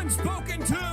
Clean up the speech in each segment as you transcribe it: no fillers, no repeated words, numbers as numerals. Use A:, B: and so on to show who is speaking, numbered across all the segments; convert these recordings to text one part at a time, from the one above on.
A: unspoken to.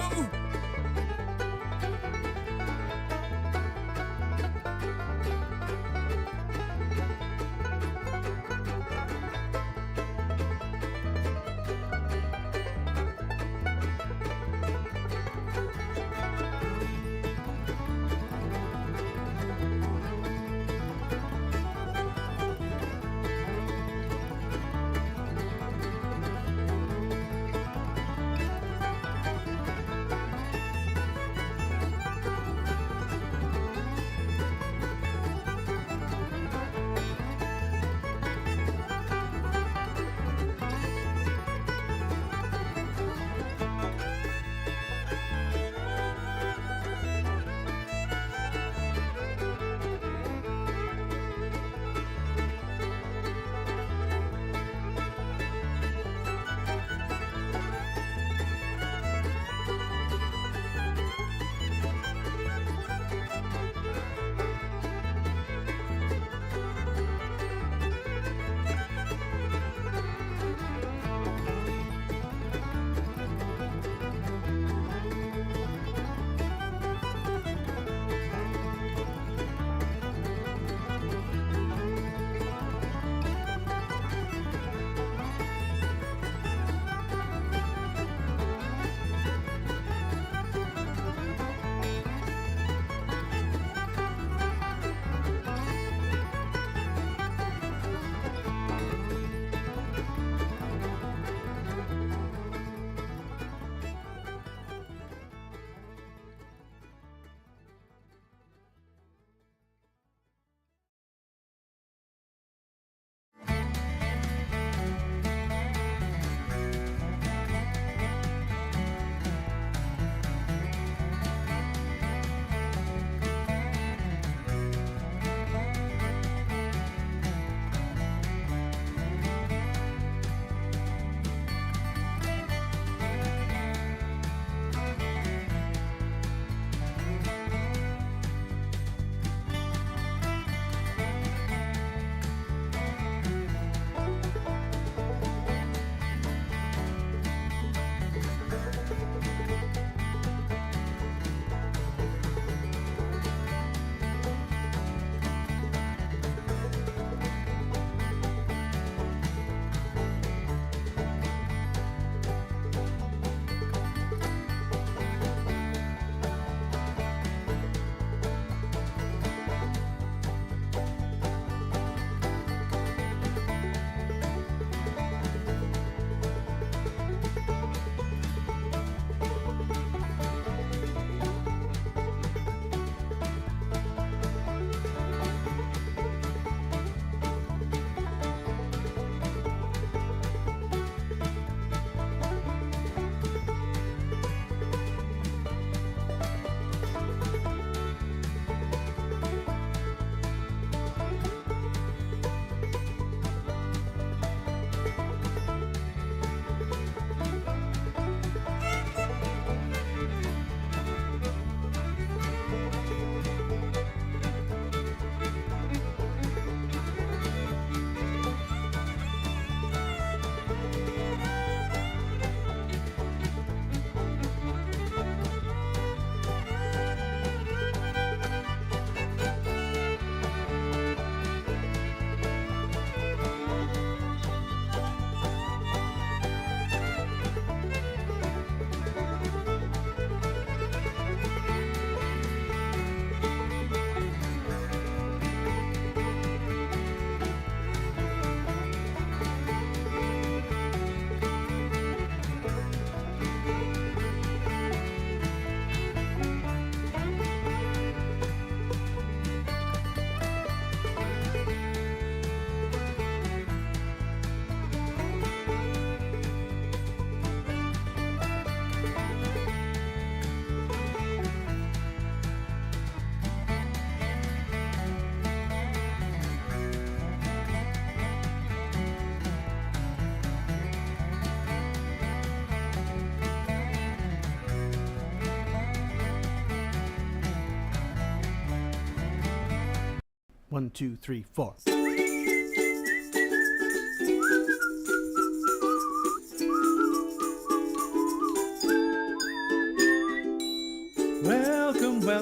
B: One, two, three, four.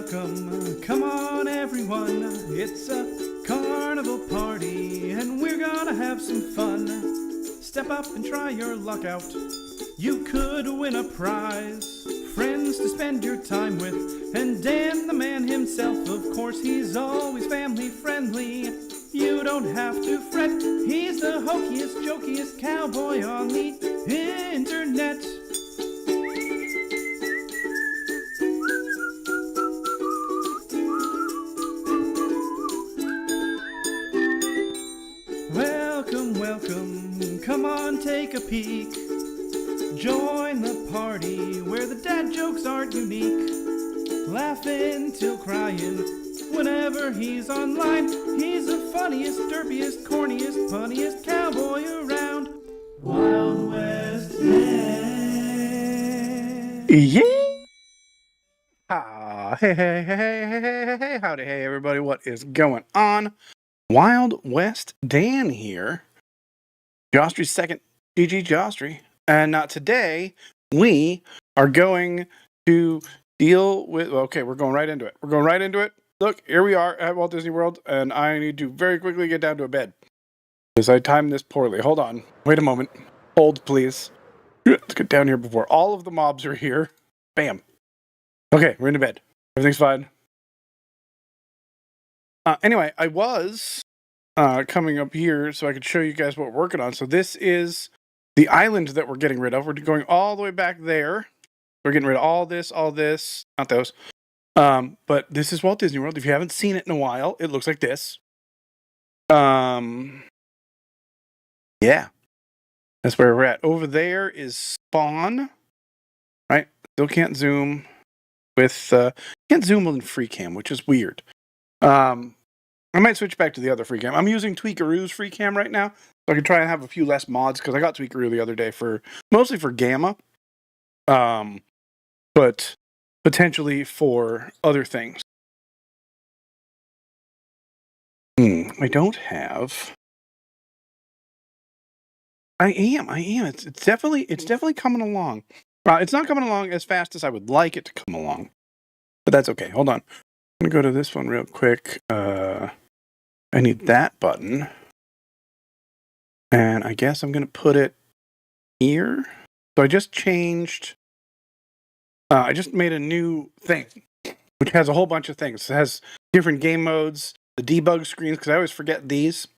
B: welcome. Come on, everyone. It's a carnival party, and we're gonna have some fun. Step up and try your luck out. You could win a prize. Friends to spend your time with. And Dan, the man himself, of course, he's always family friendly. You don't have to fret. He's the hokiest, jokiest cowboy on the internet. Welcome, welcome, come on, take a peek. Join the party where the dad jokes aren't unique. Laughing till crying whenever he's online. He's the funniest, derpiest, corniest, punniest cowboy around. Wild West Dan.
A: Yeah. Hey, howdy, hey, everybody. What is going on? Wild West Dan here. Jostry's second, GG Jostry. And today, we are going to deal with... Okay, we're going right into it. Look, here we are at Walt Disney World, and I need to very quickly get down to a bed. Because I timed this poorly. Hold on. Wait a moment. Hold, please. Let's get down here before all of the mobs are here. Bam. Okay, we're into bed. Everything's fine. Anyway, I was coming up here so I could show you guys what we're working on. So this is the island that we're getting rid of. We're going all the way back there. We're getting rid of all this, not those. But this is Walt Disney World. If you haven't seen it in a while, it looks like this. Yeah. That's where we're at. Over there is Spawn. Right? Still can't zoom with can't zoom in free cam, which is weird. I might switch back to the other free cam. I'm using Tweakaroo's free cam right now, so I can try and have a few less mods because I got Tweakaroo the other day mostly for Gamma. But potentially for other things. I don't have. I am. It's definitely coming along. It's not coming along as fast as I would like it to come along, but that's okay. Hold on. I'm gonna go to this one real quick. I need that button, and I guess I'm gonna put it here. So I just changed. I just made a new thing, which has a whole bunch of things. It has different game modes, the debug screens, because I always forget these.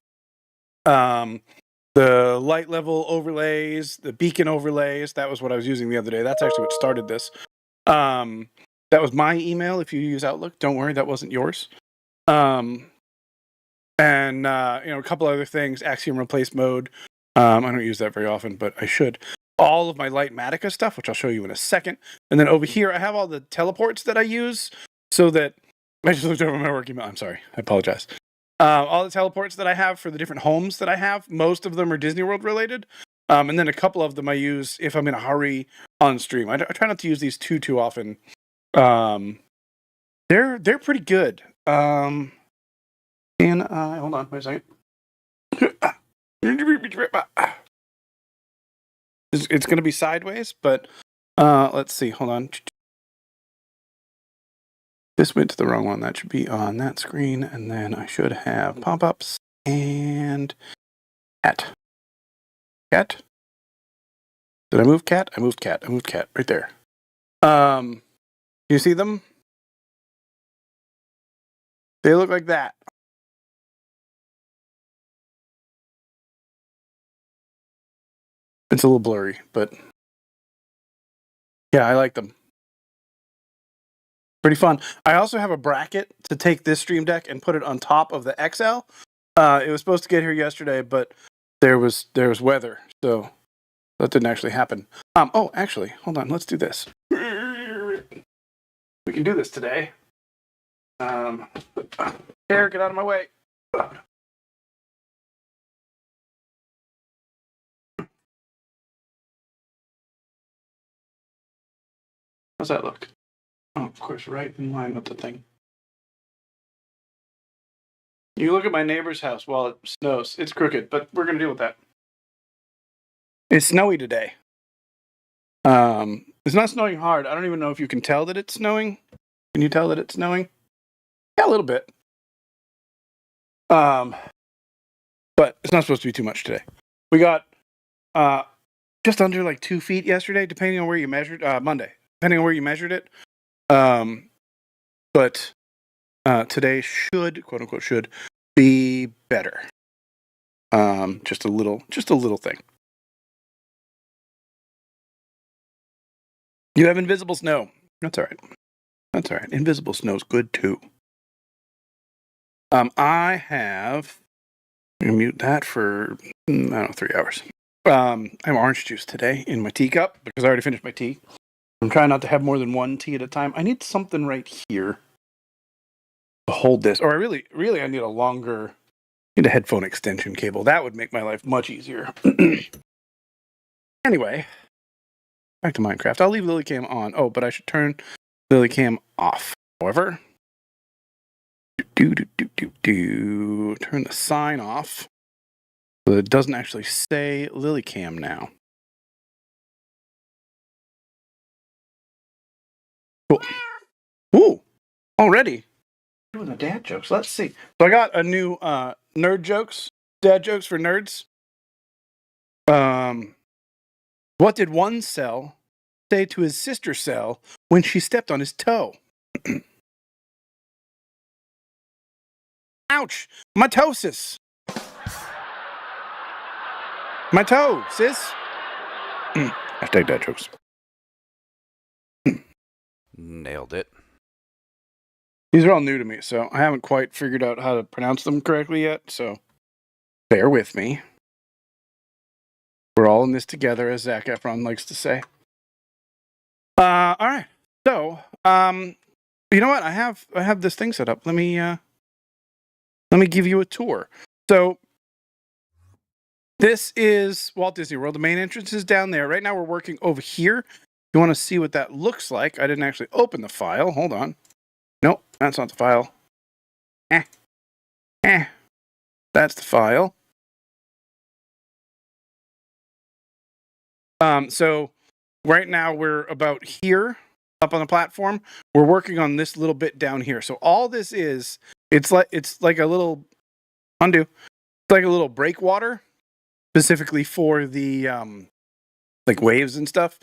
A: The light level overlays, the beacon overlays. That was what I was using the other day. That's actually what started this. That was my email. If you use Outlook, don't worry, that wasn't yours. And a couple other things. Axiom replace mode. I don't use that very often, but I should. All of my Lightmatica stuff, which I'll show you in a second. And then over here, I have all the teleports that I use so that... I just looked over my work email. I'm sorry. I apologize. All the teleports that I have for the different homes that I have, most of them are Disney World related. And then a couple of them I use if I'm in a hurry on stream. I try not to use these too often. They're pretty good. Hold on, wait a second. It's going to be sideways, but let's see. Hold on. This went to the wrong one. That should be on that screen, and then I should have pop-ups and cat. Cat? Did I move cat? I moved cat right there. You see them? They look like that. It's a little blurry, but yeah, I like them. Pretty fun. I also have a bracket to take this Stream Deck and put it on top of the XL. It was supposed to get here yesterday, but there was weather, so that didn't actually happen. Oh, actually, hold on. Let's do this. We can do this today. Here, get out of my way. How's that look? Oh, of course, right in line with the thing. You look at my neighbor's house while it snows. It's crooked, but we're going to deal with that. It's snowy today. It's not snowing hard. I don't even know if you can tell that it's snowing. Can you tell that it's snowing? Yeah, a little bit. But it's not supposed to be too much today. We got just under like 2 feet yesterday, depending on where you measured. Monday, depending on where you measured it. But today should, quote unquote, should be better. Just a little thing. You have invisible snow. That's all right. That's all right. Invisible snow's good too. I have. I'm gonna mute that for I don't know 3 hours. I have orange juice today in my teacup because I already finished my tea. I'm trying not to have more than one tea at a time. I need something right here to hold this, or I really I need a longer. I need a headphone extension cable. That would make my life much easier. Anyway, back to Minecraft. I'll leave Lilycam on. Oh, but I should turn Lilycam off. However, turn the sign off so that it doesn't actually say Lilycam now. Cool. Ooh, already doing the dad jokes. Let's see. So I got a new nerd jokes, dad jokes for nerds. What did one cell say to his sister cell when she stepped on his toe? Ouch! Mitosis! My toe, sis! Hashtag dad jokes.
B: Nailed it.
A: These are all new to me, so I haven't quite figured out how to pronounce them correctly yet, so bear with me. We're all in this together, as Zac Efron likes to say. All right. So, you know what? I have this thing set up. Let me give you a tour. So, this is Walt Disney World. The main entrance is down there. Right now, we're working over here. You want to see what that looks like? I didn't actually open the file. Hold on. Nope, that's not the file. That's the file. So right now we're about here up on the platform. We're working on this little bit down here. So all this is, it's like a little undo. It's like a little breakwater, specifically for the like waves and stuff.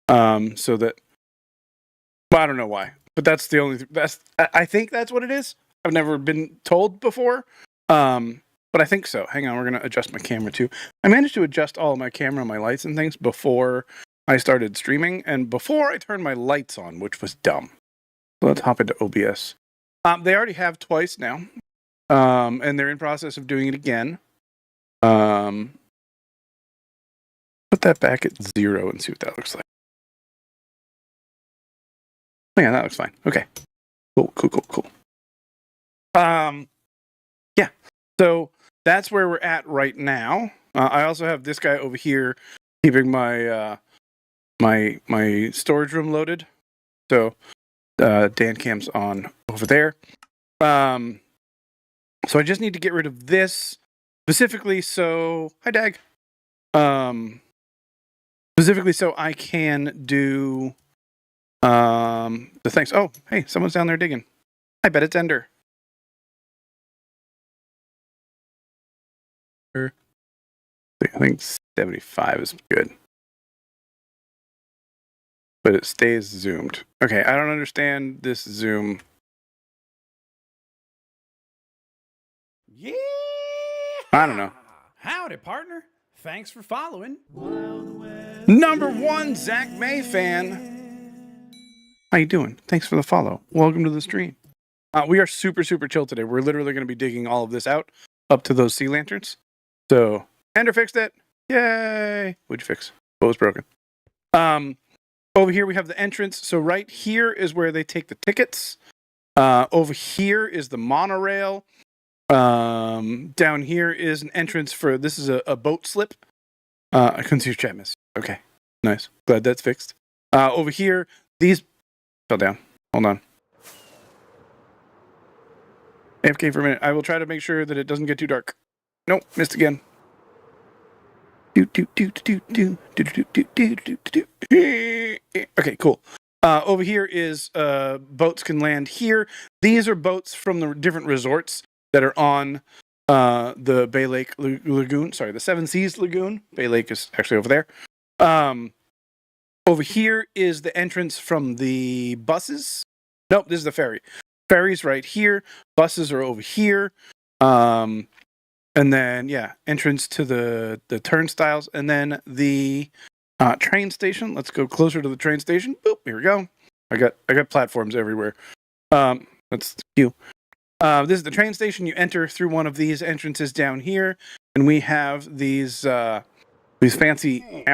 A: So that, well, I don't know why, but that's the only. I think that's what it is. I've never been told before. But I think so. Hang on, we're going to adjust my camera too. I managed to adjust all of my camera, my lights and things before I started streaming and before I turned my lights on, which was dumb. So let's hop into OBS. They already have twice now. And they're in process of doing it again. Put that back at 0 and see what that looks like. Oh, yeah, that looks fine. Okay. Cool. Yeah. So that's where we're at right now. I also have this guy over here keeping my my storage room loaded. So Dan cam's on over there. So I just need to get rid of this specifically. So hi Dag. Specifically so I can do the things. Oh, hey, someone's down there digging. I bet it's Ender. I think 75 is good. But it stays zoomed. Okay, I don't understand this zoom.
B: Yeah!
A: I don't know.
B: Howdy, partner. Thanks for following.
A: Number 1 Zach May fan. How you doing? Thanks for the follow. Welcome to the stream. We are super chill today. We're literally going to be digging all of this out up to those sea lanterns. So, Ender fixed it. Yay! What'd you fix? What was broken? Over here we have the entrance. So right here is where they take the tickets. Over here is the monorail. Down here is an entrance for, this is a boat slip. I couldn't see your chat miss. Okay, nice. Glad that's fixed. Over here, these fell down. Hold on. AFK for a minute. I will try to make sure that it doesn't get too dark. Nope, missed again. Okay, cool. Over here is boats can land here. These are boats from the different resorts that are on the Bay Lake Lagoon. Sorry, the Seven Seas Lagoon. Bay Lake is actually over there. Over here is the entrance from the buses. Nope, this is the ferry. Ferry's right here. Buses are over here. And then, yeah, entrance to the turnstiles. And then the train station. Let's go closer to the train station. Boop, here we go. I got platforms everywhere. That's you. This is the train station. You enter through one of these entrances down here. And we have these fancy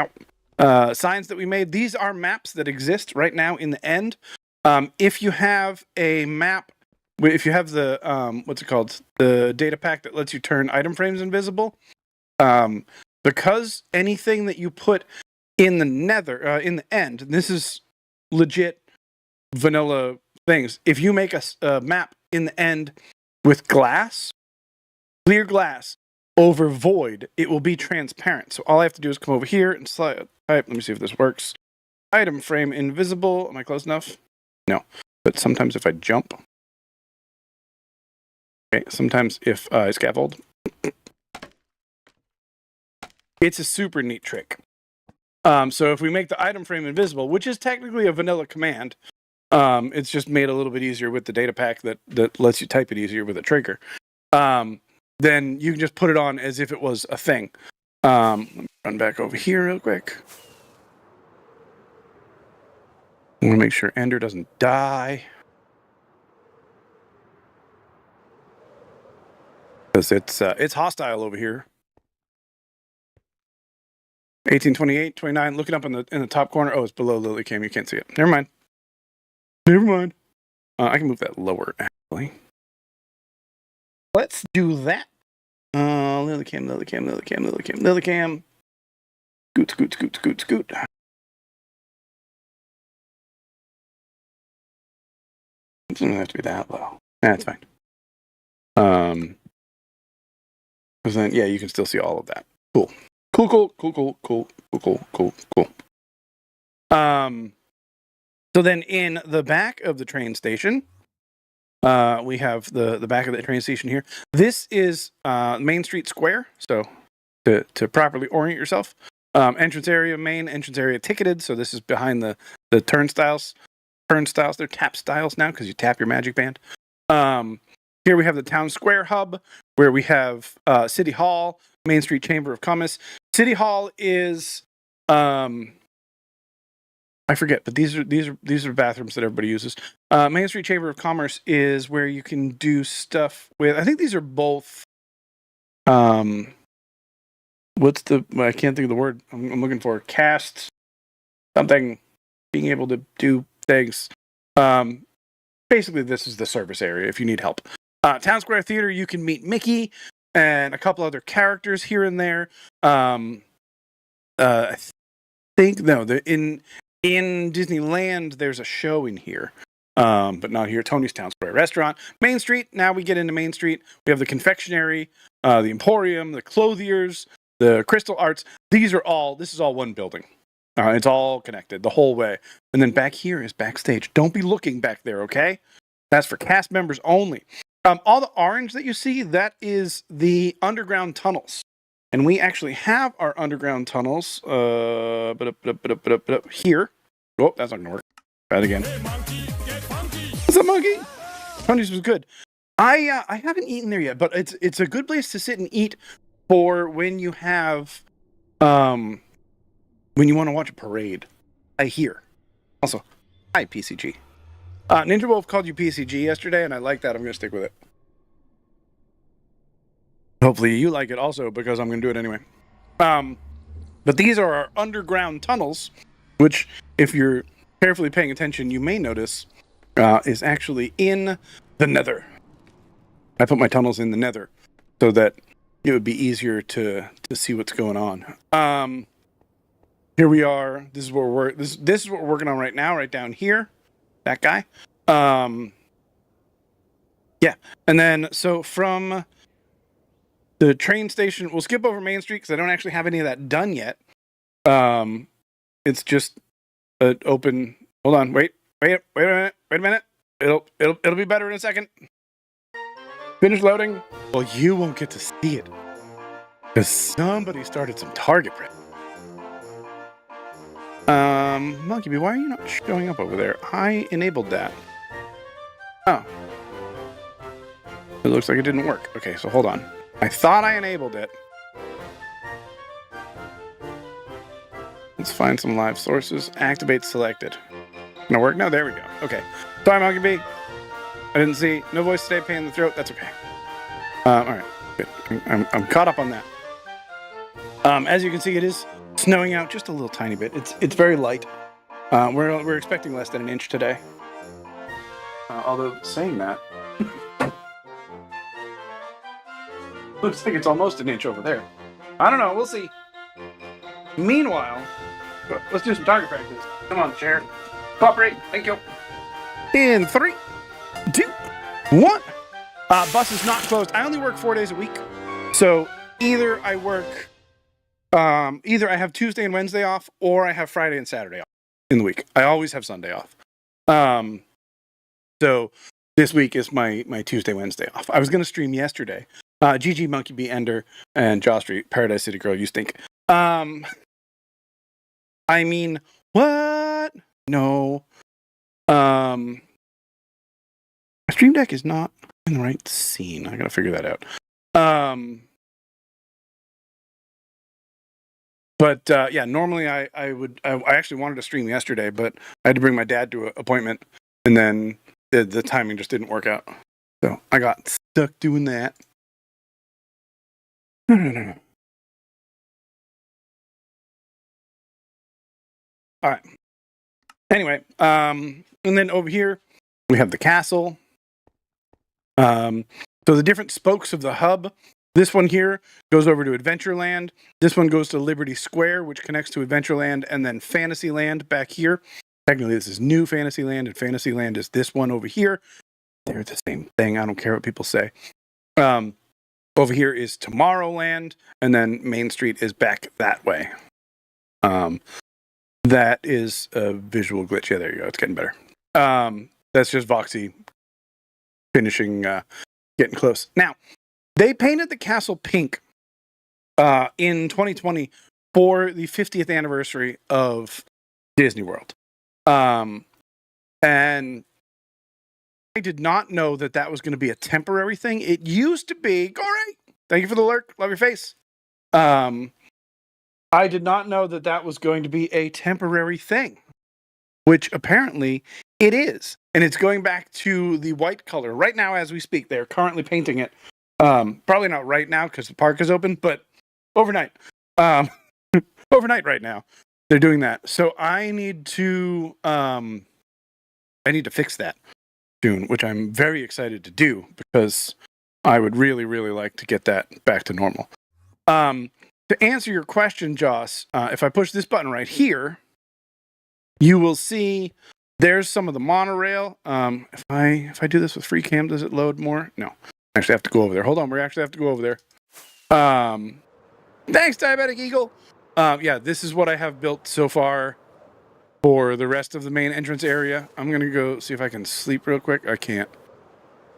A: signs that we made. These are maps that exist right now in the end. If you have a map, if you have the what's it called, the data pack that lets you turn item frames invisible, because anything that you put in the nether, in the end, this is legit vanilla things. If you make a map in the end with glass, clear glass over void, it will be transparent. So all I have to do is come over here and slide. Let me see if this works. Item frame invisible. Am I close enough? No. But sometimes if I jump. Okay, sometimes if I scaffold. It's a super neat trick. So if we make the item frame invisible, which is technically a vanilla command, it's just made a little bit easier with the data pack that lets you type it easier with a trigger. Then you can just put it on as if it was a thing. Let me run back over here real quick. I want to make sure Ender doesn't die. Because it's hostile over here. 1828, 29, looking up in the top corner. Oh, it's below Lily Cam. You can't see it. Never mind. I can move that lower, actually. Let's do that. Lily Cam. Scoot. It doesn't have to be that low. That's fine. Because then, yeah, you can still see all of that. Cool. So then in the back of the train station, we have the back of the train station here. This is Main Street Square. So to properly orient yourself. Entrance area, main entrance area ticketed. So this is behind the turnstiles. Turnstiles, they're tap styles now because you tap your magic band. Here we have the Town Square Hub, where we have City Hall, Main Street Chamber of Commerce. City Hall is I forget, but these are bathrooms that everybody uses. Main Street Chamber of Commerce is where you can do stuff with. I think these are both. I can't think of the word I'm looking for. Cast something, being able to do things. Basically, this is the service area if you need help. Town Square Theater, you can meet Mickey and a couple other characters here and there. I think in Disneyland there's a show in here, but not here. Tony's Town Square Restaurant, Main Street. Now we get into Main Street. We have the confectionery, the Emporium, the clothiers, the Crystal Arts. This is all one building. It's all connected the whole way. And then back here is backstage. Don't be looking back there, okay? That's for cast members only. All the orange that you see, that is the underground tunnels. And we actually have our underground tunnels here. Oh, that's not going to work. Try it again.
C: Hey, monkey, get funky.
A: What's up, monkey? Tony's was good. I haven't eaten there yet, but it's a good place to sit and eat for when you have when you want to watch a parade. I hear. Also, hi PCG. Ninja Wolf called you PCG yesterday, and I like that. I'm going to stick with it. Hopefully you like it also, because I'm going to do it anyway. But these are our underground tunnels, which, if you're carefully paying attention, you may notice is actually in the nether. I put my tunnels in the nether so that it would be easier to see what's going on. Here we are. This is what we're working on right now, right down here. That guy. Yeah. And then, so from the train station, we'll skip over Main Street because I don't actually have any of that done yet. It's just an open. Hold on, wait. Wait a minute. Wait a minute. It'll be better in a second. Finish loading. Well, you won't get to see it because somebody started some target practice. Monkey Bee, why are you not showing up over there? I enabled that. Oh. It looks like it didn't work. Okay, so hold on. I thought I enabled it. Let's find some live sources. Activate selected. Gonna work? No, there we go. Okay. Sorry, Monkey Bee. I didn't see. No voice today, pain in the throat. That's okay. Alright. Good. I'm caught up on that. As you can see, it is snowing out just a little tiny bit. It's very light. We're expecting less than an inch today. Although saying that, looks like it's almost an inch over there. I don't know. We'll see. Meanwhile, let's do some target practice. Come on, chair. Cooperate. Thank you. In 3, 2, 1. Bus is not closed. I only work 4 days a week, so either I work. Either I have Tuesday and Wednesday off, or I have Friday and Saturday off in the week. I always have Sunday off. So this week is my Tuesday, Wednesday off. I was going to stream yesterday. GG, Monkey Bee, Ender, and Jostry, Paradise City Girl, you stink. I mean, what? No. My Stream Deck is not in the right scene. I gotta figure that out. But yeah, normally I actually wanted to stream yesterday, but I had to bring my dad to an appointment, and then the timing just didn't work out. So I got stuck doing that. No. All right. Anyway, and then over here we have the castle. So the different spokes of the hub. This one here goes over to Adventureland. This one goes to Liberty Square, which connects to Adventureland, and then Fantasyland back here. Technically, this is New Fantasyland, and Fantasyland is this one over here. They're the same thing. I don't care what people say. Over here is Tomorrowland, and then Main Street is back that way. That is a visual glitch. Yeah, there you go. It's getting better. That's just Voxy finishing, getting close. Now, they painted the castle pink in 2020 for the 50th anniversary of Disney World. And I did not know that that was going to be a temporary thing. It used to be, Corey, thank you for the lurk. Love your face. I did not know that that was going to be a temporary thing, which apparently it is. And it's going back to the white color. Right now, as we speak, they're currently painting it. Probably not right now because the park is open, but overnight. Overnight right now. They're doing that. So I need to fix that soon, which I'm very excited to do because I would really, really like to get that back to normal. To answer your question, Joss, if I push this button right here, you will see there's some of the monorail. If I do this with free cam, does it load more? No. I actually have to go over there. Hold on, we actually have to go over there. Thanks, Diabetic Eagle. Yeah, this is what I have built so far for the rest of the main entrance area. I'm gonna go see if I can sleep real quick. I can't.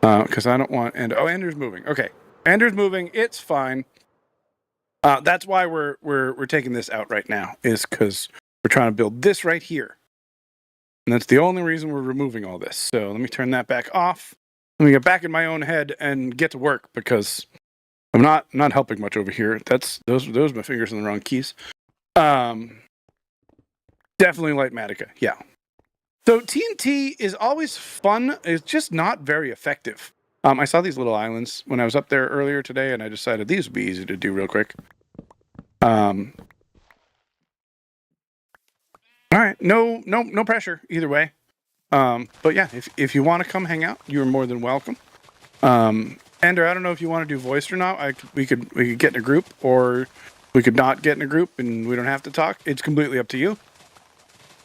A: Because I don't want Ender's moving. Okay. Ender's moving, it's fine. That's why we're taking this out right now, is because we're trying to build this right here. And that's the only reason we're removing all this. So let me turn that back off. Let me get back in my own head and get to work because I'm not helping much over here. Those are my fingers in the wrong keys. Definitely Lightmatica, yeah. So TNT is always fun. It's just not very effective. I saw these little islands when I was up there earlier today, and I decided these would be easy to do real quick. All right, no pressure either way. But yeah, if you want to come hang out, you're more than welcome. Ender, I don't know if you want to do voice or not. We could get in a group, or we could not get in a group, and we don't have to talk. It's completely up to you.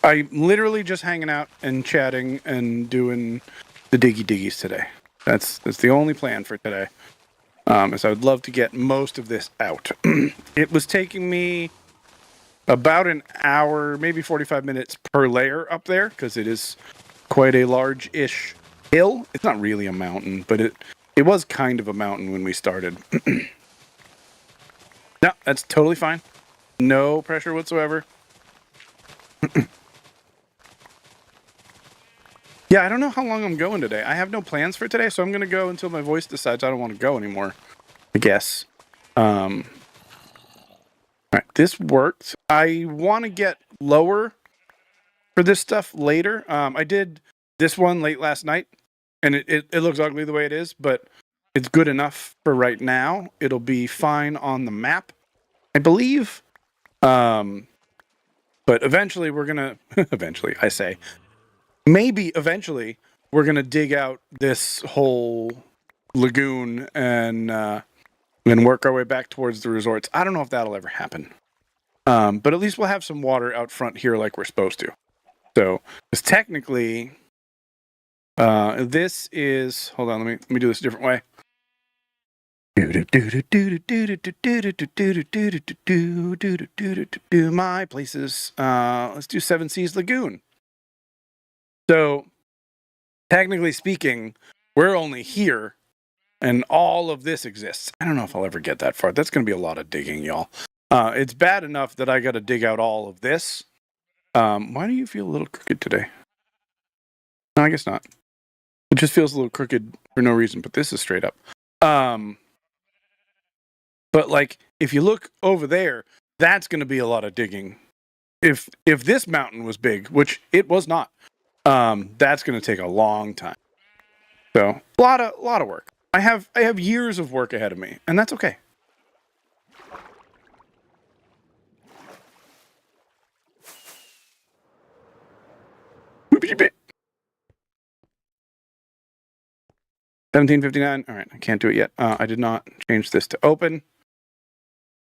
A: I'm literally just hanging out and chatting and doing the diggies today. That's the only plan for today. As I would love to get most of this out. It was taking me about an hour, maybe 45 minutes per layer up there, because it is quite a large-ish hill. It's not really a mountain, but it was kind of a mountain when we started. No, that's totally fine. No pressure whatsoever. Yeah, I don't know how long I'm going today. I have no plans for today, so I'm going to go until my voice decides I don't want to go anymore, I guess. All right, this worked. I want to get lower for this stuff later. I did this one late last night, and it looks ugly the way it is, but it's good enough for right now. It'll be fine on the map, I believe. But eventually we're going to... eventually, I say. Maybe eventually we're going to dig out this whole lagoon and work our way back towards the resorts. I don't know if that'll ever happen. But at least we'll have some water out front here like we're supposed to. So, because technically, this is... Hold on, let me do this a different way. My places. Let's do Seven Seas Lagoon. So, technically speaking, we're only here, and all of this exists. I don't know if I'll ever get that far. That's going to be a lot of digging, y'all. It's bad enough that I got to dig out all of this. Why do you feel a little crooked today? No, I guess not. It just feels a little crooked for no reason, but this is straight up. But, like, if you look over there, that's going to be a lot of digging. If this mountain was big, which it was not, that's going to take a long time. So, a lot of work. I have years of work ahead of me, and that's okay. $17.59. All right, I can't do it yet. I did not change this to open.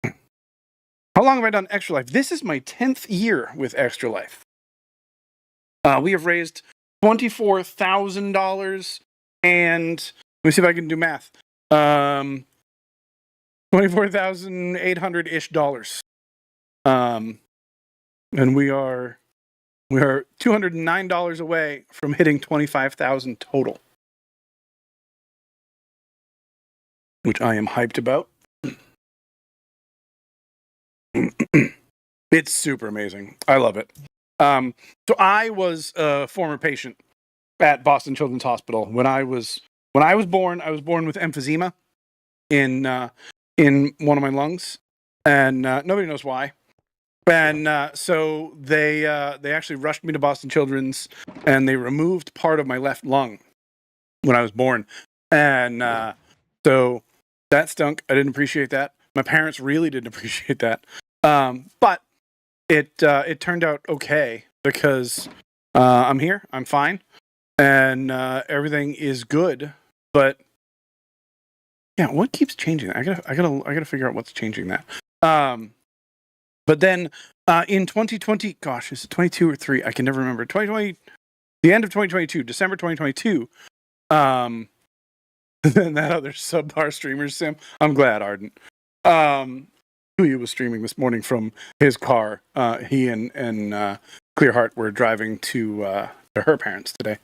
A: How long have I done Extra Life? This is my 10th year with Extra Life. We have raised $24,000 and let me see if I can do math. $24,800-ish dollars. And we are $209 away from hitting $25,000 total, which I am hyped about. It's super amazing. I love it. So I was a former patient at Boston Children's Hospital. When I was born with emphysema in one of my lungs, and nobody knows why. And so they actually rushed me to Boston Children's, and they removed part of my left lung when I was born. And so that stunk. I didn't appreciate that. My parents really didn't appreciate that. But it turned out okay because I'm here, I'm fine, and everything is good. But yeah, what keeps changing that? I gotta figure out what's changing that. But then in 2020, gosh, is it 22 or 3? I can never remember. 2020, the end of 2022, December 2022. Then that other subpar streamer sim. I'm glad, Ardent. He was streaming this morning from his car. He and Clearheart were driving to her parents today.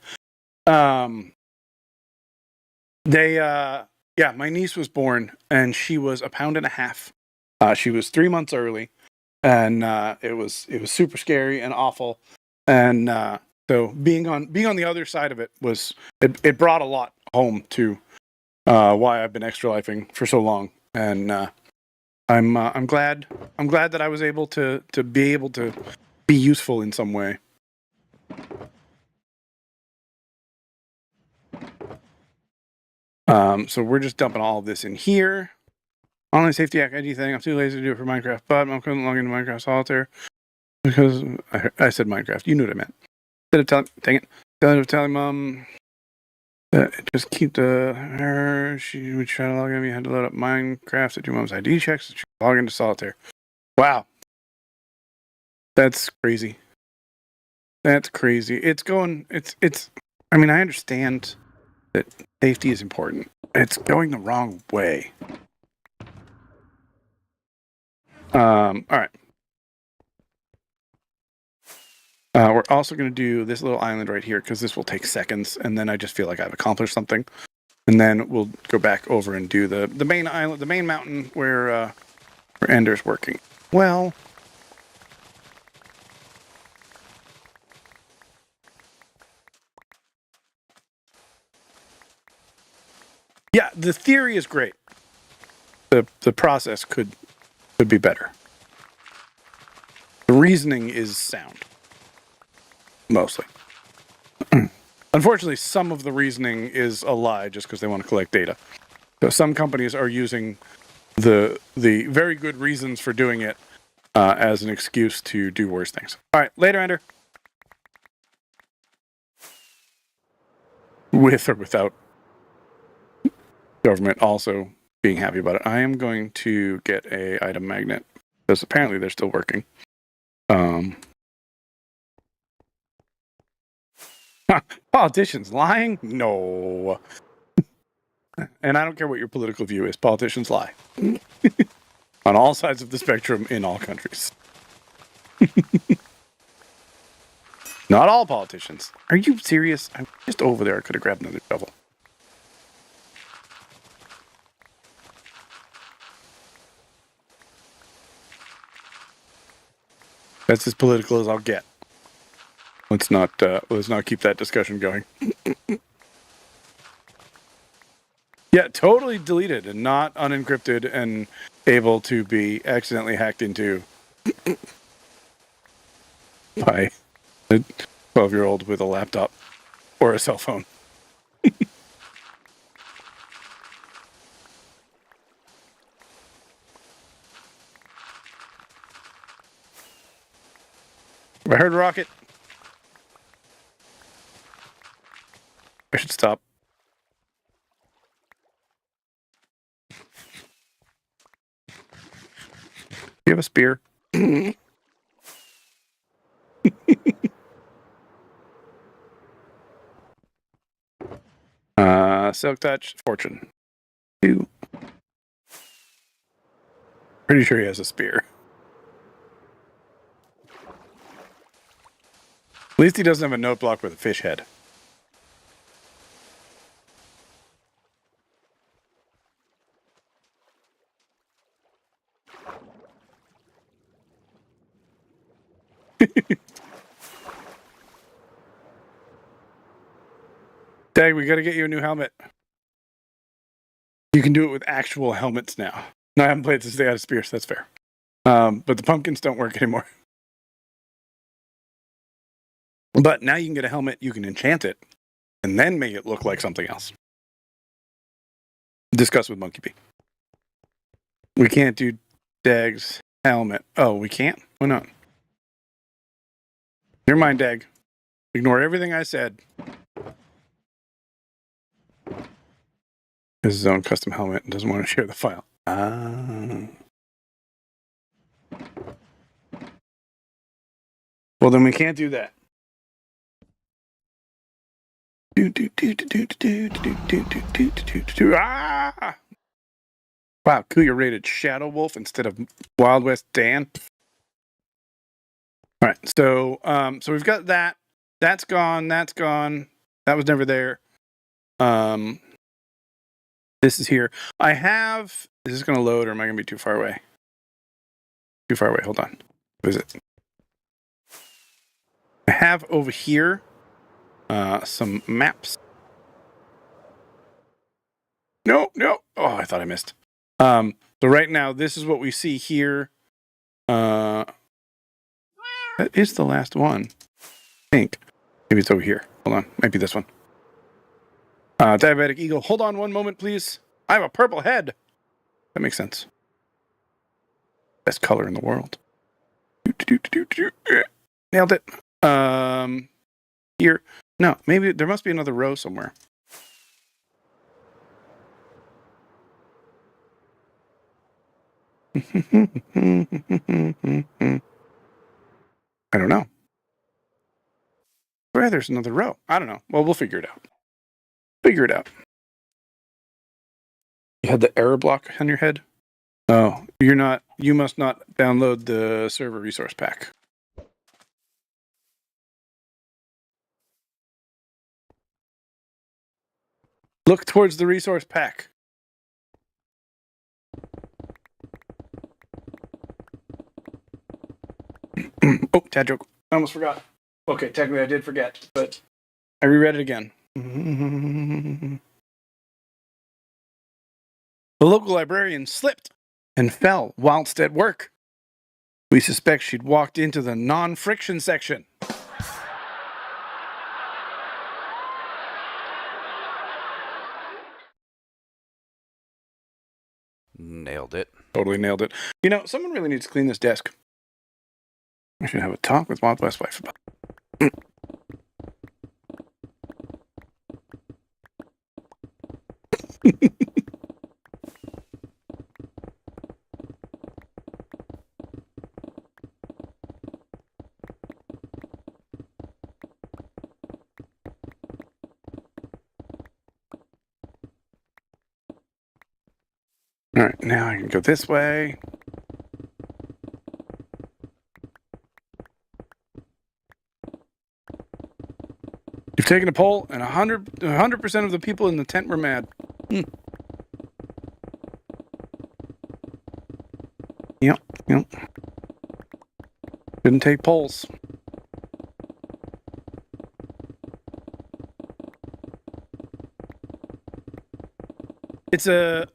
A: My niece was born, and she was 1.5 pounds. She was 3 months early, and it was super scary and awful. And so being on the other side of it was it brought a lot home to why I've been extra lifing for so long. And I'm glad that I was able to be useful in some way. So we're just dumping all of this in here. Online safety act anything. I'm too lazy to do it for Minecraft, but I'm couldn't log into Minecraft Solitaire because I said Minecraft. You knew what I meant. Instead of telling mom just keep her. She would try to log in. You had to load up Minecraft to do mom's ID checks to log into Solitaire. Wow, that's crazy. That's crazy. It's. I mean, I understand that safety is important. It's going the wrong way. All right. We're also going to do this little island right here because this will take seconds, and then I just feel like I've accomplished something. And then we'll go back over and do the main island, the main mountain where Ender's working. Well, yeah, the theory is great. The process could be better. The reasoning is sound, mostly. Unfortunately, some of the reasoning is a lie just because they want to collect data. So some companies are using the very good reasons for doing it as an excuse to do worse things. All right, later, Ender. With or without government also being happy about it. I am going to get a item magnet because apparently they're still working. Politicians lying? No. And I don't care what your political view is. Politicians lie. On all sides of the spectrum in all countries. Not all politicians. Are you serious? I'm just over there. I could have grabbed another shovel. That's as political as I'll get. Let's not keep that discussion going. Yeah, totally deleted and not unencrypted and able to be accidentally hacked into by a 12-year-old with a laptop or a cell phone. I heard a rocket. I should stop. Do you have a spear? Silk touch, fortune. 2. Pretty sure he has a spear. At least he doesn't have a note block with a fish head. Dag, we gotta get you a new helmet. You can do it with actual helmets now. No, I haven't played since they had a spear, so that's fair. But the pumpkins don't work anymore. But now you can get a helmet, you can enchant it, and then make it look like something else. Discuss with Monkey Bee. We can't do Dag's helmet. Oh, we can't? Why not? Never mind, Dag. Ignore everything I said. This is his own custom helmet and doesn't want to share the file. Well, then we can't do that. Ah! Wow, Kuya rated Shadow Wolf instead of Wild West Dan. All right, so we've got that. That's gone. That's gone. That was never there. This is here. I have. Is this going to load, or am I going to be too far away? Too far away. Hold on. What is it? I have over here some maps. No. Oh, I thought I missed. So right now, this is what we see here. That is the last one. I think. Maybe it's over here. Hold on. Might be this one. Diabetic Eagle. Hold on one moment, please. I have a purple head. That makes sense. Best color in the world. Nailed it. Here. No, maybe there must be another row somewhere. I don't know. Where there's another row. I don't know. Well, we'll figure it out. Figure it out. You had the error block on your head? Oh, you're not. You must not download the server resource pack. Look towards the resource pack. Oh, dad joke. I almost forgot. Okay, technically I did forget, but I reread it again. The local librarian slipped and fell whilst at work. We suspect she'd walked into the non-friction section.
B: Nailed it.
A: Totally nailed it. You know, someone really needs to clean this desk. I should have a talk with Wild West wife about it. All right, now I can go this way. You've taken a poll, and 100% of the people in the tent were mad. Yep. Didn't take polls. It's a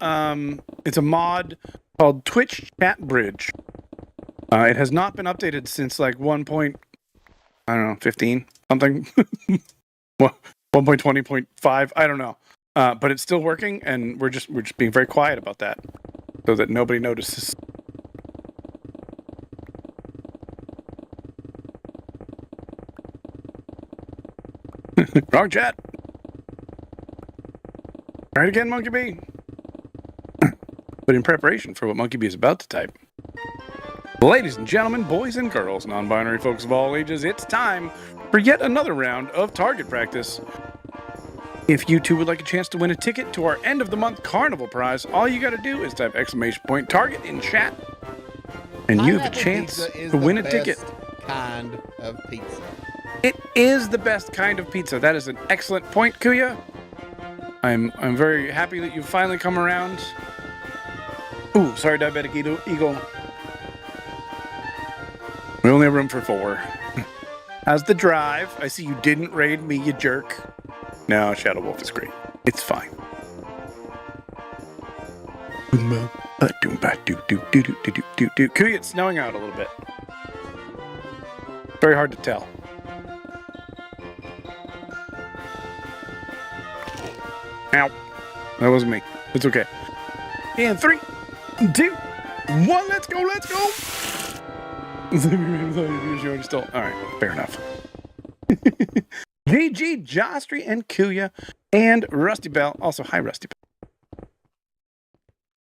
A: mod called Twitch Chat Bridge. It has not been updated since like 1.15 something. 1.20.5, I don't know. But it's still working, and we're just being very quiet about that, so that nobody notices. Wrong chat. Try it again, Monkey B. But in preparation for what Monkey B is about to type. Ladies and gentlemen, boys and girls, non-binary folks of all ages, it's time for yet another round of target practice. If you too would like a chance to win a ticket to our end of the month carnival prize, all you gotta do is type !target in chat, and you have a chance to win a ticket.
D: Kind of pizza.
A: It is the best kind of pizza. That is an excellent point, Kuya. I'm very happy that you've finally come around. Ooh, sorry, Diabetic Eagle. We only have room for 4. How's the drive? I see you didn't raid me, you jerk. No, Shadow Wolf is great. It's fine. Kuya, it's snowing out a little bit. Very hard to tell. Ow. That wasn't me. It's okay. And 3, 2, 1, let's go! Alright, fair enough. Diggy, Jostry, and Kuya, and Rusty Bell. Also, hi, Rusty Bell.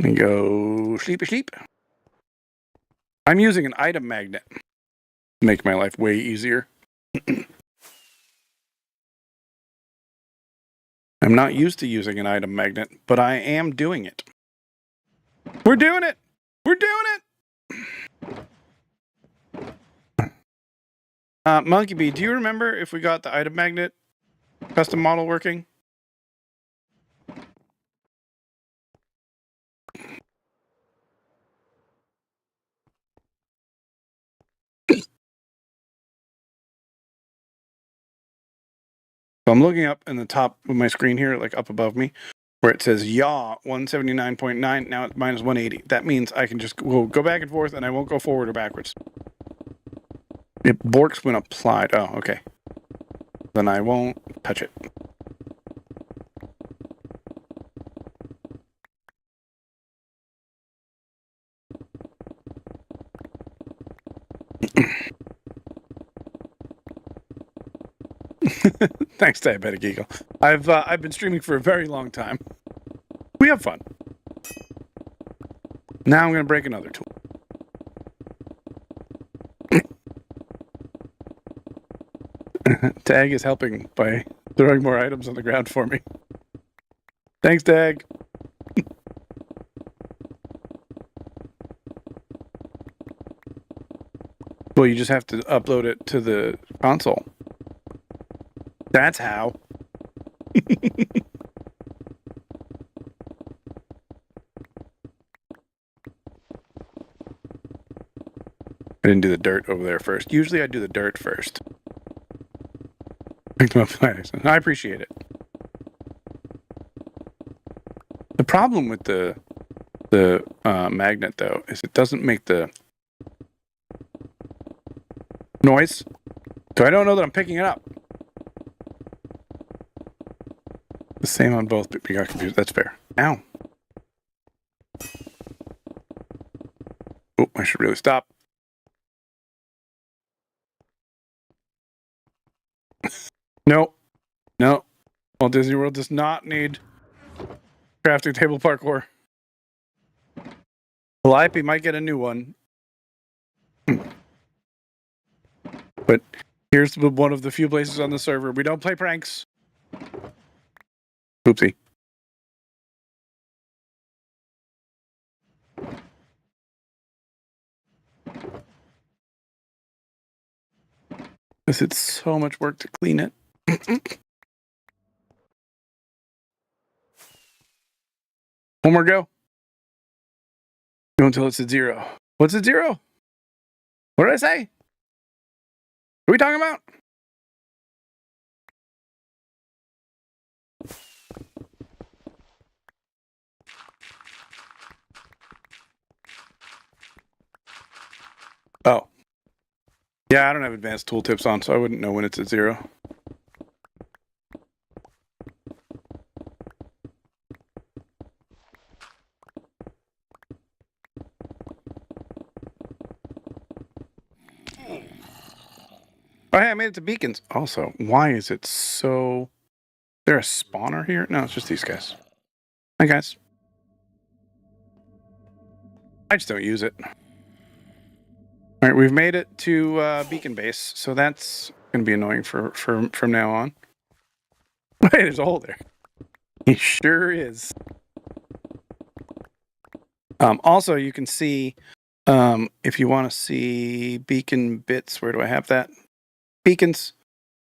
A: Let me go sleep. I'm using an item magnet to make my life way easier. I'm not used to using an item magnet, but I am doing it. We're doing it! Monkey B, do you remember if we got the item magnet custom model working? So I'm looking up in the top of my screen here, like up above me, where it says yaw 179.9. Now it's minus 180. That means I can just we'll go back and forth, and I won't go forward or backwards. It borks when applied. Oh, okay. Then I won't touch it. Thanks, Diabetic Eagle. I've been streaming for a very long time. We have fun. Now I'm going to break another tool. Tag is helping by throwing more items on the ground for me. Thanks, Tag. Well, you just have to upload it to the console. That's how. didn't do the dirt over there first. Usually I do the dirt first. Picked them up by accident. I appreciate it. The problem with the magnet, though, is it doesn't make the noise. So I don't know that I'm picking it up. The same on both, but we got confused. That's fair. Ow. Oh, I should really stop. No. No. Walt Disney World does not need crafting table parkour. Calliope might get a new one. But here's one of the few places on the server we don't play pranks. Oopsie. Because it's so much work to clean it. One more go. Go until it's at 0. What's at 0? What did I say? What are we talking about? Oh. Yeah, I don't have advanced tooltips on, so I wouldn't know when it's at 0. Oh, hey, I made it to beacons. Also, why is it so... Is there a spawner here? No, it's just these guys. Hi, guys. I just don't use it. All right, we've made it to beacon base, so that's going to be annoying from now on. Wait, there's a hole there. He sure is. Also, you can see, if you want to see beacon bits, where do I have that? Beacons.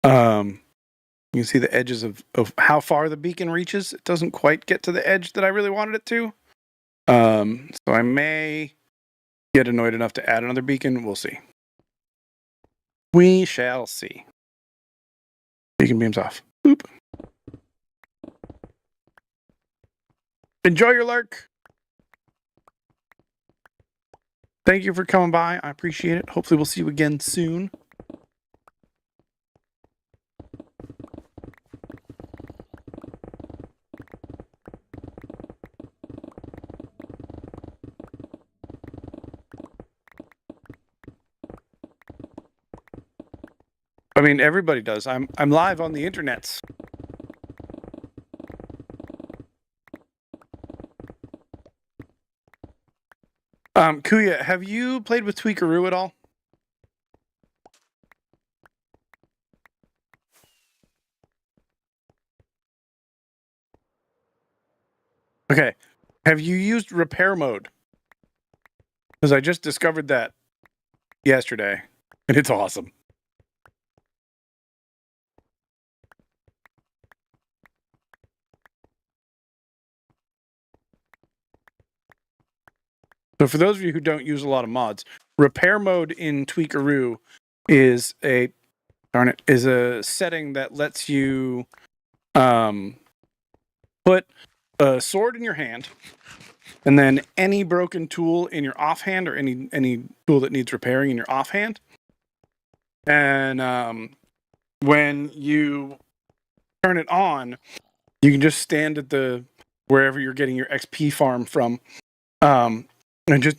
A: You can see the edges of how far the beacon reaches. It doesn't quite get to the edge that I really wanted it to. So I may get annoyed enough to add another beacon. We'll see. We shall see. Beacon beams off. Boop. Enjoy your lurk. Thank you for coming by. I appreciate it. Hopefully we'll see you again soon. I mean, everybody does. I'm live on the internets. Kuya, have you played with Tweakaroo at all? Okay. Have you used repair mode? Because I just discovered that yesterday, and it's awesome. So for those of you who don't use a lot of mods, repair mode in Tweakaroo is a setting that lets you put a sword in your hand, and then any broken tool in your offhand, or any tool that needs repairing in your offhand. And when you turn it on, you can just stand at wherever you're getting your XP farm from, and just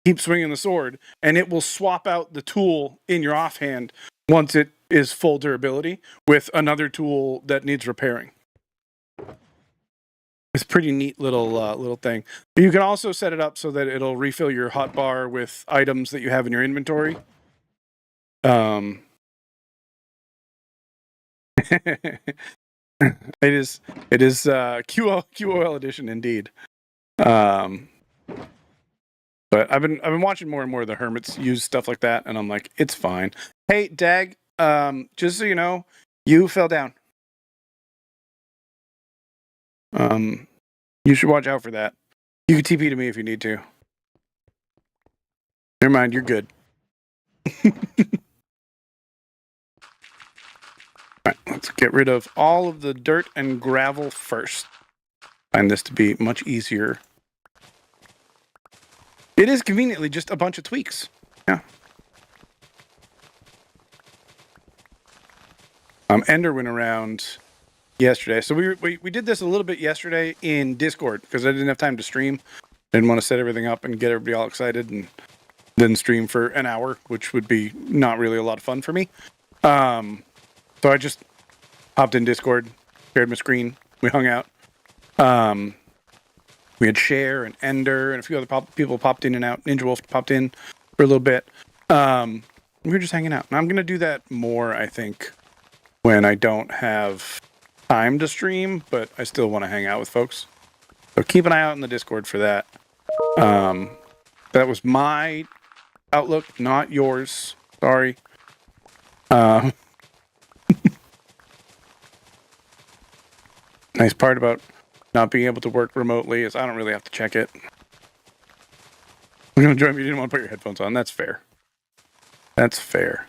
A: keep swinging the sword, and it will swap out the tool in your offhand once it is full durability with another tool that needs repairing. It's a pretty neat little thing. You can also set it up so that it'll refill your hotbar with items that you have in your inventory. It is QOL edition indeed. But I've been watching more and more of the hermits use stuff like that, and I'm like, it's fine. Hey, Dag, just so you know, you fell down. You should watch out for that. You can TP to me if you need to. Never mind, you're good. All right, let's get rid of all of the dirt and gravel first. Find this to be much easier. It is conveniently just a bunch of tweaks. Yeah. Ender went around yesterday. So we did this a little bit yesterday in Discord because I didn't have time to stream. Didn't want to set everything up and get everybody all excited and then stream for an hour, which would be not really a lot of fun for me. So I just hopped in Discord, shared my screen, we hung out. We had Cher and Ender and a few other people popped in and out. Ninja Wolf popped in for a little bit. We were just hanging out. And I'm going to do that more, I think, when I don't have time to stream, but I still want to hang out with folks. So keep an eye out in the Discord for that. That was my outlook, not yours. Sorry. Nice part about not being able to work remotely is I don't really have to check it. You're going to join me. You didn't want to put your headphones on. That's fair. That's fair.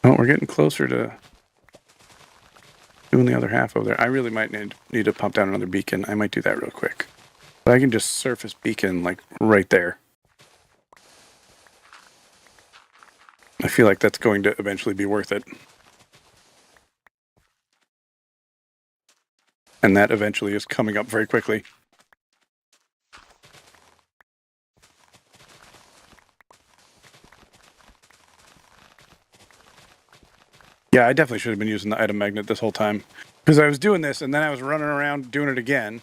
A: Oh, we're getting closer to doing the other half over there. I really might need to pump down another beacon. I might do that real quick. But I can just surface beacon, like, right there. I feel like that's going to eventually be worth it. And that eventually is coming up very quickly. Yeah, I definitely should have been using the item magnet this whole time. Because I was doing this, and then I was running around doing it again.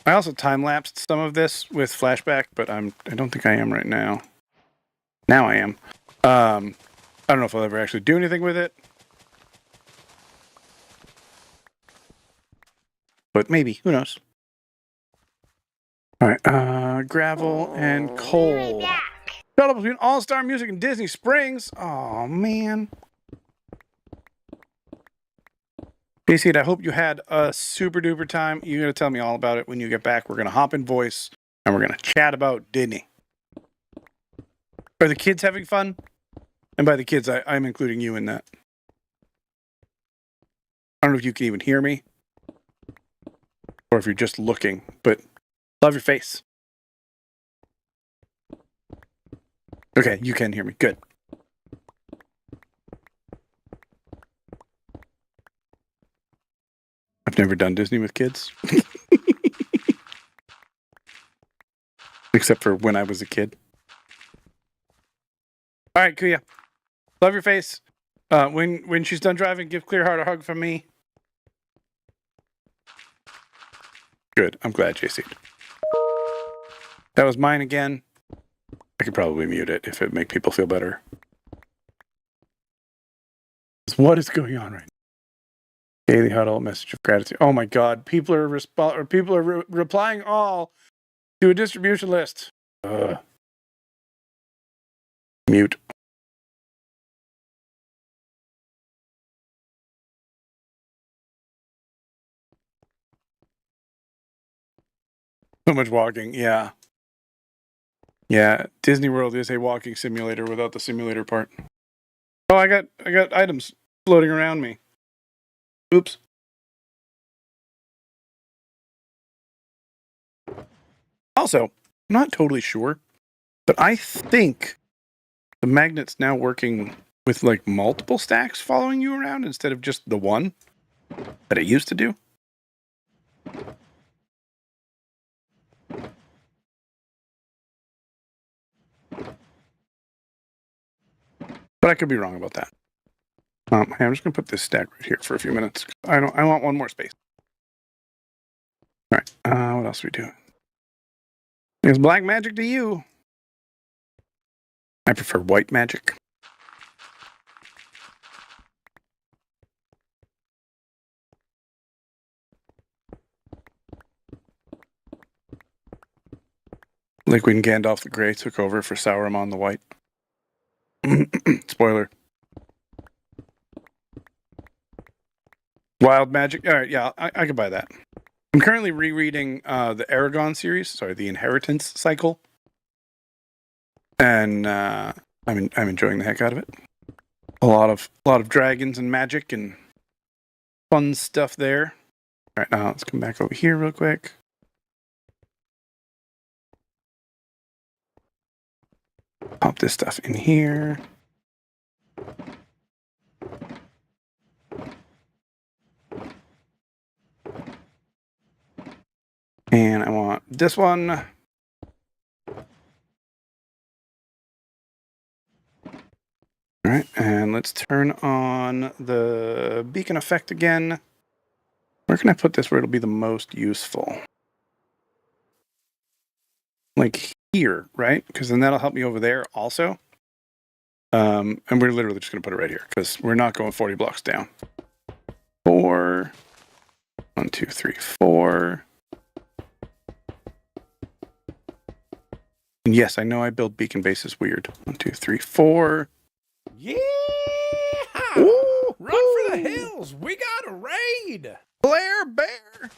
A: I also time-lapsed some of this with flashback, but I don't think I am right now. Now I am. I don't know if I'll ever actually do anything with it. But maybe. Who knows? Alright, gravel and coal. Battle between All-Star Music and Disney Springs. Oh, man. JC, I hope you had a super duper time. You're going to tell me all about it when you get back. We're going to hop in voice and we're going to chat about Disney. Are the kids having fun? And by the kids, I'm including you in that. I don't know if you can even hear me or if you're just looking, but love your face. Okay, you can hear me. Good. I've never done Disney with kids. Except for when I was a kid. All right, Kuya. Love your face. When she's done driving, give Clearheart a hug from me. Good. I'm glad, JC. That was mine again. I could probably mute it if it make people feel better. What is going on right now? Daily huddle, message of gratitude. Oh my God! People are replying all to a distribution list. Mute. So much walking. Yeah. Yeah, Disney World is a walking simulator without the simulator part. Oh, I got items floating around me. Oops. Also, I'm not totally sure, but I think the magnet's now working with like multiple stacks following you around instead of just the one that it used to do. But I could be wrong about that. Hey, I'm just gonna put this stack right here for a few minutes. I want one more space. All right. What else are we doing? It's black magic to you. I prefer white magic. Like when Gandalf the Grey took over for Sauron the White. Spoiler. Wild Magic. All right, yeah, I could buy that. I'm currently rereading the Aragon series. Sorry, the Inheritance cycle, and I'm enjoying the heck out of it. A lot of dragons and magic and fun stuff there. All right, now let's come back over here real quick. Pop this stuff in here. And I want this one. All right, and let's turn on the beacon effect again. Where can I put this where it'll be the most useful? Like here, right? Because then that'll help me over there also. And we're literally just going to put it right here because we're not going 40 blocks down. 4. 1, 2, 3, 4. And yes, I know I build beacon bases weird. 1, 2, 3, 4.
B: Yeah!
A: Ooh,
B: Run for the hills! We got a raid!
A: Blair Bear.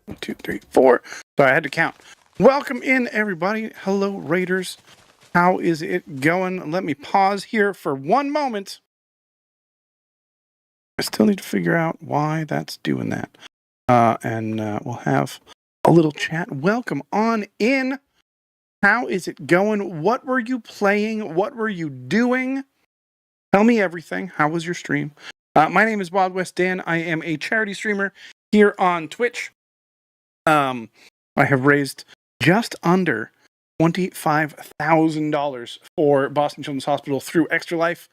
A: 1, 2, 3, 4. Sorry, I had to count. Welcome in, everybody. Hello, Raiders. How is it going? Let me pause here for one moment. I still need to figure out why that's doing that. And we'll have a little chat. Welcome on in. How is it going? What were you playing? What were you doing? Tell me everything. How was your stream? My name is Wild West Dan. I am a charity streamer here on Twitch. I have raised just under $25,000 for Boston Children's Hospital through extralife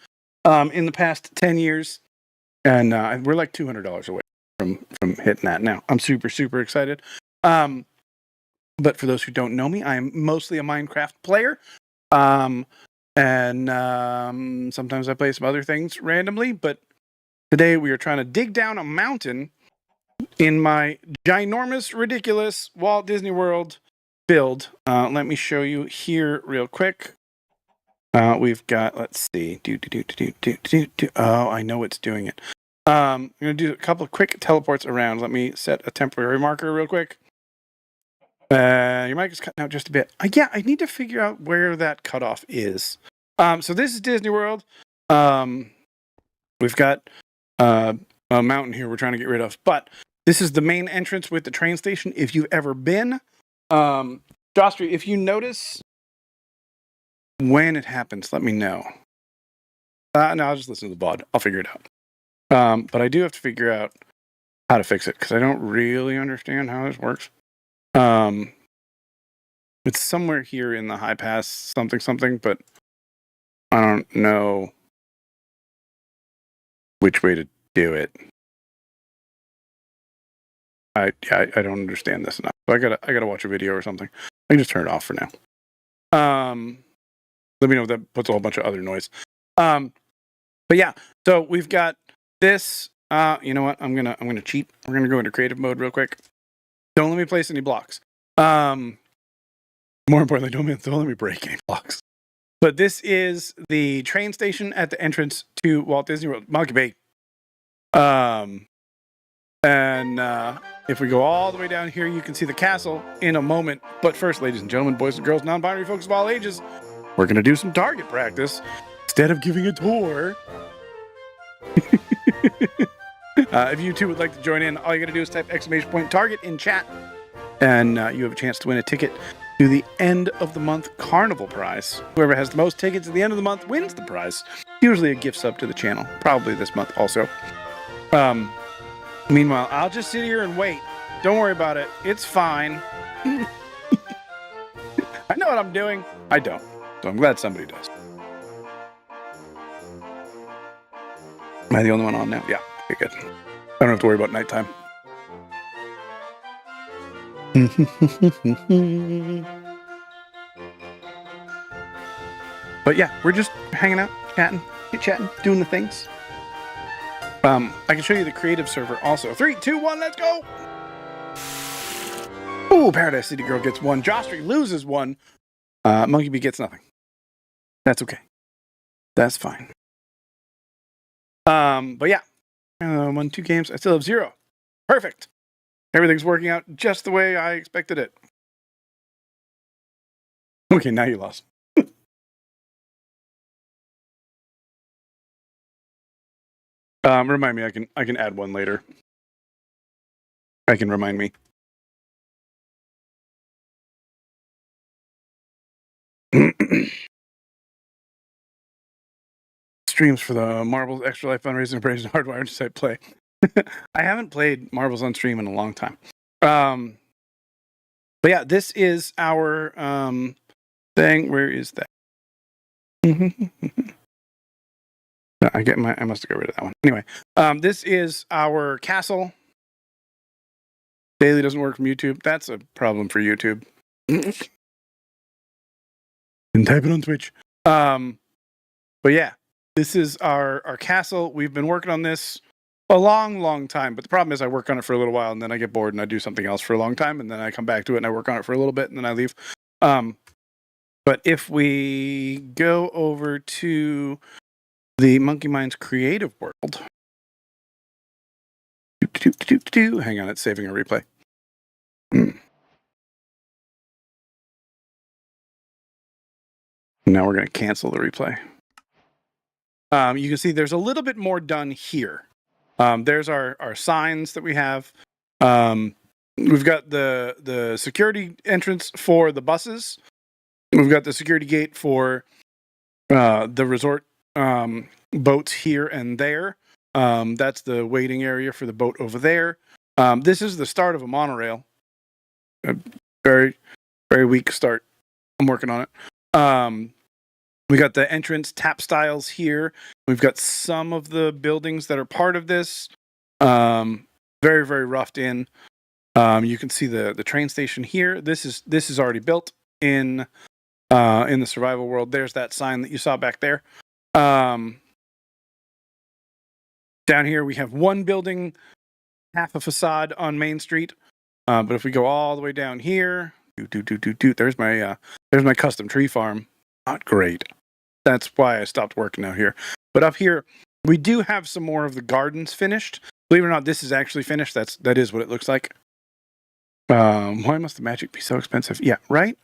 A: in the past 10 years. And we're like $200 away from hitting that now. I'm super, super excited. But for those who don't know me, I am mostly a Minecraft player. And sometimes I play some other things randomly. But today we are trying to dig down a mountain in my ginormous, ridiculous Walt Disney World build. Let me show you here real quick. We've got, let's see. Oh, I know it's doing it. I'm going to do a couple of quick teleports around. Let me set a temporary marker real quick. Your mic is cutting out just a bit. Yeah, I need to figure out where that cutoff is. So this is Disney World. We've got a mountain here we're trying to get rid of. But this is the main entrance with the train station. If you've ever been, Jostry, if you notice when it happens, let me know. No, I'll just listen to the VOD. I'll figure it out. But I do have to figure out how to fix it because I don't really understand how this works. It's somewhere here in the high pass something, but I don't know which way to do it. I don't understand this enough. So I gotta watch a video or something. I can just turn it off for now. Let me know if that puts a whole bunch of other noise. But yeah, so we've got this. You know what? I'm gonna cheat. We're gonna go into creative mode real quick. Don't let me place any blocks. More importantly, don't let me break any blocks. But this is the train station at the entrance to Walt Disney World, Monkey Bay. And if we go all the way down here, you can see the castle in a moment. But first, ladies and gentlemen, boys and girls, non-binary folks of all ages, we're going to do some target practice instead of giving a tour. If you too would like to join in, all you got to do is type !target in chat. And you have a chance to win a ticket to the end of the month carnival prize. Whoever has the most tickets at the end of the month wins the prize. Usually a gift sub to the channel. Probably this month also. Meanwhile, I'll just sit here and wait. Don't worry about it. It's fine. I know what I'm doing. I don't. So I'm glad somebody does. Am I the only one on now? Yeah. Okay, good. I don't have to worry about nighttime. But yeah, we're just hanging out, chatting, chit-chatting, doing the things. I can show you the creative server also. 3, 2, 1, let's go! Ooh, Paradise City Girl gets 1. Jostry loses 1. Monkey Bee gets nothing. That's okay. That's fine. But yeah, 1, 2 games. I still have 0. Perfect. Everything's working out just the way I expected it. Okay, now you lost. Remind me. I can add one later. I can remind me. Streams for the Marbles Extra Life Fundraising Operation Hardwired Site Play. I haven't played Marbles on stream in a long time. But yeah, this is our thing. Where is that? I must have got rid of that one. Anyway, this is our castle. Daily doesn't work from YouTube. That's a problem for YouTube. And type it on Twitch. But yeah, this is our castle. We've been working on this a long time. But the problem is I work on it for a little while and then I get bored and I do something else for a long time and then I come back to it and I work on it for a little bit and then I leave. But if we go over to the Monkey Minds creative world. Hang on, it's saving a replay. Now we're going to cancel the replay. You can see there's a little bit more done here. There's our signs that we have. We've got the security entrance for the buses. We've got the security gate for the resort boats here and there. That's the waiting area for the boat over there. This is the start of a monorail. A very, very weak start. I'm working on it. We got the entrance tap styles here. We've got some of the buildings that are part of this. Very, very roughed in. You can see the train station here. This is already built in the survival world. There's that sign that you saw back there. Down here we have one building, half a facade on Main Street. But if we go all the way down here, there's my custom tree farm. Not great. That's why I stopped working out here. But up here, we do have some more of the gardens finished. Believe it or not, this is actually finished. That is what it looks like. Why must the magic be so expensive? Yeah, right?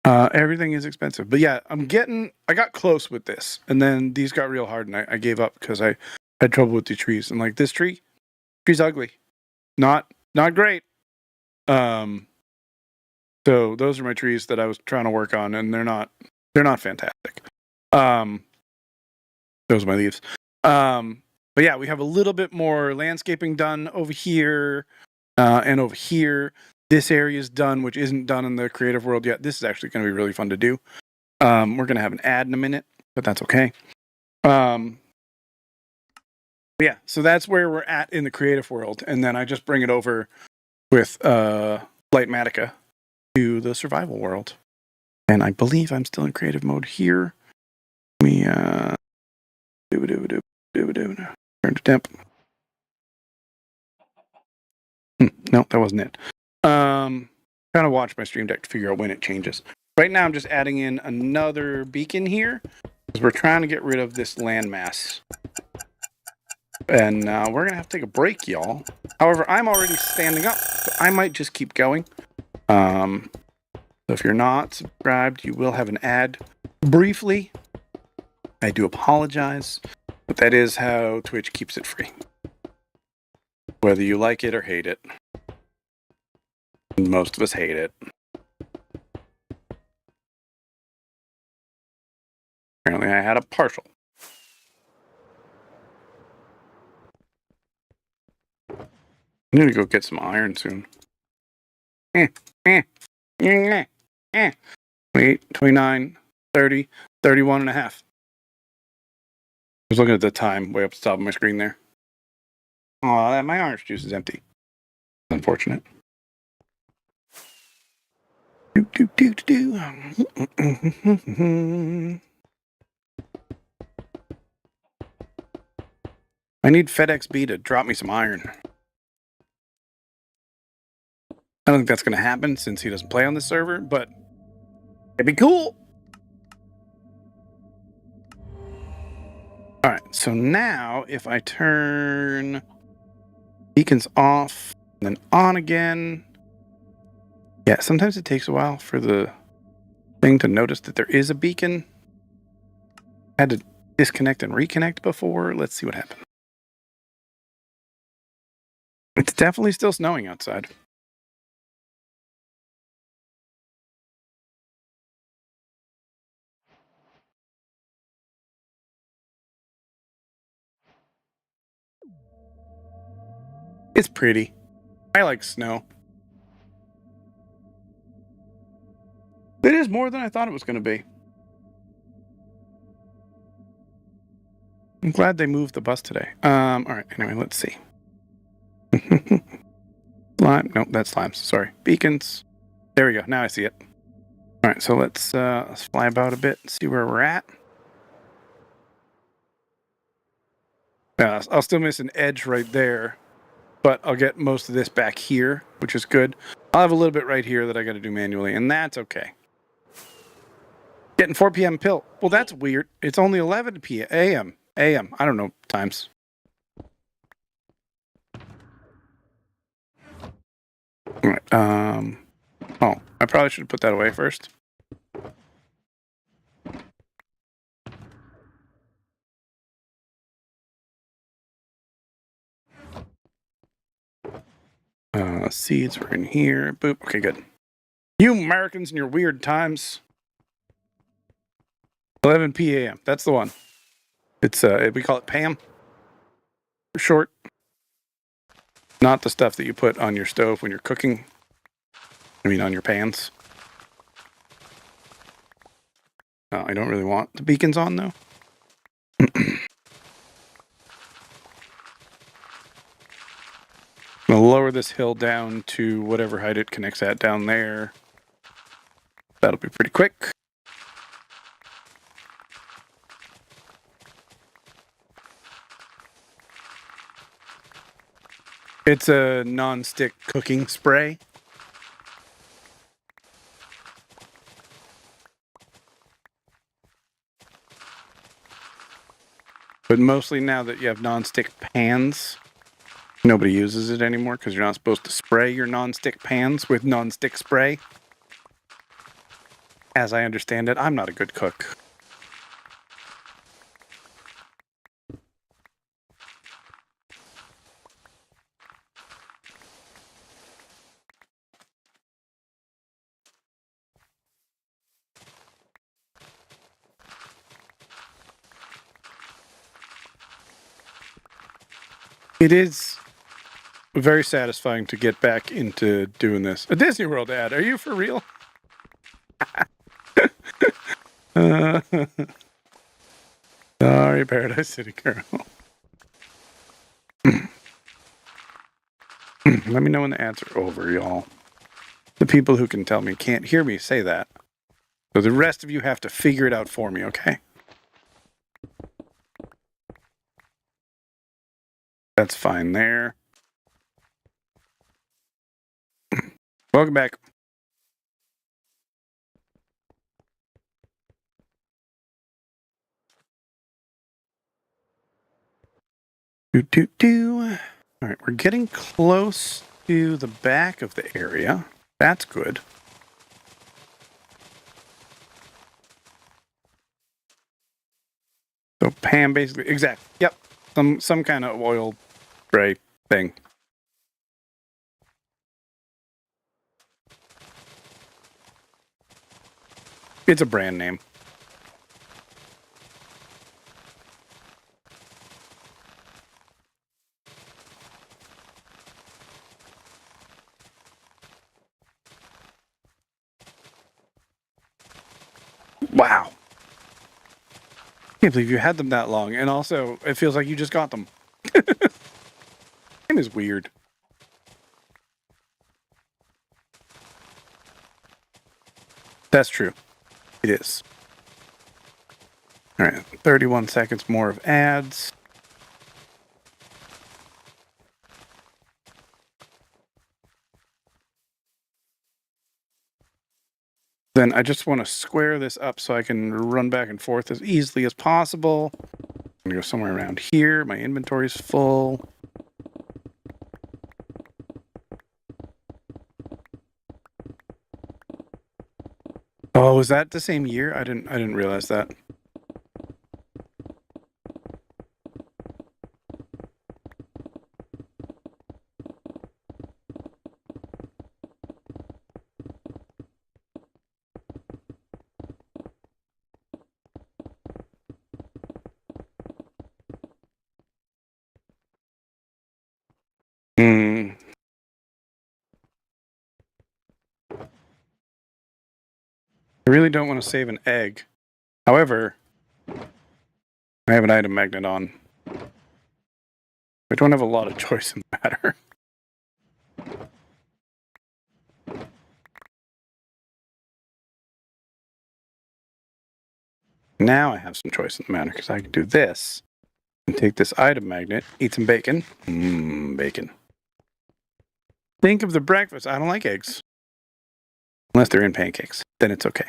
A: Everything is expensive. But yeah, I got close with this. And then these got real hard and I gave up because I had trouble with the trees. And like this tree's ugly. Not great. So those are my trees that I was trying to work on and they're not fantastic. Those are my leaves. But yeah, we have a little bit more landscaping done over here and over here. This area is done, which isn't done in the creative world yet. This is actually going to be really fun to do. We're going to have an ad in a minute, but that's okay. Yeah, so that's where we're at in the creative world. And then I just bring it over with Lightmatica to the survival world. And I believe I'm still in creative mode here. Let me turn to temp. No, that wasn't it. Trying to watch my stream deck to figure out when it changes. Right now I'm just adding in another beacon here because we're trying to get rid of this landmass. And we're gonna have to take a break, y'all. However, I'm already standing up, so I might just keep going. So if you're not subscribed, you will have an ad briefly. I do apologize, but that is how Twitch keeps it free. Whether you like it or hate it. Most of us hate it. Apparently I had a partial. I need to go get some iron soon. 28, 29, 30, 31 and a half. I was looking at the time way up the top of my screen there. Oh, my orange juice is empty. Unfortunate. I need FedEx-B to drop me some iron. I don't think that's going to happen since he doesn't play on this server, but it'd be cool. All right, so now if I turn beacons off and then on again, yeah, sometimes it takes a while for the thing to notice that there is a beacon. I had to disconnect and reconnect before. Let's see what happens. It's definitely still snowing outside. It's pretty. I like snow. It is more than I thought it was going to be. I'm glad they moved the bus today. All right, anyway, let's see. Slime. Nope, that's slimes. Sorry. Beacons. There we go. Now I see it. All right, so let's fly about a bit and see where we're at. I'll still miss an edge right there, but I'll get most of this back here, which is good. I'll have a little bit right here that I got to do manually, and that's okay. Getting 4 p.m. pill. Well, that's weird. It's only 11 p.m. a.m. a.m. I don't know times. All right. Oh, I probably should have put that away first. Seeds were in here. Boop. Okay, good. You Americans and your weird times. 11 p.m. That's the one. It's we call it Pam for short. Not the stuff that you put on your stove when you're cooking. I mean, on your pans. I don't really want the beacons on though. I'll lower this hill down to whatever height it connects at down there. That'll be pretty quick. It's a non-stick cooking spray. But mostly now that you have non-stick pans, nobody uses it anymore because you're not supposed to spray your non-stick pans with non-stick spray. As I understand it, I'm not a good cook. It is very satisfying to get back into doing this. A Disney World ad. Are you for real? Sorry, Paradise City Girl. Let me know when the ads are over, y'all. The people who can tell me can't hear me say that. So the rest of you have to figure it out for me, okay? That's fine there. Welcome back. All right, we're getting close to the back of the area. That's good. So Pam basically, exactly. Yep, some kind of oil spray thing. It's a brand name. Wow. I can't believe you had them that long. And also, it feels like you just got them. Game is weird. That's true. It is. All right, 31 seconds more of ads. Then I just want to square this up so I can run back and forth as easily as possible. I'm gonna go somewhere around here. My inventory's full. Oh, was that the same year? I didn't realize that. Hmm. I really don't want to save an egg. However, I have an item magnet on. I don't have a lot of choice in the matter. Now I have some choice in the matter because I can do this and take this item magnet, eat some bacon. Mmm, bacon. Think of the breakfast. I don't like eggs. Unless they're in pancakes. Then it's okay.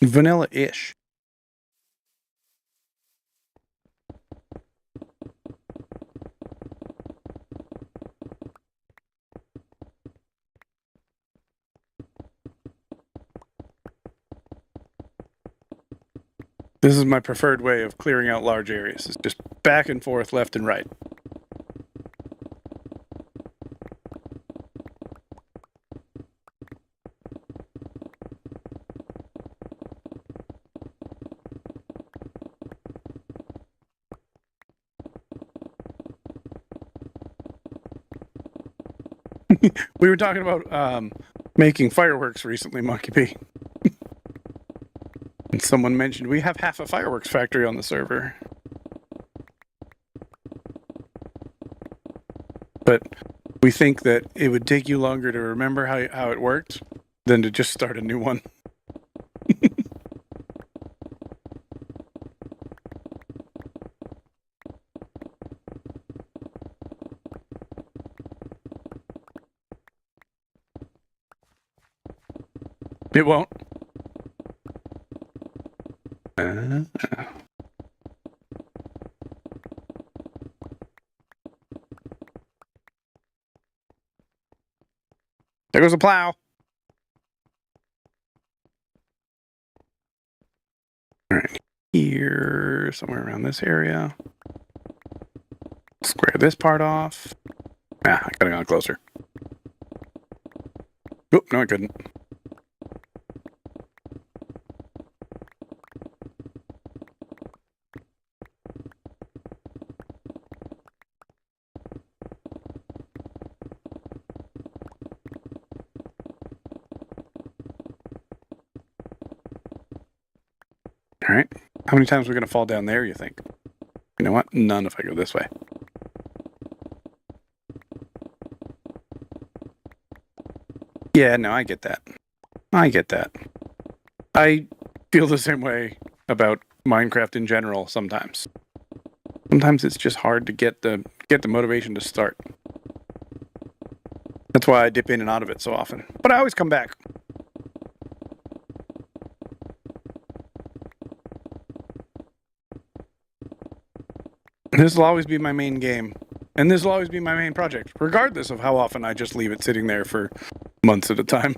A: Vanilla-ish. This is my preferred way of clearing out large areas. It's just back and forth, left and right. We were talking about making fireworks recently, Monkey P. And someone mentioned we have half a fireworks factory on the server. But we think that it would take you longer to remember how it worked than to just start a new one. It won't. There goes a plow. All right, here, somewhere around this area. Square this part off. Ah, I could have gone closer. Oh, no, I couldn't. All right. How many times are we going to fall down there, you think? You know what? None if I go this way. Yeah, no, I get that. I get that. I feel the same way about Minecraft in general sometimes. Sometimes it's just hard to get the motivation to start. That's why I dip in and out of it so often. But I always come back. This will always be my main game. And this will always be my main project, regardless of how often I just leave it sitting there for months at a time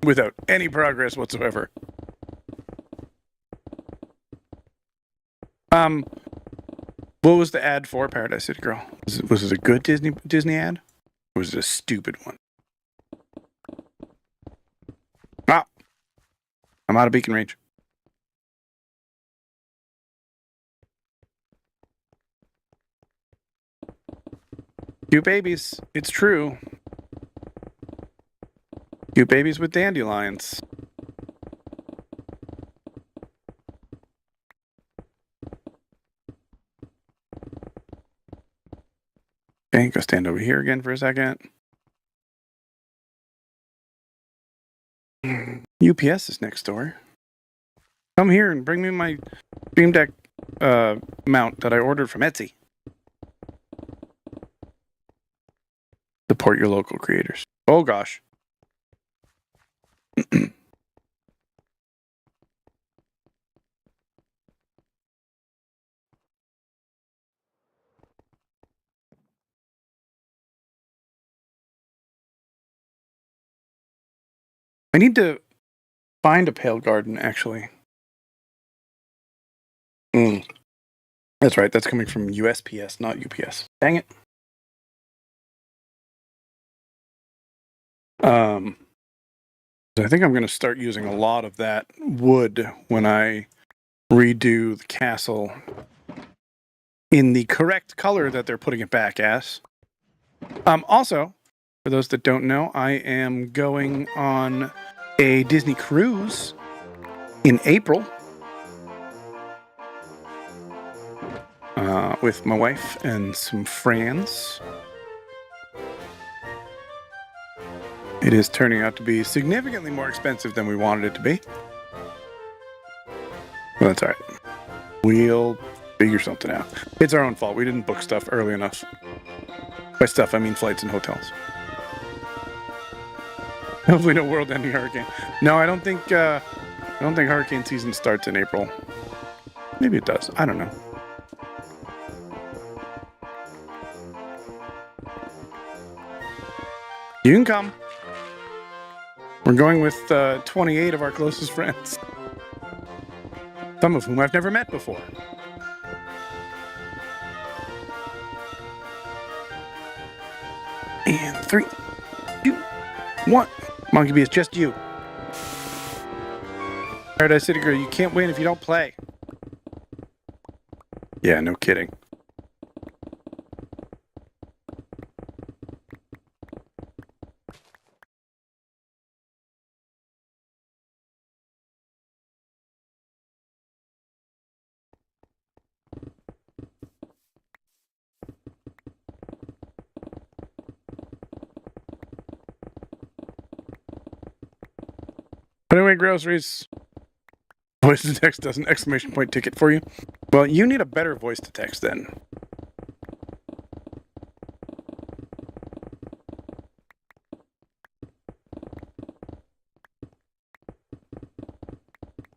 A: without any progress whatsoever. What was the ad for Paradise City Girl? Was it a good Disney ad? Or was it a stupid one? Ah! I'm out of beacon range. Cute babies. It's true. Cute babies with dandelions. Okay, go stand over here again for a second. UPS is next door. Come here and bring me my Stream Deck mount that I ordered from Etsy. Support your local creators. Oh gosh. I need to find a pale garden, actually. That's right. That's coming from USPS, not UPS. Dang it. I think I'm going to start using a lot of that wood when I redo the castle in the correct color that they're putting it back as. Also, for those that don't know, I am going on a Disney cruise in April with my wife and some friends. It is turning out to be significantly more expensive than we wanted it to be. Well, that's all right. We'll figure something out. It's our own fault. We didn't book stuff early enough. By stuff, I mean flights and hotels. Hopefully, no world-ending hurricane. No, I don't think hurricane season starts in April. Maybe it does. I don't know. You can come. We're going with 28 of our closest friends. Some of whom I've never met before. And 3, 2, 1. Monkey Bee, it's just you. Paradise City Girl, you can't win if you don't play. Yeah, no kidding. Put away groceries. Voice to text does an exclamation point ticket for you. Well, you need a better voice to text then.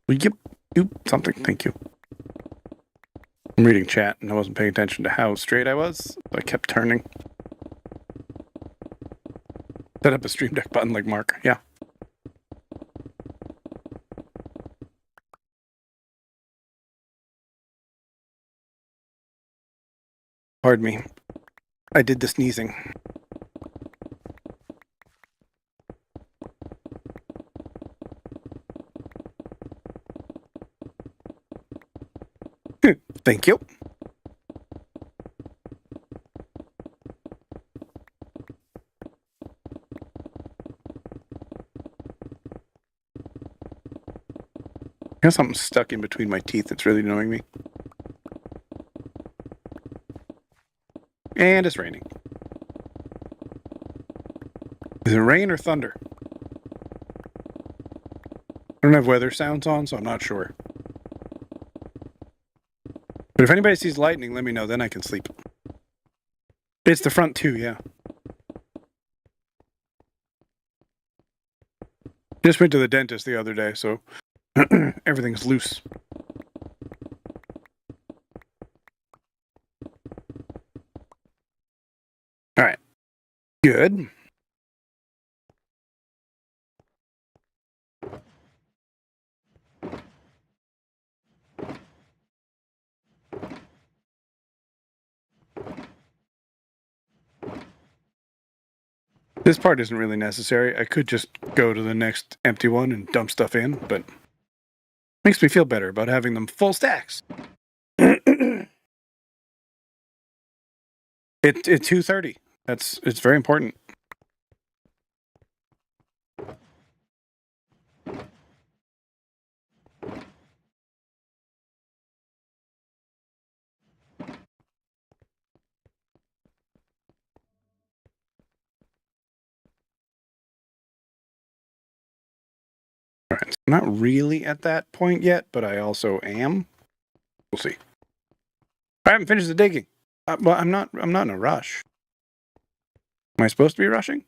A: Yep. Oop, something. Thank you. I'm reading chat and I wasn't paying attention to how straight I was. So I kept turning. Set up a stream deck button like Mark. Yeah. Pardon me. I did the sneezing. Thank you. I got something stuck in between my teeth that's really annoying me. And it's raining. Is it rain or thunder? I don't have weather sounds on, so I'm not sure. But if anybody sees lightning, let me know, then I can sleep. It's the front too, yeah. Just went to the dentist the other day, so everything's loose. All right. Good. This part isn't really necessary. I could just go to the next empty one and dump stuff in, but makes me feel better about having them full stacks. It's 2:30. It's very important. All right, so I'm not really at that point yet, but I also am. We'll see. I haven't finished the digging. Well, I'm not in a rush. Am I supposed to be rushing?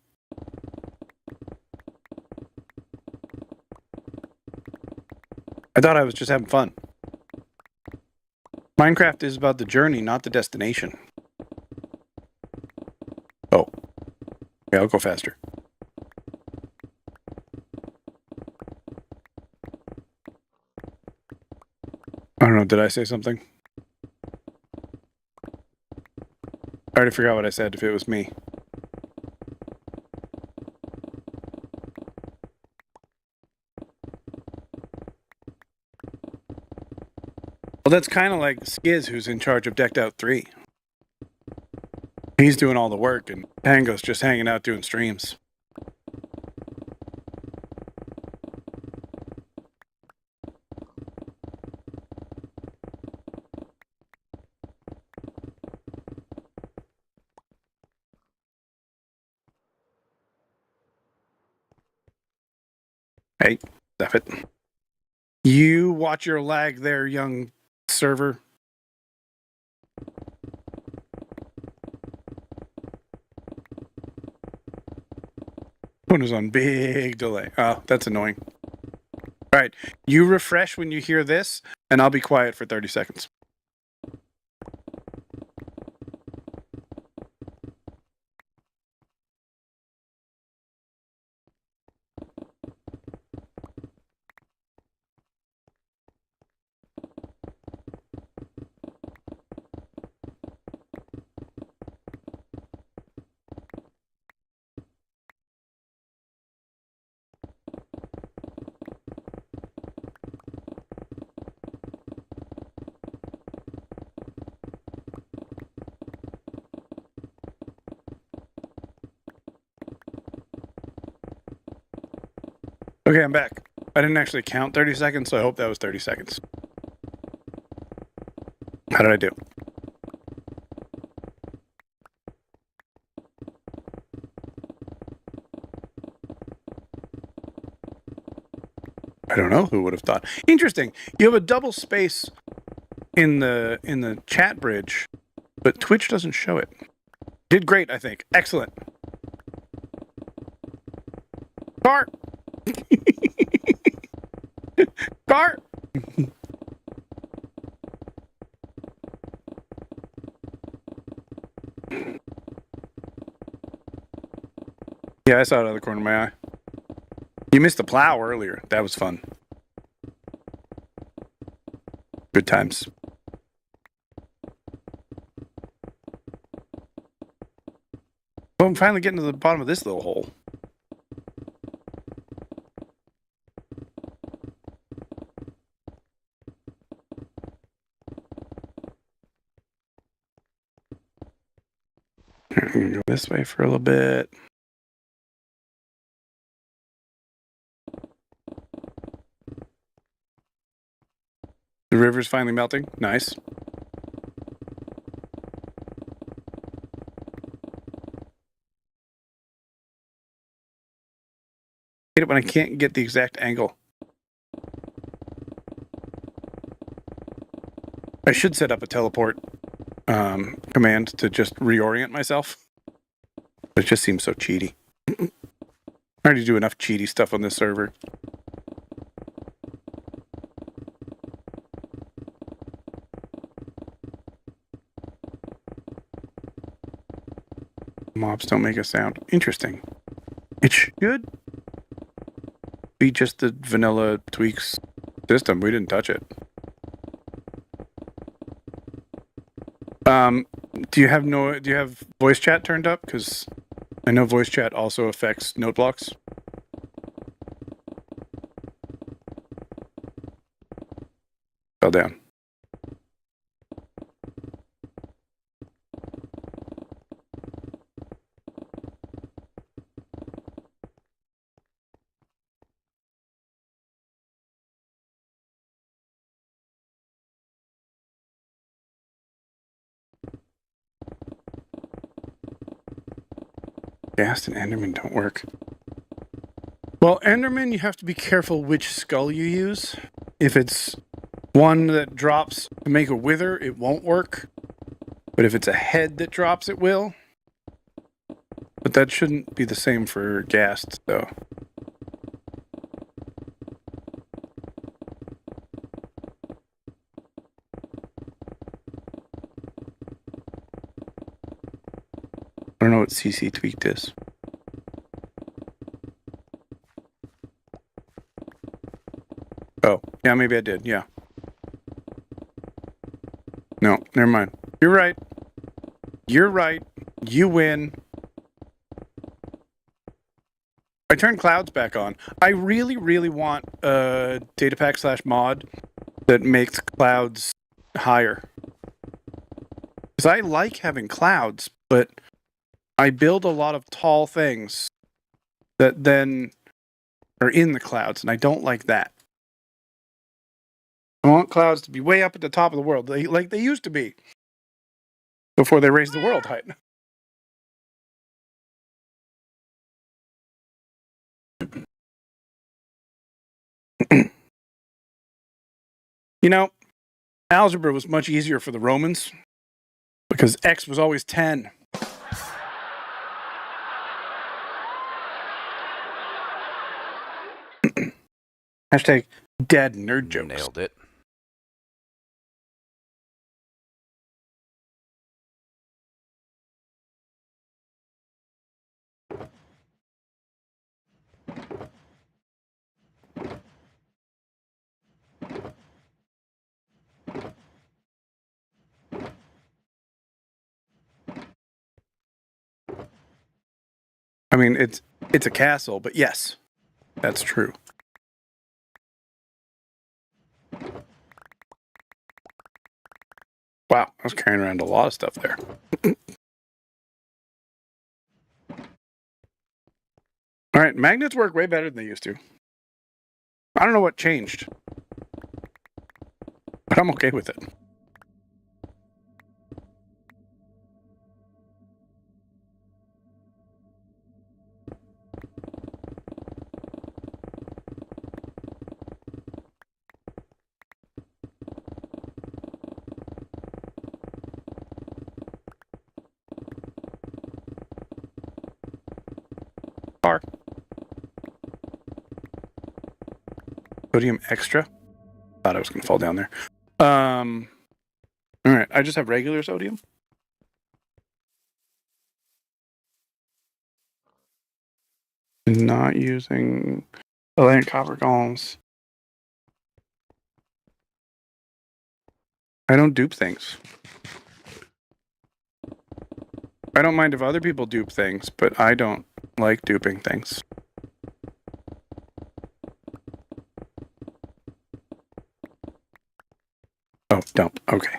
A: I thought I was just having fun. Minecraft is about the journey, not the destination. Oh. Yeah, I'll go faster. I don't know, did I say something? I already forgot what I said if it was me. Well, that's kind of like Skiz, who's in charge of Decked Out 3. He's doing all the work, and Tango's just hanging out doing streams. Hey, stuff it. You watch your lag there, young server. One is on big delay. Oh, that's annoying. All right, you refresh when you hear this, and I'll be quiet for 30 seconds. Okay, I'm back. I didn't actually count 30 seconds, so I hope that was 30 seconds. How did I do? I don't know. Who would have thought? Interesting. You have a double space in the chat bridge, but Twitch doesn't show it. Did great, I think. Excellent. Car. Car. Yeah, I saw it out of the corner of my eye. You missed the plow earlier. That was fun. Good times. Well, I'm finally getting to the bottom of this little hole. I'm gonna go this way for a little bit. The river's finally melting. Nice. I hate it when I can't get the exact angle. I should set up a teleport command to just reorient myself. But it just seems so cheaty. I already do enough cheaty stuff on this server. Mobs don't make a sound. Interesting. It should be just the vanilla tweaks system. We didn't touch it. Do you have voice chat turned up? Because I know voice chat also affects note blocks. Fell down. Ghast and Enderman don't work. Well, Enderman, you have to be careful which skull you use. If it's one that drops to make a wither, it won't work. But if it's a head that drops, it will. But that shouldn't be the same for Ghast, though. I don't know what CC tweaked is. Oh, yeah, maybe I did, yeah. No, never mind. You're right. You're right. You win. I turned clouds back on. I really, really want a datapack / mod that makes clouds higher. Because I like having clouds, but I build a lot of tall things that then are in the clouds, and I don't like that. I want clouds to be way up at the top of the world, like they used to be before they raised the world height. You know, algebra was much easier for the Romans because x was always 10. Hashtag dead nerd jokes.
C: Nailed it.
A: I mean, it's a castle, but yes, that's true. Wow, I was carrying around a lot of stuff there. All right, magnets work way better than they used to. I don't know what changed, but I'm okay with it. Bar. Sodium extra. Thought I was gonna fall down there. All right, I just have regular sodium. Not using Atlantic copper columns. I don't dupe things. I don't mind if other people dupe things, but I don't like duping things. Oh, dump. Okay.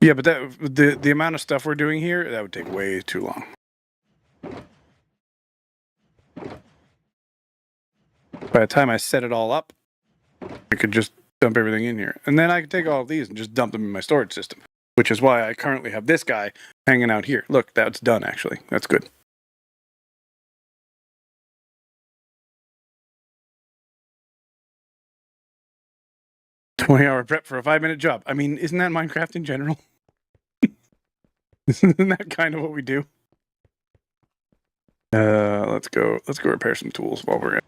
A: Yeah, but the amount of stuff we're doing here, that would take way too long. By the time I set it all up, I could just dump everything in here. And then I could take all of these and just dump them in my storage system, which is why I currently have this guy hanging out here. Look, that's done, actually. That's good. $20 prep for a 5-minute job. I mean, isn't that Minecraft in general? Isn't that kind of what we do? Let's go repair some tools while we're at.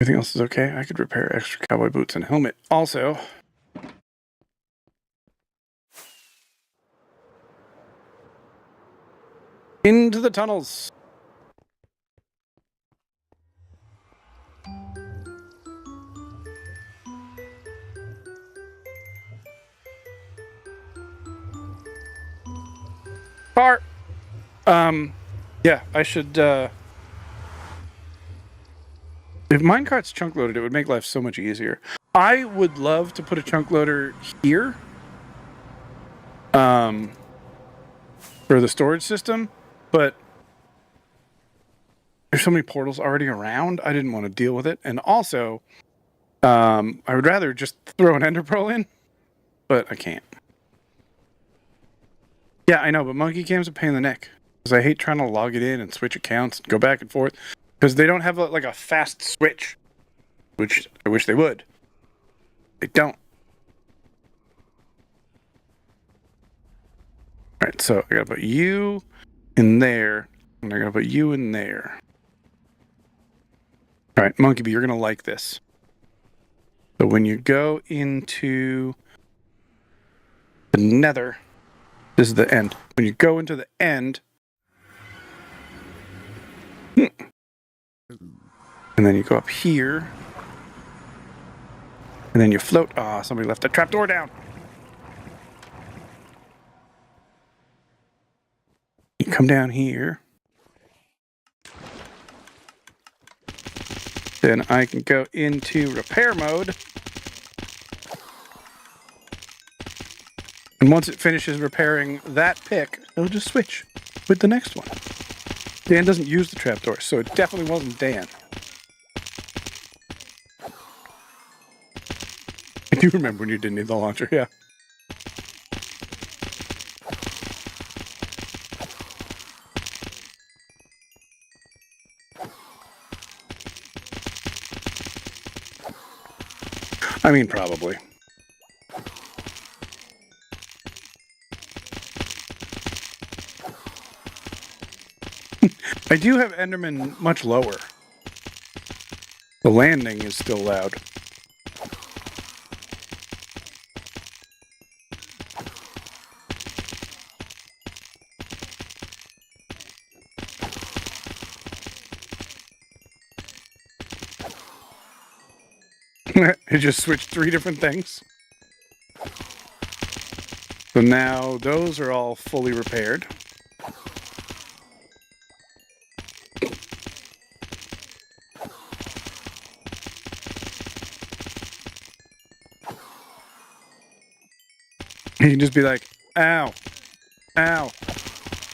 A: Everything else is okay. I could repair extra cowboy boots and helmet. Also, into the tunnels. Car. Yeah, I should, if minecart's chunk loaded, it would make life so much easier. I would love to put a chunk loader here, for the storage system, but there's so many portals already around, I didn't want to deal with it. And also, I would rather just throw an ender pearl in, but I can't. Yeah, I know, but monkey cam's a pain in the neck. Because I hate trying to log it in and switch accounts and go back and forth. Because they don't have like a fast switch. Which I wish they would. They don't. Alright, so I gotta put you in there, and I gotta put you in there. Alright, Monkey Bee, you're gonna like this. So when you go into the nether, this is the end. When you go into the end, and then you go up here, and then you float. Ah, somebody left a trapdoor down. You come down here. Then I can go into repair mode. And once it finishes repairing that pick, it'll just switch with the next one. Dan doesn't use the trapdoor, so it definitely wasn't Dan. I do remember when you didn't need the launcher, yeah. I mean, probably. I do have Enderman much lower. The landing is still loud. It just switched 3 different things. So now those are all fully repaired. You can just be like, ow, ow,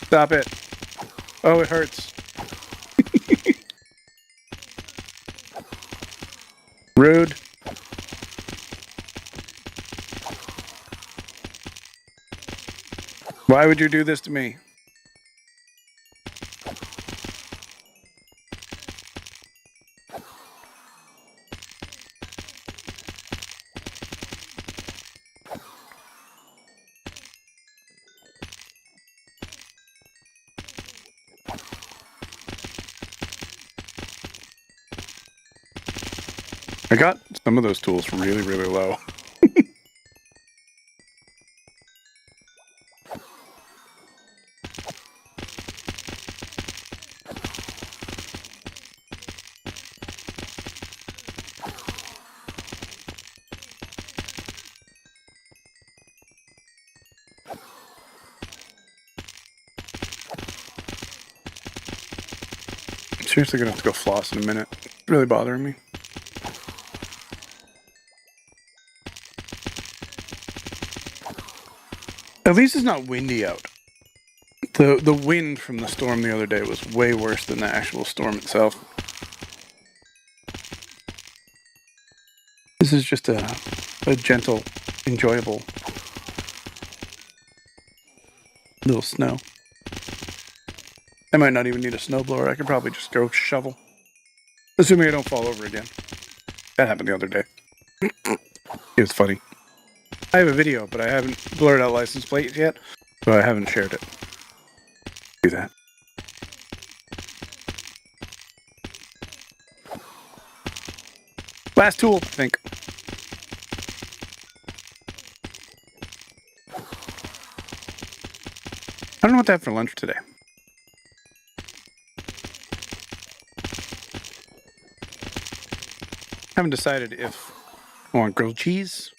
A: stop it. Oh, it hurts. Rude. Why would you do this to me? I got some of those tools really, really low. I'm seriously gonna have to go floss in a minute. It's really bothering me. At least it's not windy out. The wind from the storm the other day was way worse than the actual storm itself. This is just a gentle, enjoyable little snow. I might not even need a snowblower. I could probably just go shovel. Assuming I don't fall over again. That happened the other day. It was funny. I have a video, but I haven't blurred out license plates yet, so I haven't shared it. Do that. Last tool, I think. I don't know what to have for lunch today. Haven't decided if I want grilled cheese,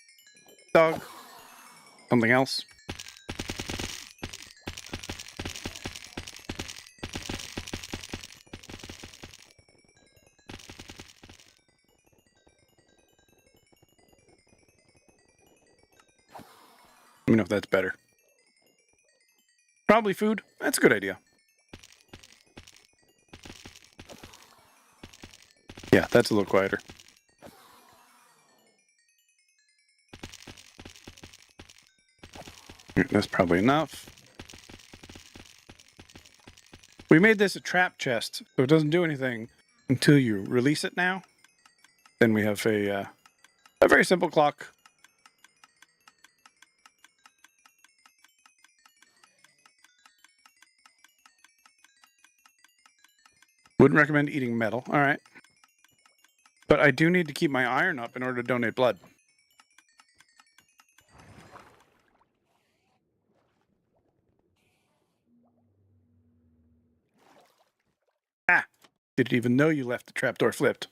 A: dog, something else. Let me know if that's better. Probably food. That's a good idea. Yeah, that's a little quieter. That's probably enough. We made this a trap chest, so it doesn't do anything until you release it now. Then we have a very simple clock. Wouldn't recommend eating metal. All right. But I do need to keep my iron up in order to donate blood. Ah! Didn't even know you left the trapdoor flipped.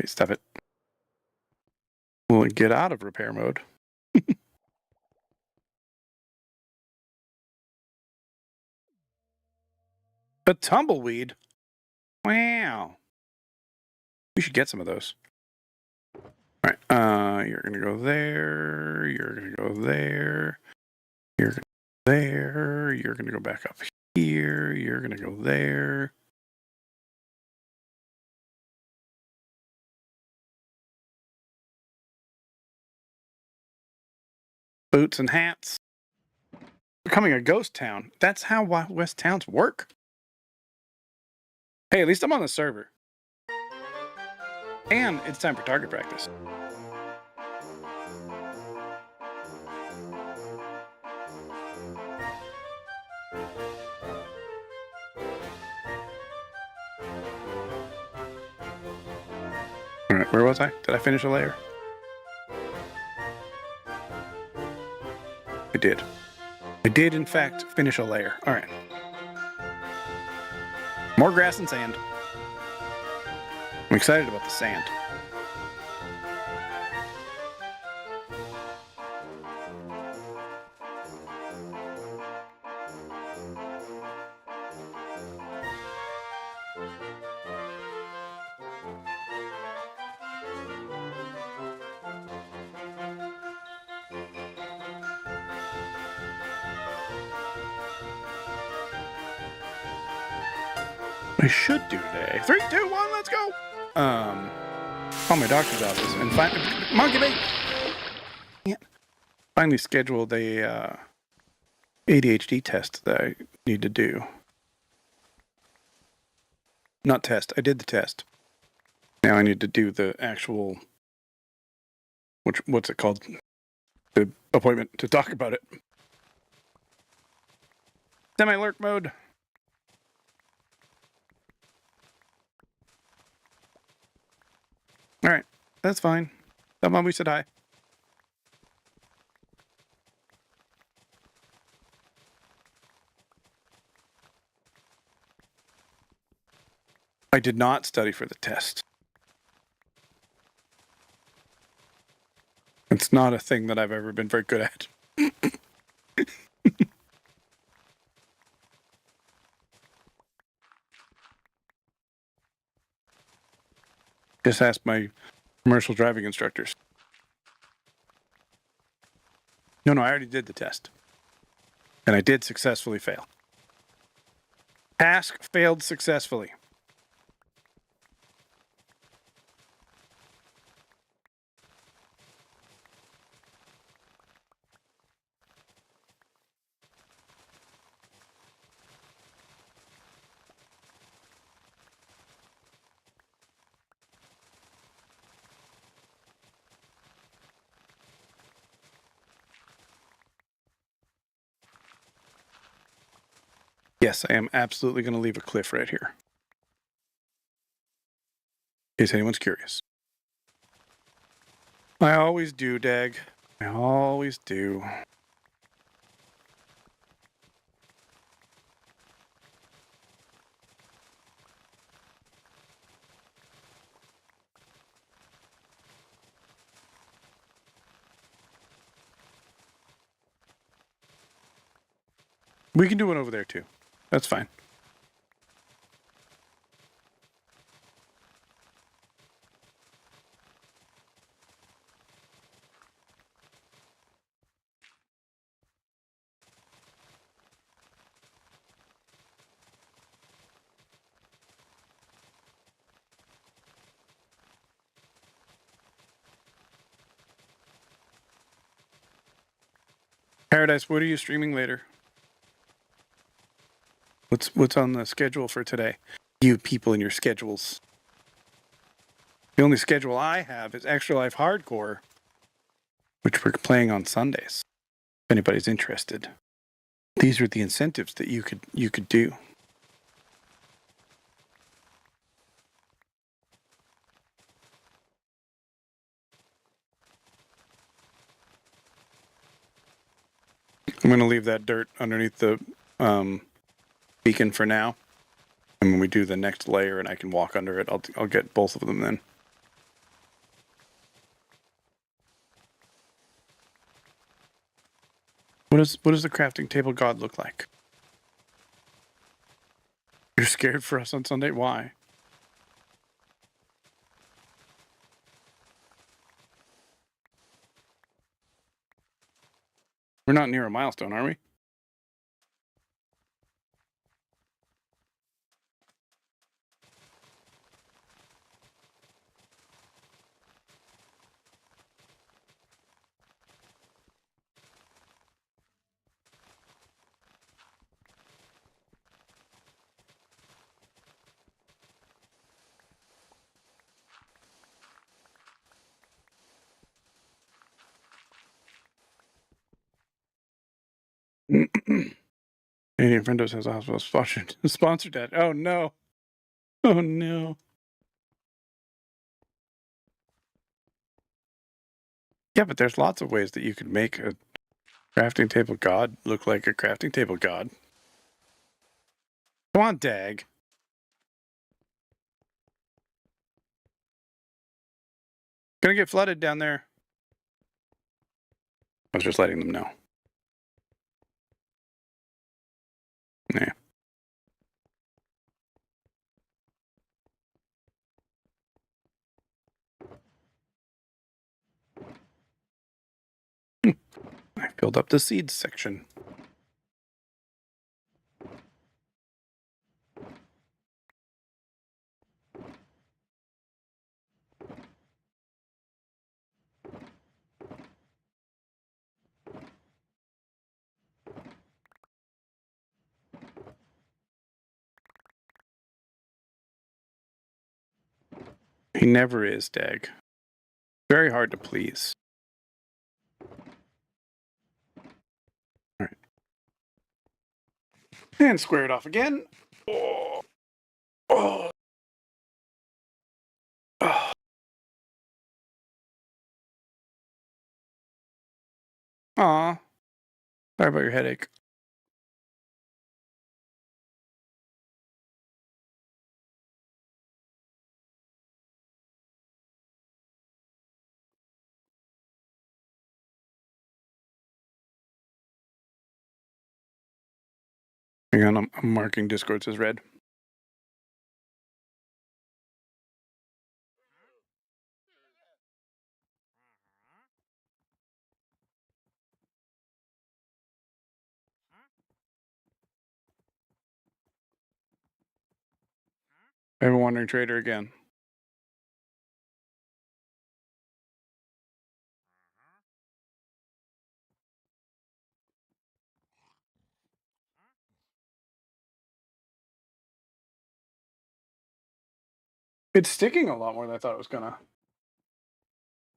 A: Okay, stop it. We'll get out of repair mode. A tumbleweed? Wow. We should get some of those. All right, you're gonna go there, you're gonna go there, you're gonna go there, you're gonna go back up here, you're gonna go there. Boots and hats. Becoming a ghost town. That's how Wild West towns work. Hey, at least I'm on the server. And it's time for target practice. All right, where was I? Did I finish a layer? I did. I did, in fact, finish a layer. All right. More grass and sand. I'm excited about the sand. I should do today. 3, 2, 1, let's go! Call my doctor's office and find monkey bait! Yeah. Finally scheduled a ADHD test that I need to do. Not test, I did the test. Now I need to do the actual, what's it called? The appointment to talk about it. Semi-lurk mode. All right, that's fine. Tell Mom we said hi. I did not study for the test. It's not a thing that I've ever been very good at. Just ask my commercial driving instructors. No, I already did the test. And I did successfully fail. Task failed successfully. Yes, I am absolutely going to leave a cliff right here. In case anyone's curious. I always do, Dag. I always do. We can do one over there too. That's fine. Paradise, what are you streaming later? What's on the schedule for today? You people and your schedules. The only schedule I have is Extra Life Hardcore, which we're playing on Sundays. anybody's interested. These are the incentives that you could do. I'm going to leave that dirt underneath the beacon for now. And when we do the next layer and I can walk under it, I'll get both of them then. What does the crafting table god look like? You're scared for us on Sunday? Why? We're not near a milestone, are we? Canadian Friendos has a hospital sponsored that. Oh no. Oh no. Yeah, but there's lots of ways that you could make a crafting table god look like a crafting table god. Come on, Dag. Gonna get flooded down there. I was just letting them know. Yeah. I filled up the seeds section. He never is, Dag. Very hard to please. All right. And square it off again. Oh. Oh. Oh. Aw. Sorry about your headache. Hang on, I'm marking Discord as red. I have a wandering trader again. It's sticking a lot more than I thought it was gonna.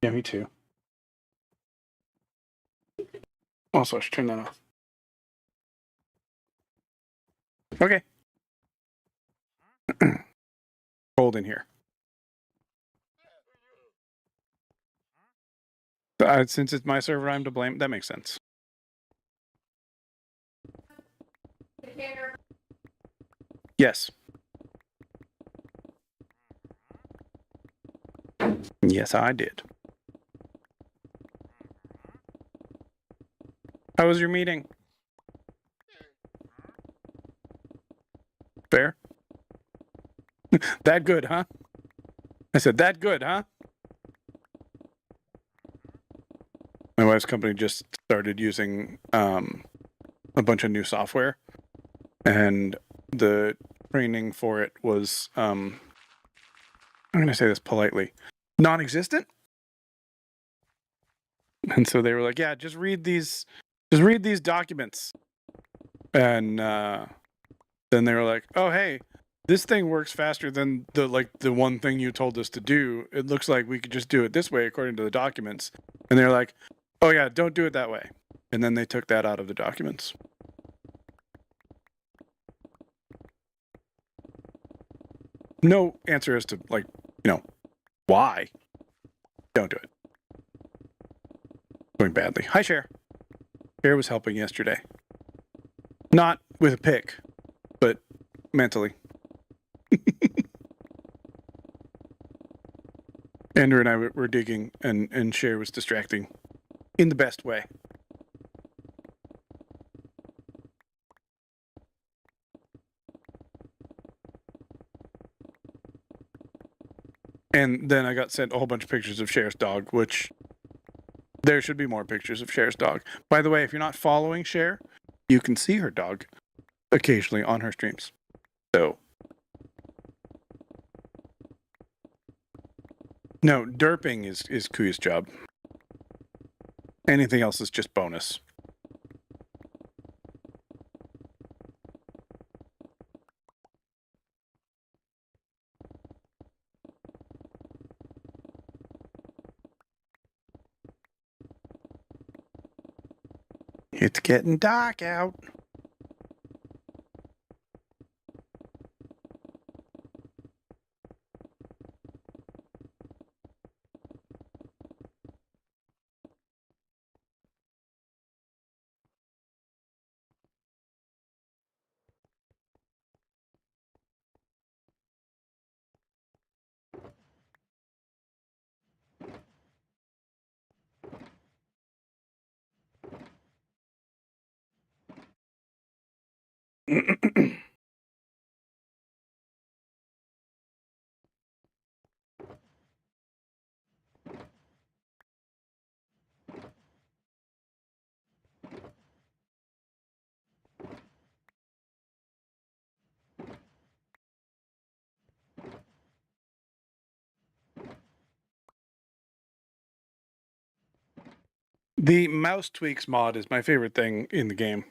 A: Yeah, me too. Also, I should turn that off. Okay. Cold in here. Since it's my server, I'm to blame. That makes sense. Yes. Yes, I did. How was your meeting? Fair? That good, huh? I said, that good, huh? My wife's company just started using a bunch of new software, and the training for it was, I'm going to say this politely, non-existent. And so they were like, yeah, just read these documents. And then they were like, oh, hey, this thing works faster than the one thing you told us to do. It looks like we could just do it this way according to the documents. And they're like, oh yeah, don't do it that way. and then they took that out of the documents. No answer as to, like, why. Don't do it. Going badly. Hi, Cher. Cher was helping yesterday. Not with a pick, but mentally. Andrew and I were digging, and Cher was distracting in the best way. And then I got sent a whole bunch of pictures of Cher's dog, which there should be more pictures of Cher's dog. By the way, if you're not following Cher, you can see her dog occasionally on her streams. So, no, derping is Kuya's job. Anything else is just bonus. It's getting dark out. The mouse tweaks mod is my favorite thing in the game.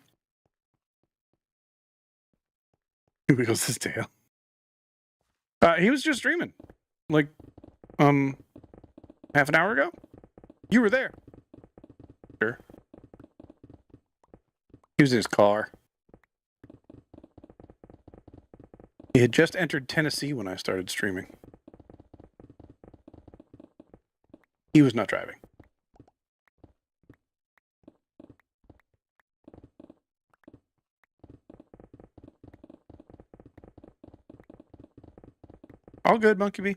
A: He wiggles his tail. He was just streaming, like, half an hour ago. You were there. Sure. He was in his car. He had just entered Tennessee when I started streaming. He was not driving. All good, Monkey B.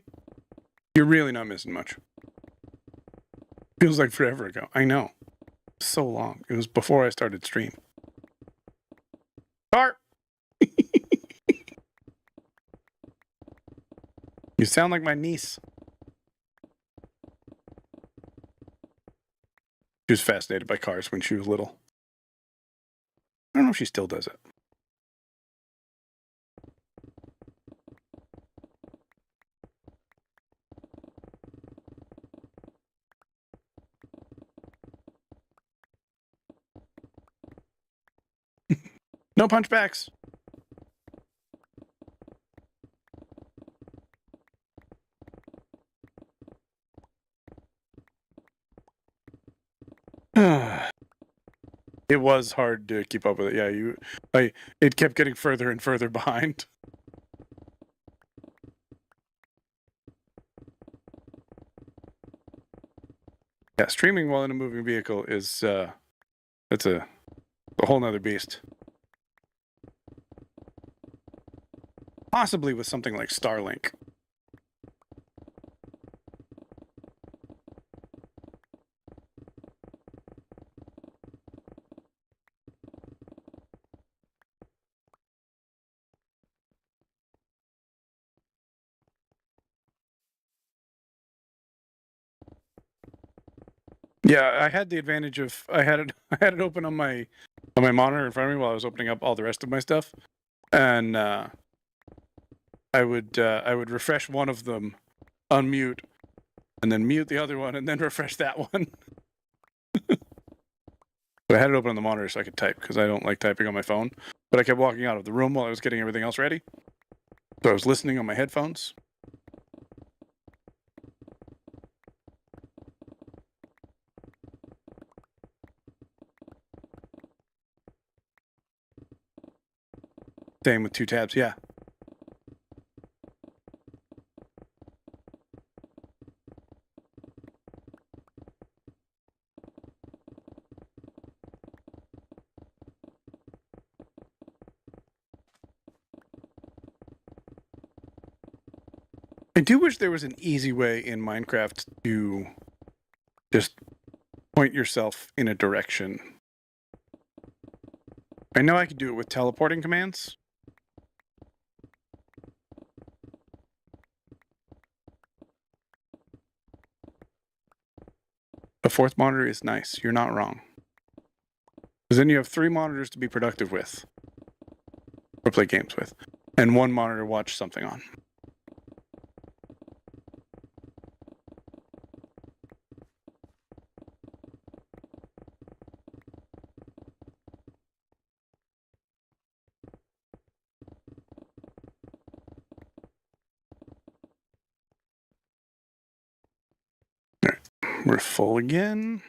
A: You're really not missing much. Feels like forever ago. I know. So long. It was before I started stream. Bart! You sound like my niece. She was fascinated by cars when she was little. I don't know if she still does it. No punchbacks. It was hard to keep up with it. Yeah, it kept getting further and further behind. Yeah, streaming while in a moving vehicle is that's a whole nother beast. Possibly with something like Starlink. Yeah, I had the advantage of I had it open on my monitor in front of me while I was opening up all the rest of my stuff, and I would refresh one of them, unmute, and then mute the other one, and then refresh that one. But I had it open on the monitor so I could type because I don't like typing on my phone. But I kept walking out of the room while I was getting everything else ready, so I was listening on my headphones. Same with 2 tabs, yeah. I do wish there was an easy way in Minecraft to just point yourself in a direction. I know I could do it with teleporting commands. A 4th monitor is nice. You're not wrong. Because then you have 3 monitors to be productive with. Or play games with. And 1 monitor to watch something on. We're full again.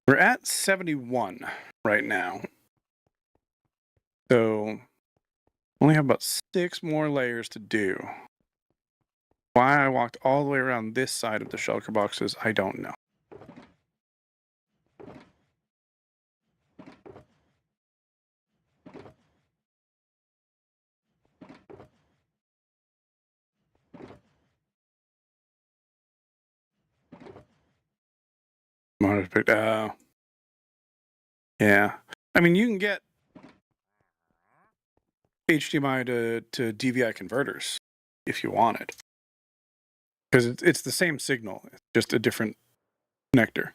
A: We're at 71 right now. So, only have about 6 more layers to do. Why I walked all the way around this side of the shulker boxes, I don't know. Yeah. I mean, you can get HDMI to DVI converters if you wanted. Because it's the same signal, it's just a different connector.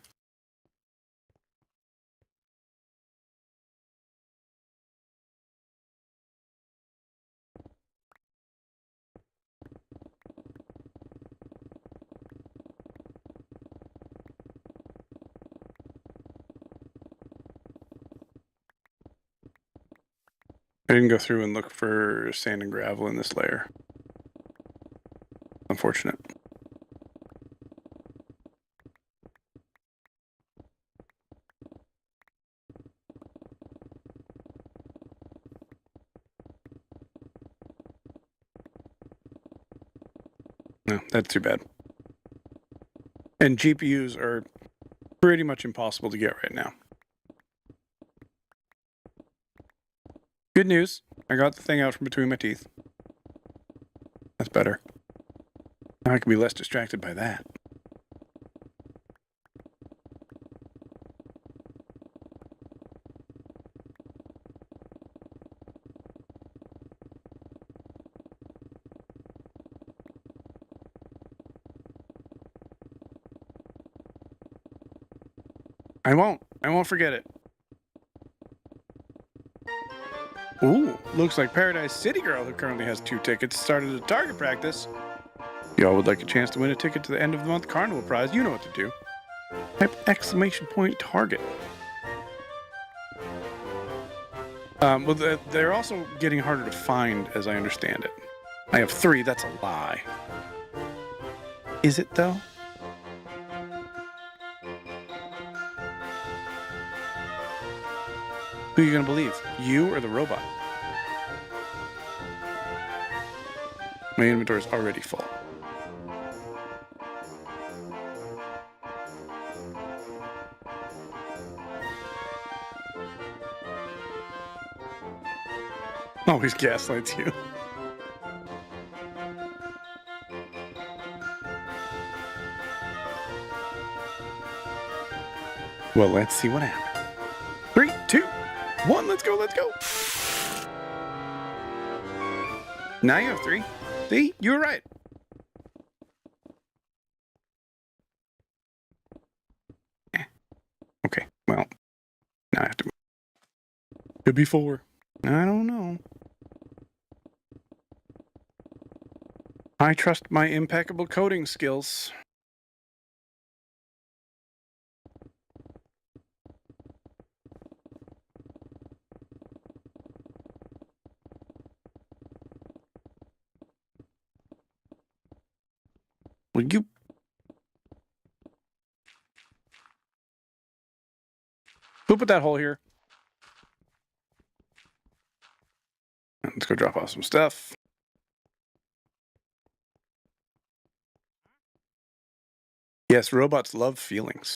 A: I didn't go through and look for sand and gravel in this layer. Unfortunate. No, that's too bad. And GPUs are pretty much impossible to get right now. Good news, I got the thing out from between my teeth. That's better. Now I can be less distracted by that. I won't forget it. Ooh, looks like Paradise City Girl, who currently has 2 tickets, started a target practice. Y'all would like a chance to win a ticket to the end of the month carnival prize, you know what to do. Type ! target. Well, they're also getting harder to find, as I understand it. I have 3, that's a lie. Is it, though? Who are you going to believe? You or the robot? My inventory is already full. Always gaslights you. Well, let's see what happens. 3, 2, 1, let's go, let's go. Now you have 3. See, you were right. Okay, well, now I have to. Could be 4. I don't know. I trust my impeccable coding skills. Will you? Who put that hole here? Let's go drop off some stuff. Yes, robots love feelings.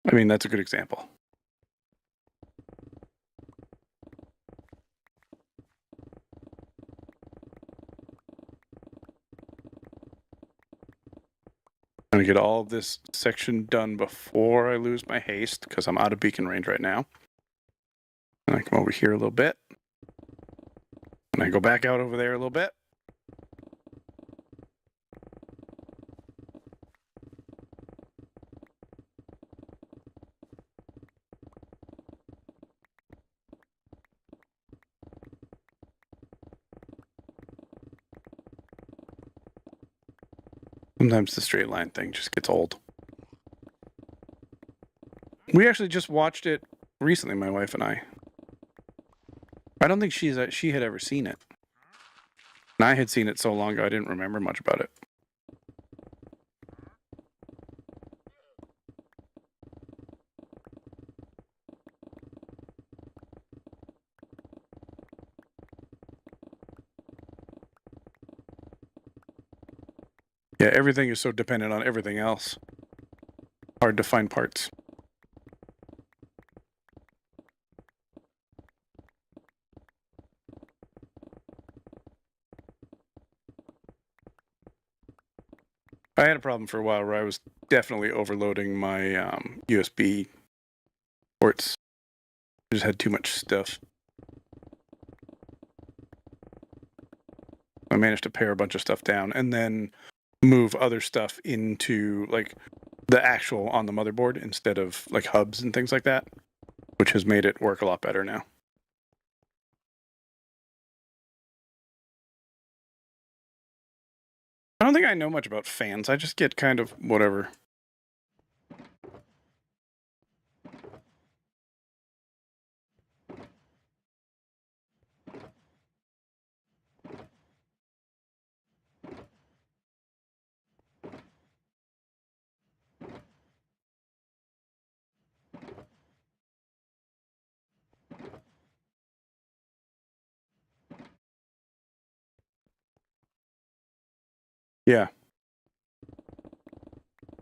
A: I mean, that's a good example. I'm going to get all of this section done before I lose my haste, because I'm out of beacon range right now. And I come over here a little bit. And I go back out over there a little bit. Sometimes the straight line thing just gets old. We actually just watched it recently, my wife and I. I don't think she had ever seen it. And I had seen it so long ago I didn't remember much about it. Yeah, everything is so dependent on everything else. Hard to find parts. I had a problem for a while where I was definitely overloading my USB ports. I just had too much stuff. I managed to pare a bunch of stuff down and then move other stuff into like the actual on the motherboard instead of like hubs and things like that, which has made it work a lot better now. I don't think I know much about fans. I just get kind of whatever. Yeah.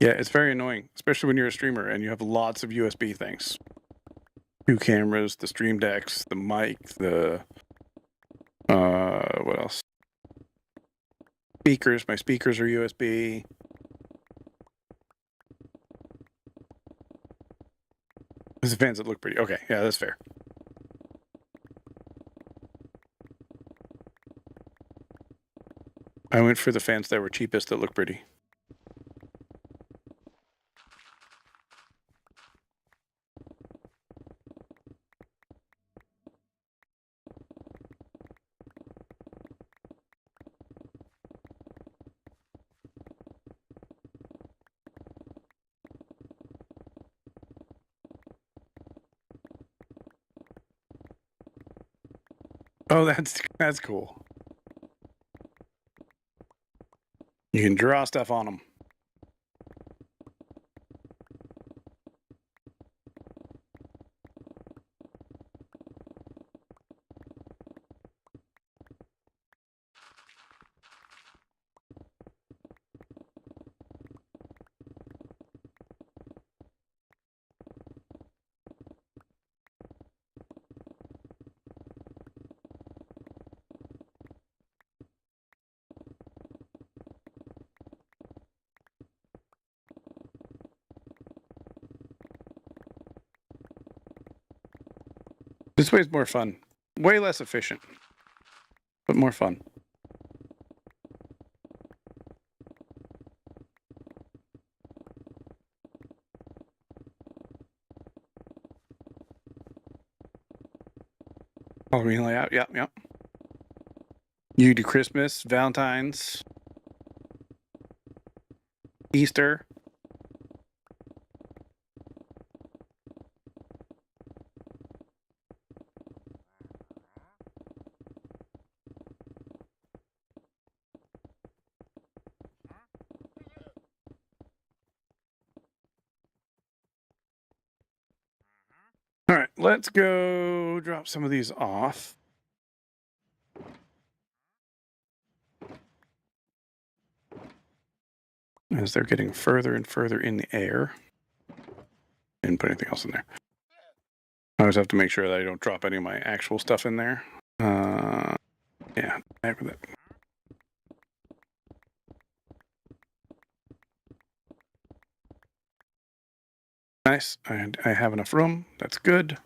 A: Yeah, it's very annoying, especially when you're a streamer and you have lots of USB things. 2 cameras, the stream decks, the mic, the what else? Speakers. My speakers are USB. There's the fans that look pretty. Okay, yeah, that's fair. I went for the fans that were cheapest that look pretty. Oh, that's cool. You can draw stuff on them. This way is more fun. Way less efficient, but more fun. Halloween layout, yep. You do Christmas, Valentine's, Easter. let's go drop some of these off. As they're getting further and further in the air. Didn't put anything else in there. I always have to make sure that I don't drop any of my actual stuff in there. Yeah, back with it. Nice, and I have enough room. That's good.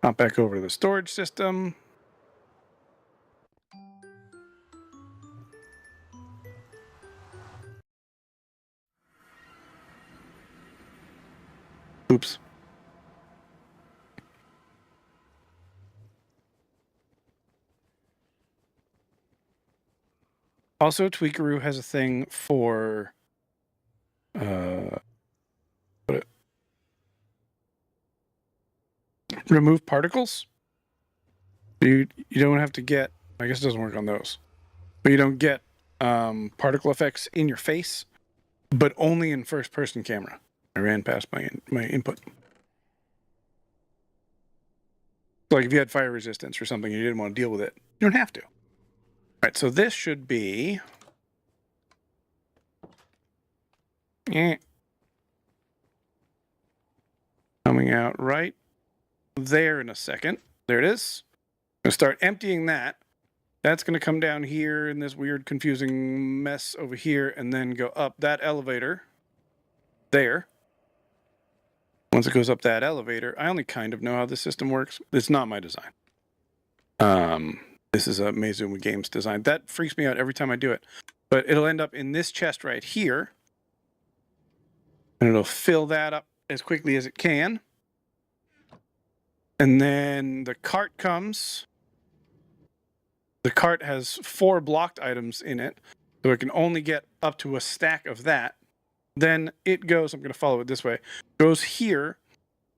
A: Hop back over to the storage system. Oops. Also, Tweakaroo has a thing for remove particles. You don't have to get, I guess it doesn't work on those, but you don't get particle effects in your face, but only in first person camera. I ran past my input. Like if you had fire resistance or something and you didn't want to deal with it, you don't have to. All right, so this should be coming out right there in a second. There it is. I'm going to start emptying that. That's going to come down here in this weird, confusing mess over here and then go up that elevator there. Once it goes up that elevator, I only kind of know how this system works. It's not my design. This is a Maizumi Games design. That freaks me out every time I do it. But it'll end up in this chest right here. And it'll fill that up as quickly as it can. And then the cart comes. The cart has 4 blocked items in it. So it can only get up to a stack of that. Then it goes, I'm going to follow it this way, goes here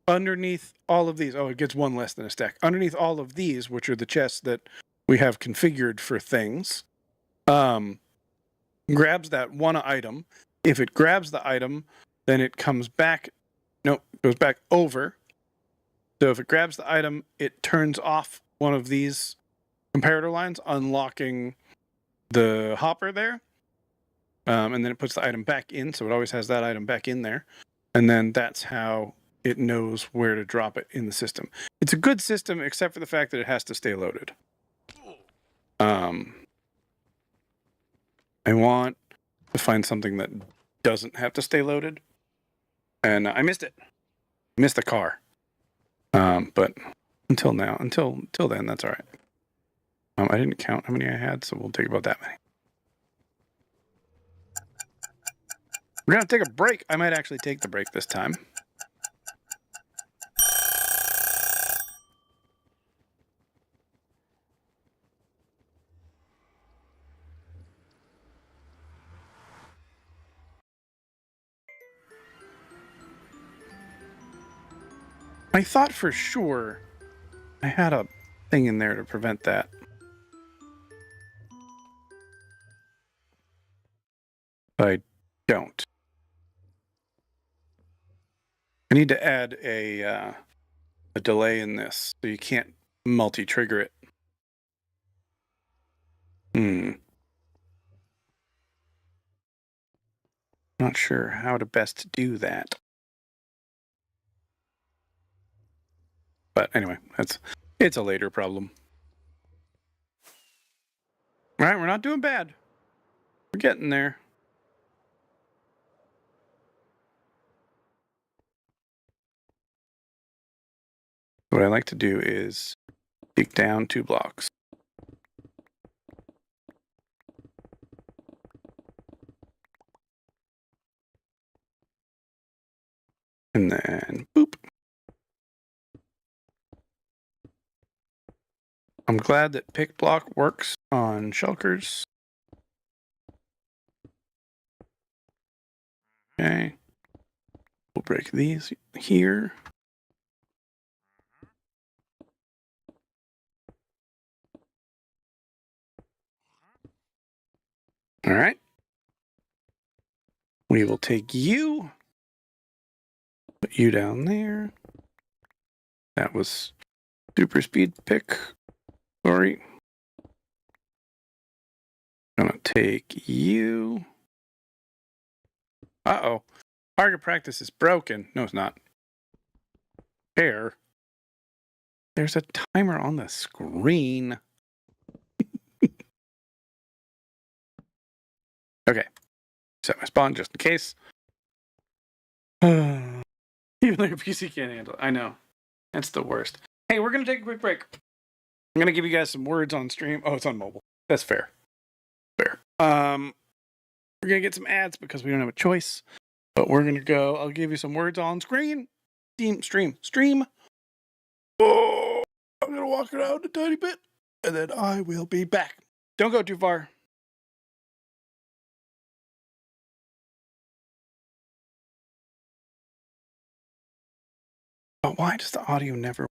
A: underneath all of these. Oh, it gets 1 less than a stack. Underneath all of these, which are the chests that we have configured for things, grabs that one item. If it grabs the item, then it comes back. No, it goes back over. So if it grabs the item, it turns off one of these comparator lines, unlocking the hopper there. And then it puts the item back in, so it always has that item back in there. And then that's how it knows where to drop it in the system. It's a good system, except for the fact that it has to stay loaded. I want to find something that doesn't have to stay loaded. And I missed it. Missed the car. But until now, until then, that's all right. I didn't count how many I had, so we'll take about that many. We're going to take a break. I might actually take the break this time. I thought for sure I had a thing in there to prevent that. But I don't. I need to add a delay in this, so you can't multi-trigger it. Not sure how to best do that. But anyway, it's a later problem. All right, we're not doing bad. We're getting there. What I like to do is dig down 2 blocks. And then, boop. I'm glad that pick block works on shulkers. Okay. We'll break these here. All right. We will take you. Put you down there. That was super speed pick. Sorry. Gonna take you. Uh-oh. Target practice is broken. No, it's not. There. There's a timer on the screen. Okay. Set my spawn just in case. Even though your PC can't handle it. I know. That's the worst. Hey, we're going to take a quick break. I'm going to give you guys some words on stream. Oh, it's on mobile. That's fair. Fair. We're going to get some ads because we don't have a choice. But we're going to go. I'll give you some words on screen. Stream. Oh, I'm going to walk around a tiny bit. And then I will be back. Don't go too far. But why does the audio never...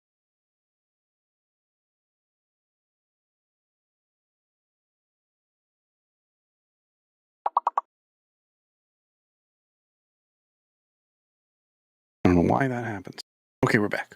A: I don't know why that happens. Okay, we're back.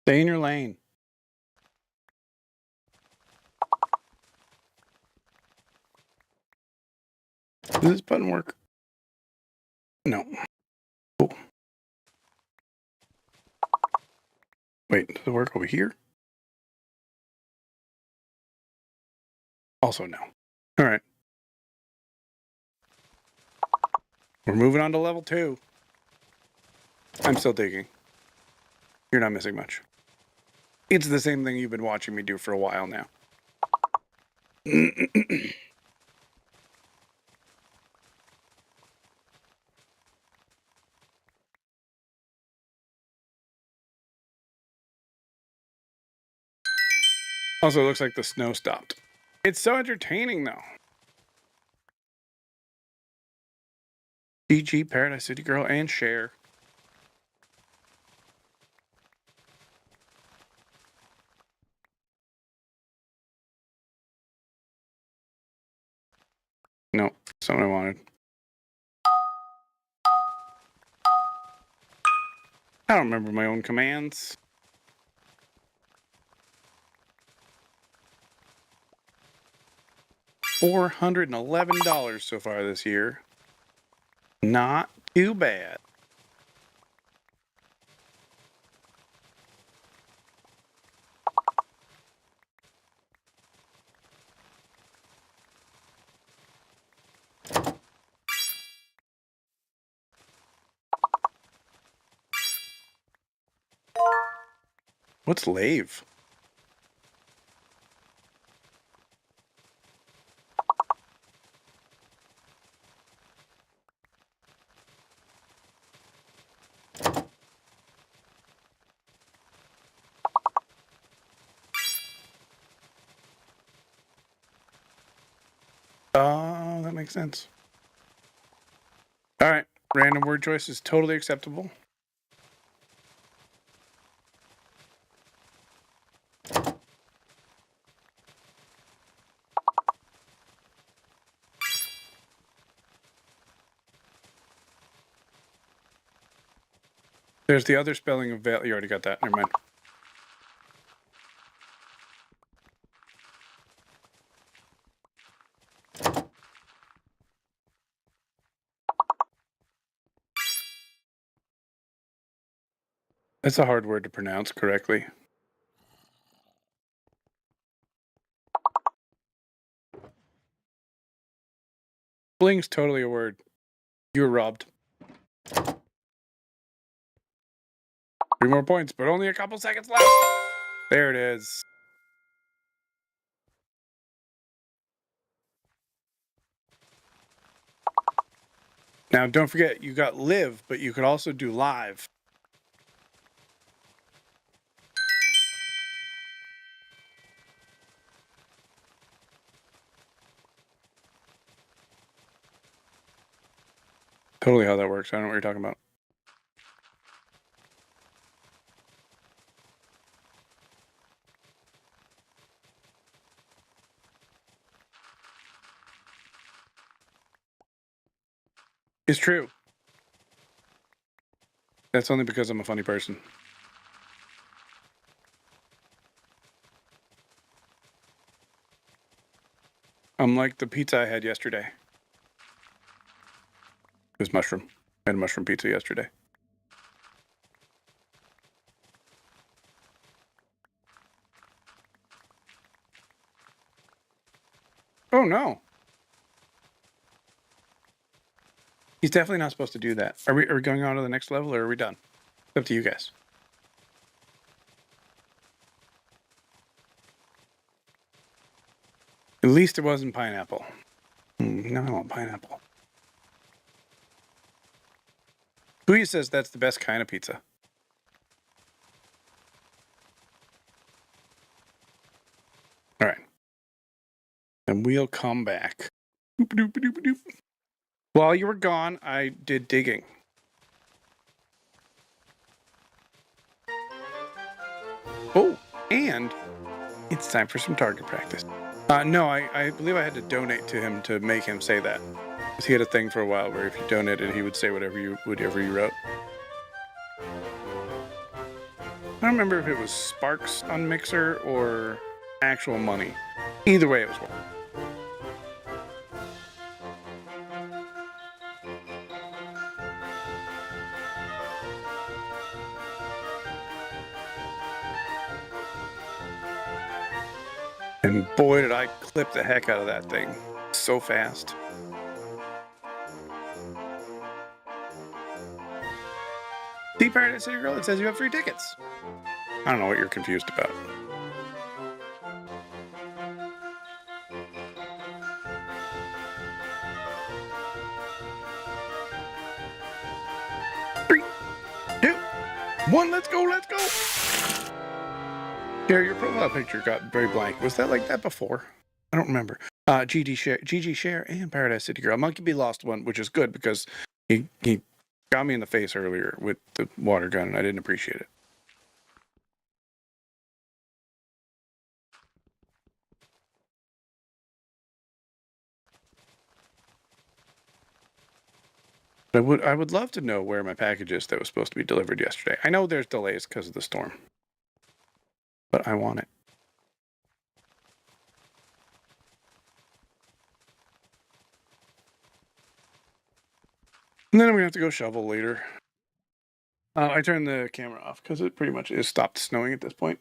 A: Stay in your lane. Does this button work? No. Wait, does it work over here? Also no. All right. We're moving on to level 2. I'm still digging. You're not missing much. It's the same thing you've been watching me do for a while now. Also, it looks like the snow stopped. It's so entertaining, though. DG, Paradise City Girl, and Cher. No, that's not what I wanted. I don't remember my own commands. $411 so far this year. Not too bad. What's lave? Oh, that makes sense. All right, random word choice is totally acceptable. There's the other spelling of veil. You already got that. Never mind. That's a hard word to pronounce correctly. Bling's totally a word. You were robbed. 3 more points, but only a couple seconds left. There it is. Now, don't forget, you got live, but you could also do live. Totally how that works. I don't know what you're talking about. It's true. That's only because I'm a funny person. Unlike the pizza I had yesterday. It was mushroom. I had a mushroom pizza yesterday. Oh no. He's definitely not supposed to do that. Are we going on to the next level or are we done? It's up to you guys. At least it wasn't pineapple. No, I want pineapple. Kuya says that's the best kind of pizza. All right. And we'll come back. Doop-a-doop-a-doop-a-doop. While you were gone, I did digging. Oh, and it's time for some target practice. No, I believe I had to donate to him to make him say that. Because he had a thing for a while where if you donated, he would say whatever you wrote. I don't remember if it was Sparks on Mixer or actual money. Either way, it was worth it. clip the heck out of that thing so fast. See, Paradise City Girl, it says you have 3 tickets. I don't know what you're confused about. Three, 2, 1, let's go, let's go! Yeah, your profile picture got very blank. Was that like that before? I don't remember. GG Share, and Paradise City Girl. Monkey B lost one, which is good because he got me in the face earlier with the water gun, and I didn't appreciate it. I would love to know where my package is that was supposed to be delivered yesterday. I know there's delays because of the storm, but I want it. And then I'm gonna have to go shovel later. I turned the camera off because it pretty much is stopped snowing at this point.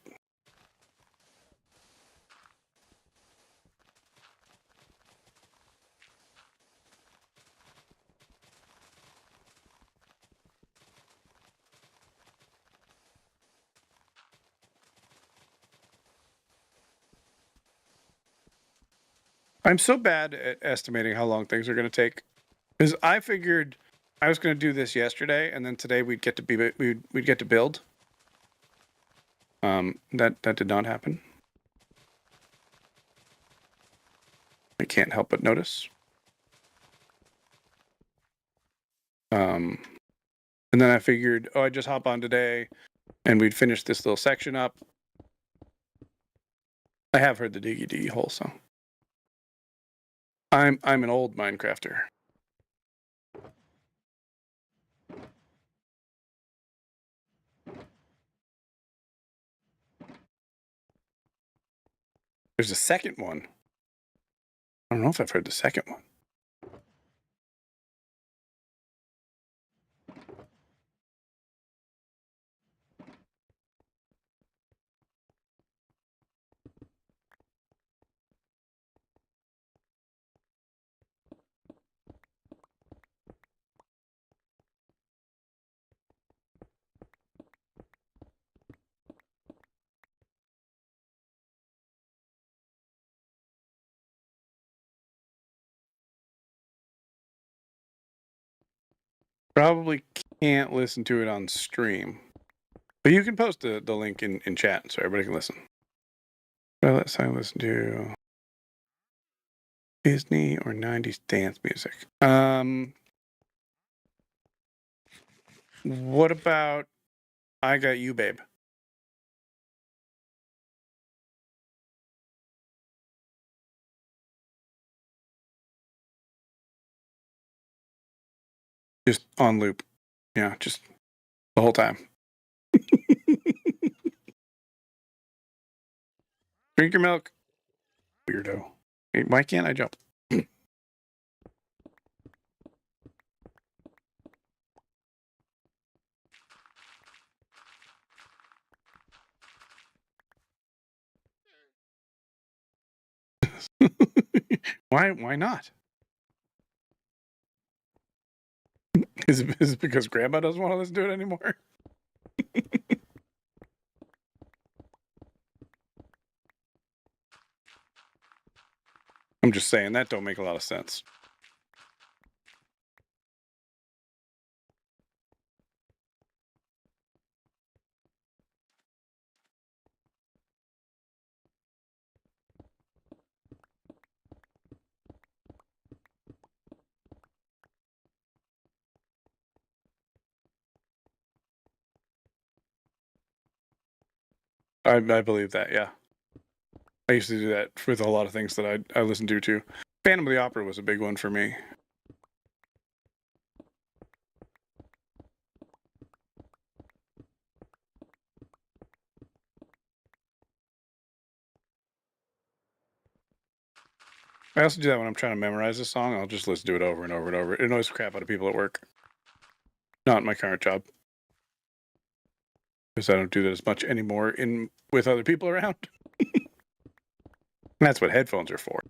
A: I'm so bad at estimating how long things are going to take, because I figured I was going to do this yesterday, and then today we'd get to build. That did not happen. I can't help but notice. And then I figured, oh, I'd just hop on today, and we'd finish this little section up. I have heard the Diggy hole, so I'm an old Minecrafter. There's a second one. I don't know if I've heard the second one. Probably can't listen to it on stream. But you can post the link in chat so everybody can listen. Well, let's listen to Disney or 90s dance music. What about I Got You, Babe? Just on loop. Yeah, just the whole time. Drink your milk. Weirdo. Hey, why can't I jump? Why not? Is it because Grandma doesn't want to listen to it anymore? I'm just saying that don't make a lot of sense. I believe that, yeah. I used to do that with a lot of things that I listened to too. Phantom of the Opera was a big one for me. I also do that when I'm trying to memorize a song. I'll just listen to it over and over and over. It annoys the crap out of people at work. Not my current job. Because I don't do that as much anymore with other people around. That's what headphones are for.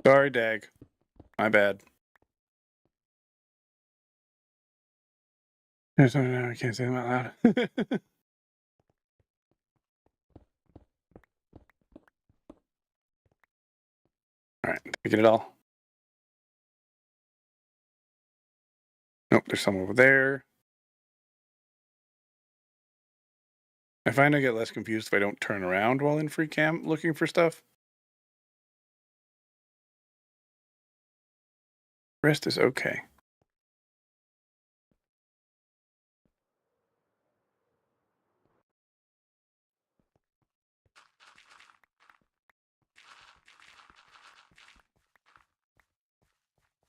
A: Sorry, Dag. My bad. I can't say them out loud. All right, did we get it all? Nope, there's some over there. I find I get less confused if I don't turn around while in free cam looking for stuff. Rest is okay.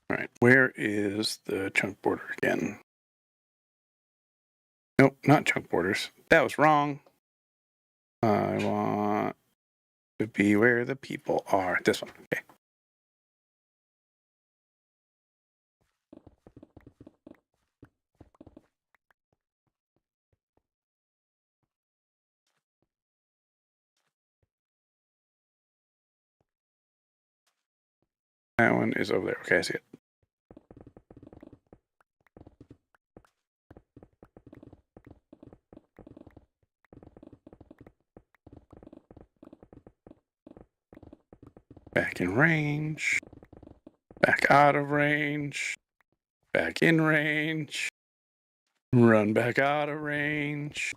A: All right, where is the chunk border again? Nope, not chunk borders. That was wrong. I want to be where the people are. This one, okay. That one is over there. Okay, I see it. Back in range. Back out of range. Back in range. Run back out of range.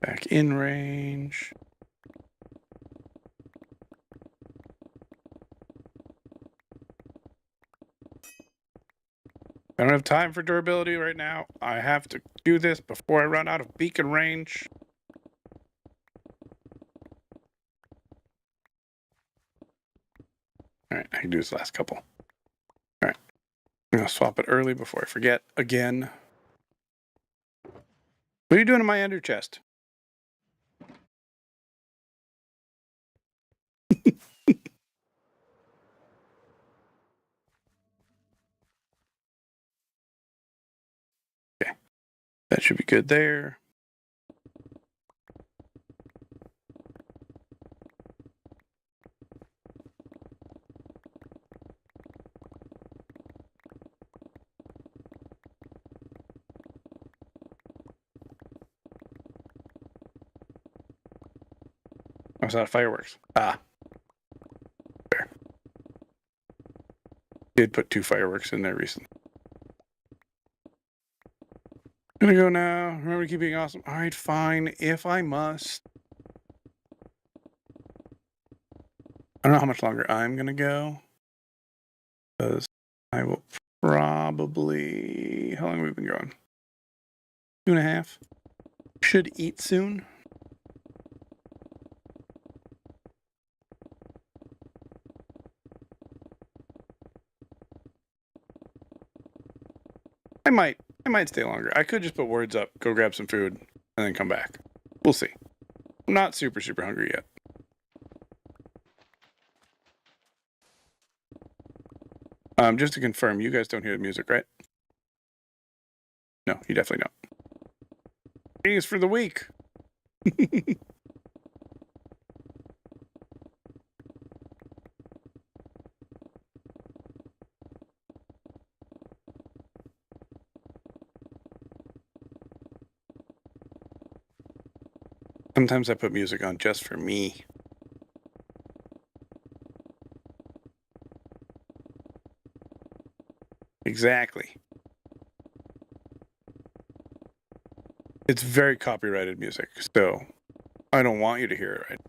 A: Back in range. I don't have time for durability right now. I have to do this before I run out of beacon range. Alright, I can do this last couple. Alright. I'm going to swap it early before I forget again. What are you doing in my under chest? Okay. That should be good there. I was out of fireworks. Ah. There. Did put 2 fireworks in there recently. Gonna go now. Remember to keep being awesome. Alright, fine. If I must. I don't know how much longer I'm gonna go. Because I will probably... How long have we been going? 2.5. Should eat soon. I might stay longer. I could just put words up, go grab some food, and then come back. We'll see. I'm not super hungry yet. Just to confirm, you guys don't hear the music, right? No, you definitely don't. Greetings for the week. Sometimes I put music on just for me. Exactly. It's very copyrighted music, so I don't want you to hear it, right?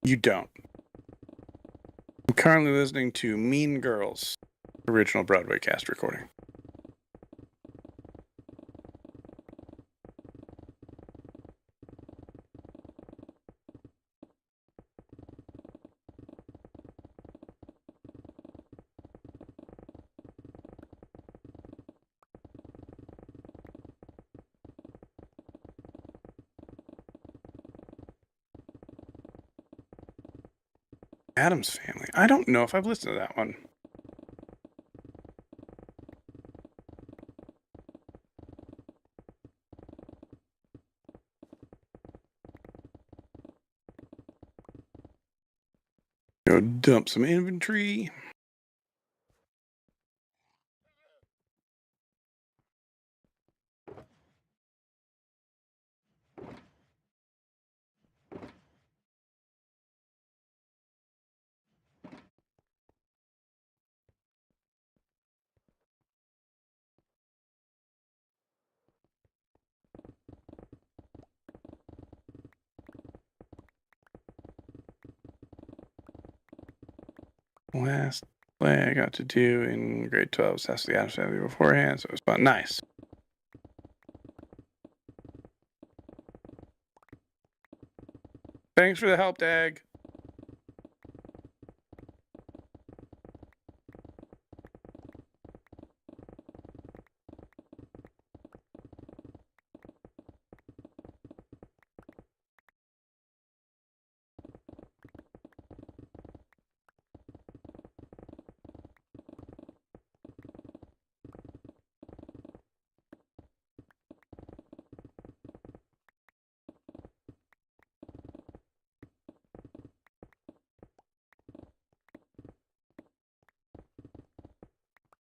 A: You don't. I'm currently listening to Mean Girls, original Broadway cast recording. Adam's Family. I don't know if I've listened to that one. Go dump some inventory. Last play I got to do in grade 12 was That's the Adams Family beforehand, so it was fun. Nice. Thanks for the help, Dag.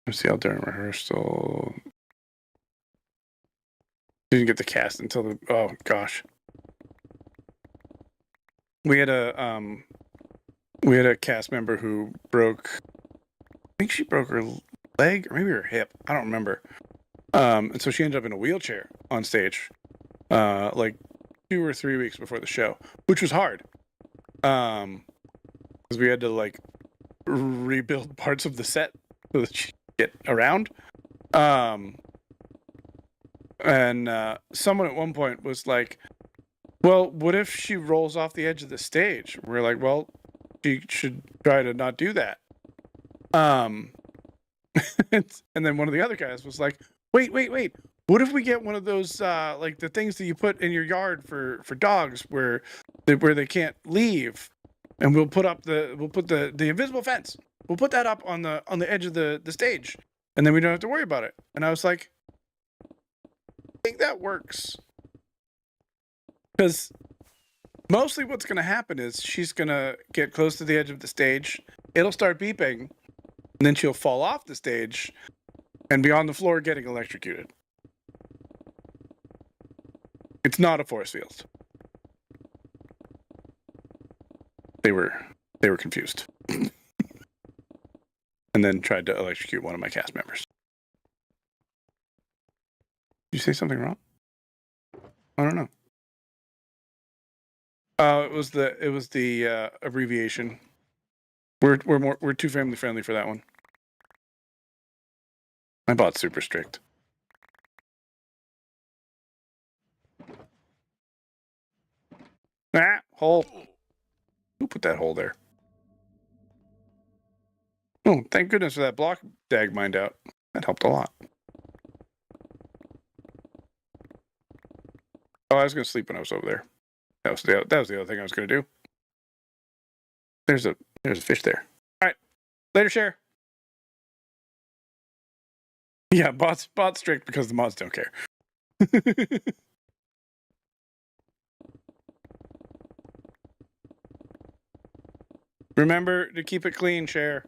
A: Let's see out during rehearsal. Didn't get the cast until the oh gosh. We had a cast member who broke, I think she broke her leg or maybe her hip. I don't remember. And so she ended up in a wheelchair on stage, like 2 or 3 weeks before the show, which was hard. Because we had to like rebuild parts of the set so that she could get around. And someone at one point was like, well, what if she rolls off the edge of the stage? We're like, well, she should try to not do that. And then one of the other guys was like, wait. What if we get one of those like the things that you put in your yard for dogs where they can't leave, and we'll put the invisible fence. We'll put that up on the edge of the stage, and then we don't have to worry about it. And I was like, I think that works. Because mostly what's going to happen is she's going to get close to the edge of the stage. It'll start beeping, and then she'll fall off the stage and be on the floor getting electrocuted. It's not a force field. They were confused. And then tried to electrocute one of my cast members. Did you say something wrong? I don't know. It was the abbreviation. We're too family friendly for that one. My bot's super strict. Ah, hole. Who put that hole there? Oh, thank goodness for that block dag mined out. That helped a lot. Oh, I was gonna sleep when I was over there. That was the other thing I was gonna do. There's a fish there. All right, later, share. Yeah, bot's strict because the mods don't care. Remember to keep it clean, share.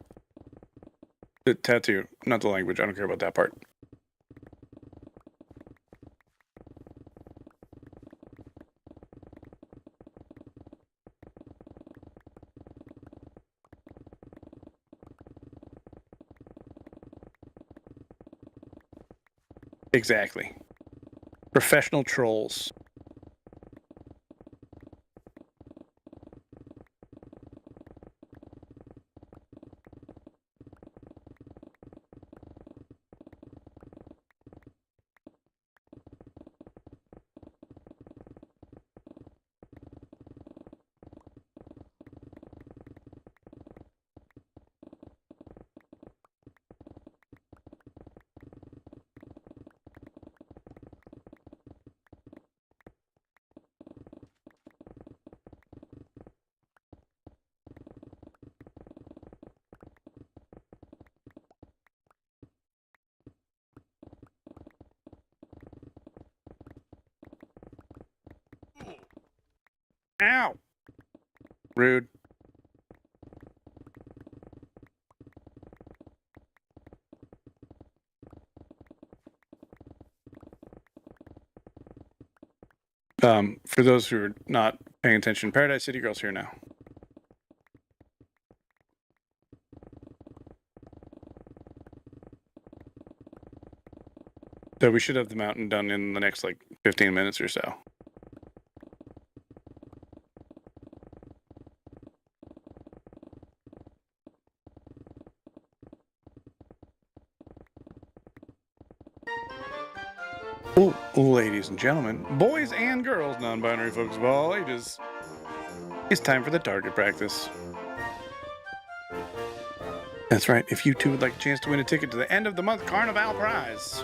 A: The tattoo, not the language. I don't care about that part. Exactly. Professional trolls. Ow! Rude. For those who are not paying attention, Paradise City Girl's here now. So we should have the mountain done in the next, 15 minutes or so. Ooh, ladies and gentlemen, boys and girls, non-binary folks of all ages, it's time for the target practice. That's right, if you too would like a chance to win a ticket to the end of the month Carnival prize,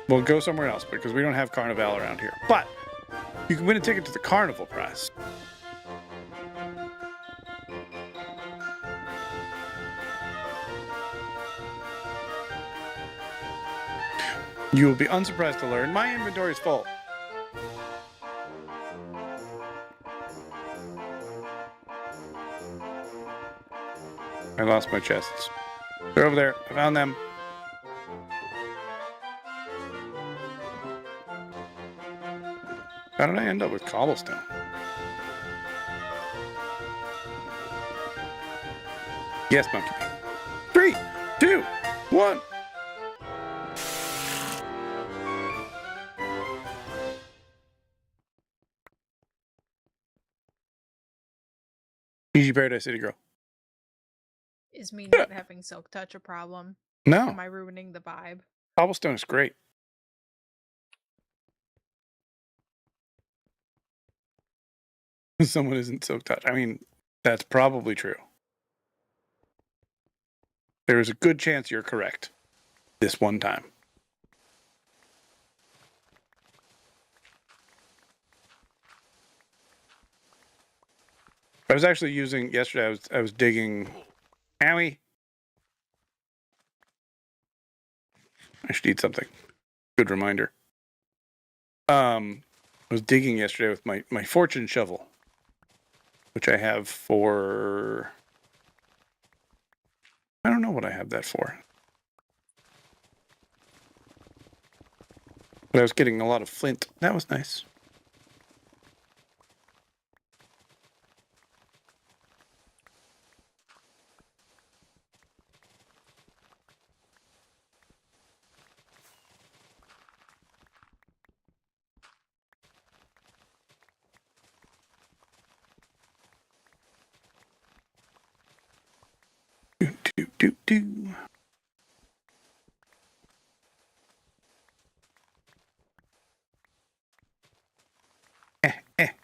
A: we'll go somewhere else because we don't have Carnival around here. But you can win a ticket to the Carnival prize. You will be unsurprised to learn my inventory is full. I lost my chests. They're over there. I found them. How did I end up with cobblestone? Yes, Monkey. 3, 2, 1. GG Paradise City Girl.
E: Is me not having silk touch a problem?
A: No,
E: Am I ruining the vibe?
A: cobblestone is great. Someone isn't silk touch. I mean, that's probably true. There is a good chance you're correct this one time. I was actually using yesterday. I was digging. Owie. I should eat something. Good reminder. I was digging yesterday with my fortune shovel, which I have for. I don't know what I have that for. But I was getting a lot of flint. That was nice. Do.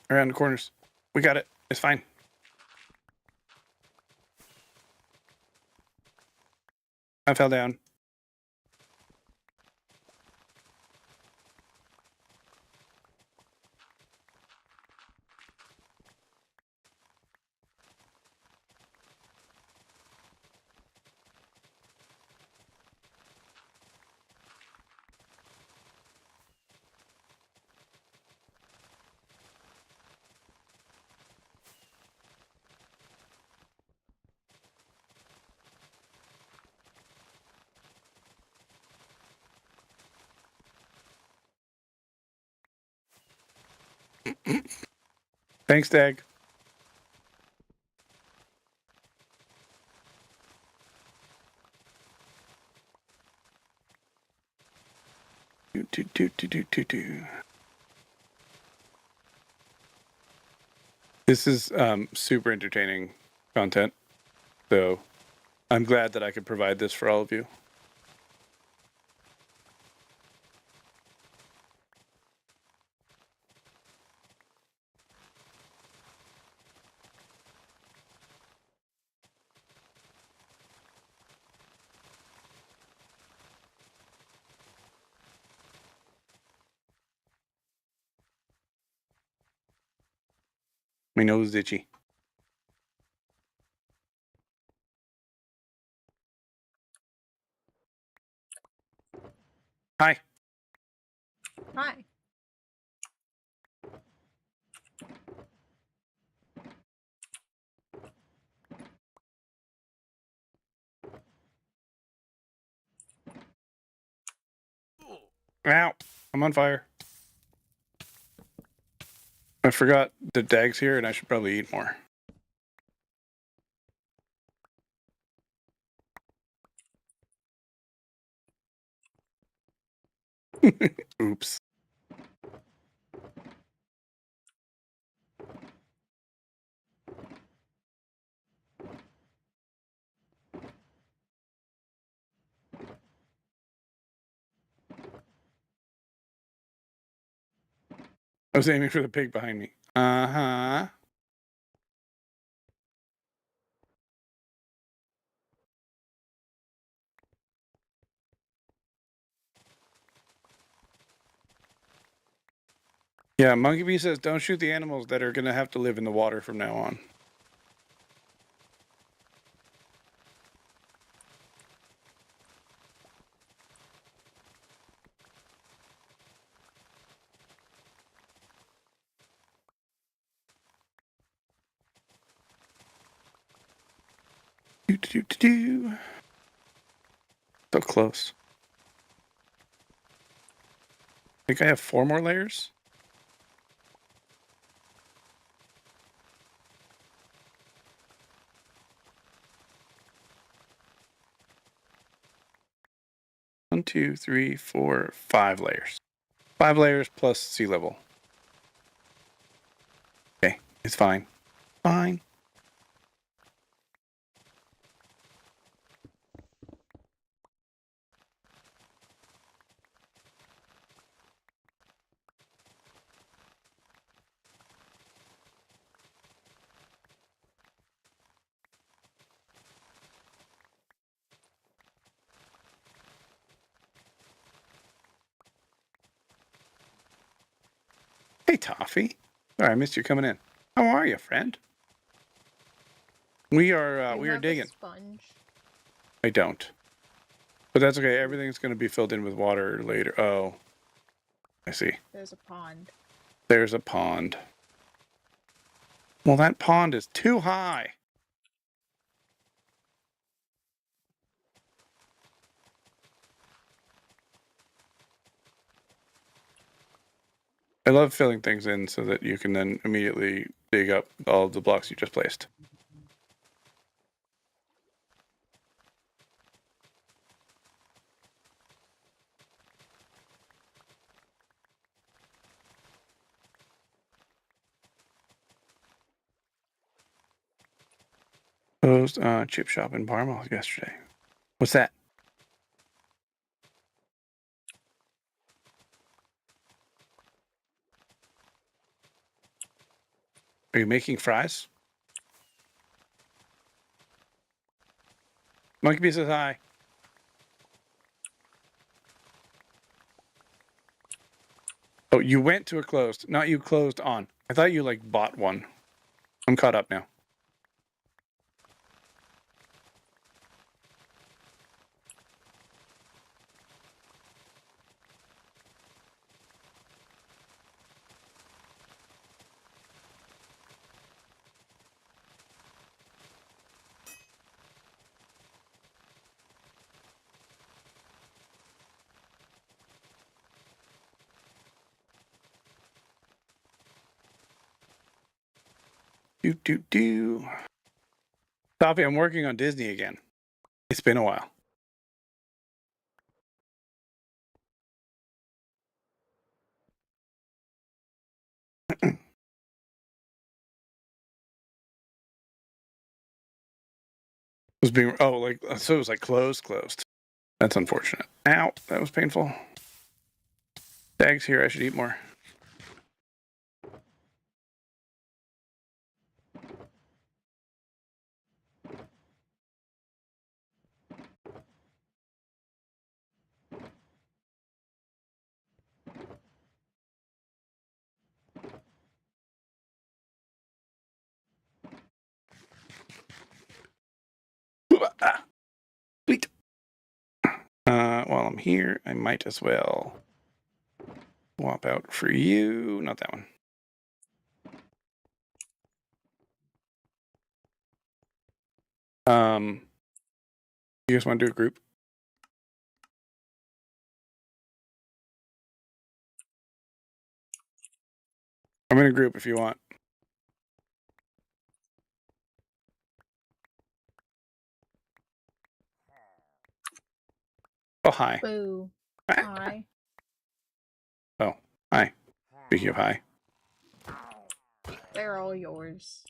A: Around the corners. We got it. It's fine. I fell down. Thanks, Dag. Do. This is super entertaining content, so I'm glad that I could provide this for all of you. My nose is itchy. Hi.
E: Hi.
A: Ow! I'm on fire. I forgot the Dag's here, and I should probably eat more. Oops. I was aiming for the pig behind me. Uh-huh. Yeah, Monkey Bee says don't shoot the animals that are going to have to live in the water from now on. Do. So close. I think I have 4 more layers. One, 2, 3, 4, 5 layers. 5 layers plus sea level. Okay, it's fine. Fine. Hey, Toffee. Sorry, I missed you coming in. How are you, friend? We are
E: You have a
A: digging.
E: sponge.
A: I don't. But that's okay. Everything's going to be filled in with water later. Oh, I see.
E: There's a pond.
A: There's a pond. Well, that pond is too high. I love filling things in so that you can then immediately dig up all the blocks you just placed. Closed chip shop in Barmouth yesterday. What's that? Are you making fries? Monkey Bee says hi. Oh, you went to a closed, not you closed on. I thought you like bought one. I'm caught up now. Do. Toffee, I'm working on Disney again. It's been a while. Was being so it was like closed. That's unfortunate. Ow, that was painful. Thanks here, I should eat more. Sweet. While I'm here, I might as well swap out for you. Not that one. You guys want to do a group? I'm in a group if you want. Oh, hi.
E: Boo.
A: Ah.
E: Hi.
A: Oh, hi. Speaking of hi.
E: They're all yours.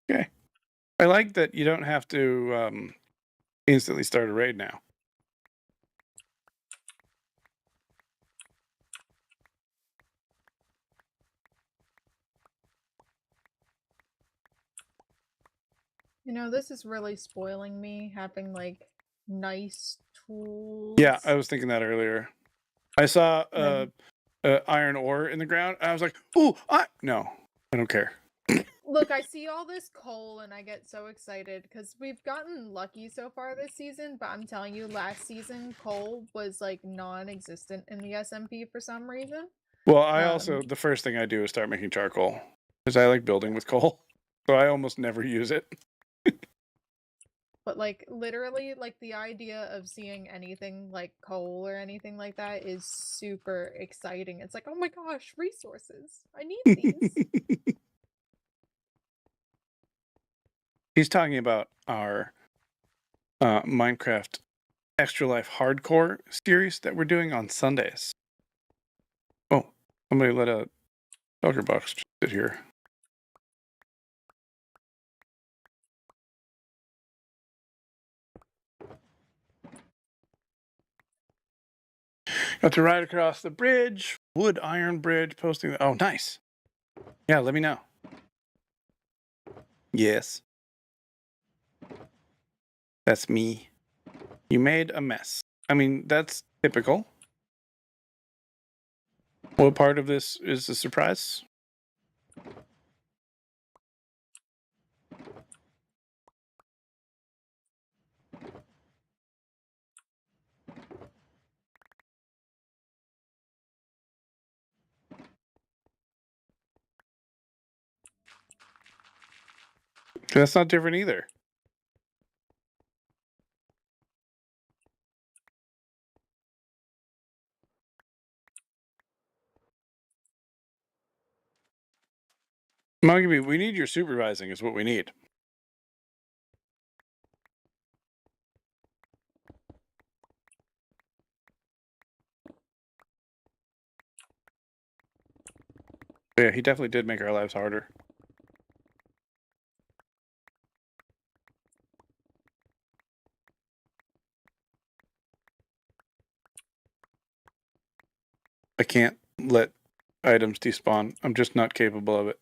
A: Okay. I like that you don't have to instantly start a raid now.
E: You know, this is really spoiling me, having, like, nice tools.
A: Yeah, I was thinking that earlier. I saw
E: Then-
A: iron ore in the ground. And I was like, "Ooh, no, I don't care."
E: Look, I see all this coal and I get so excited because we've gotten lucky so far this season, but I'm telling you, last season coal was like non-existent in the SMP for some reason.
A: Well, I also the first thing I do is start making charcoal because I like building with coal, so I almost never use it.
E: But like literally, like the idea of seeing anything like coal or anything like that is super exciting. It's like, oh my gosh, resources! I need these.
A: He's talking about our Minecraft Extra Life Hardcore series that we're doing on Sundays. Oh, somebody let a shulker box sit here. Got to ride across the bridge, wood iron bridge, posting. Oh, nice. Yeah, let me know. Yes. That's me. You made a mess. I mean, that's typical. What part of this is a surprise? That's not different either. Monkey, we need your supervising is what we need. Yeah, he definitely did make our lives harder. I can't let items despawn. I'm just not capable of it.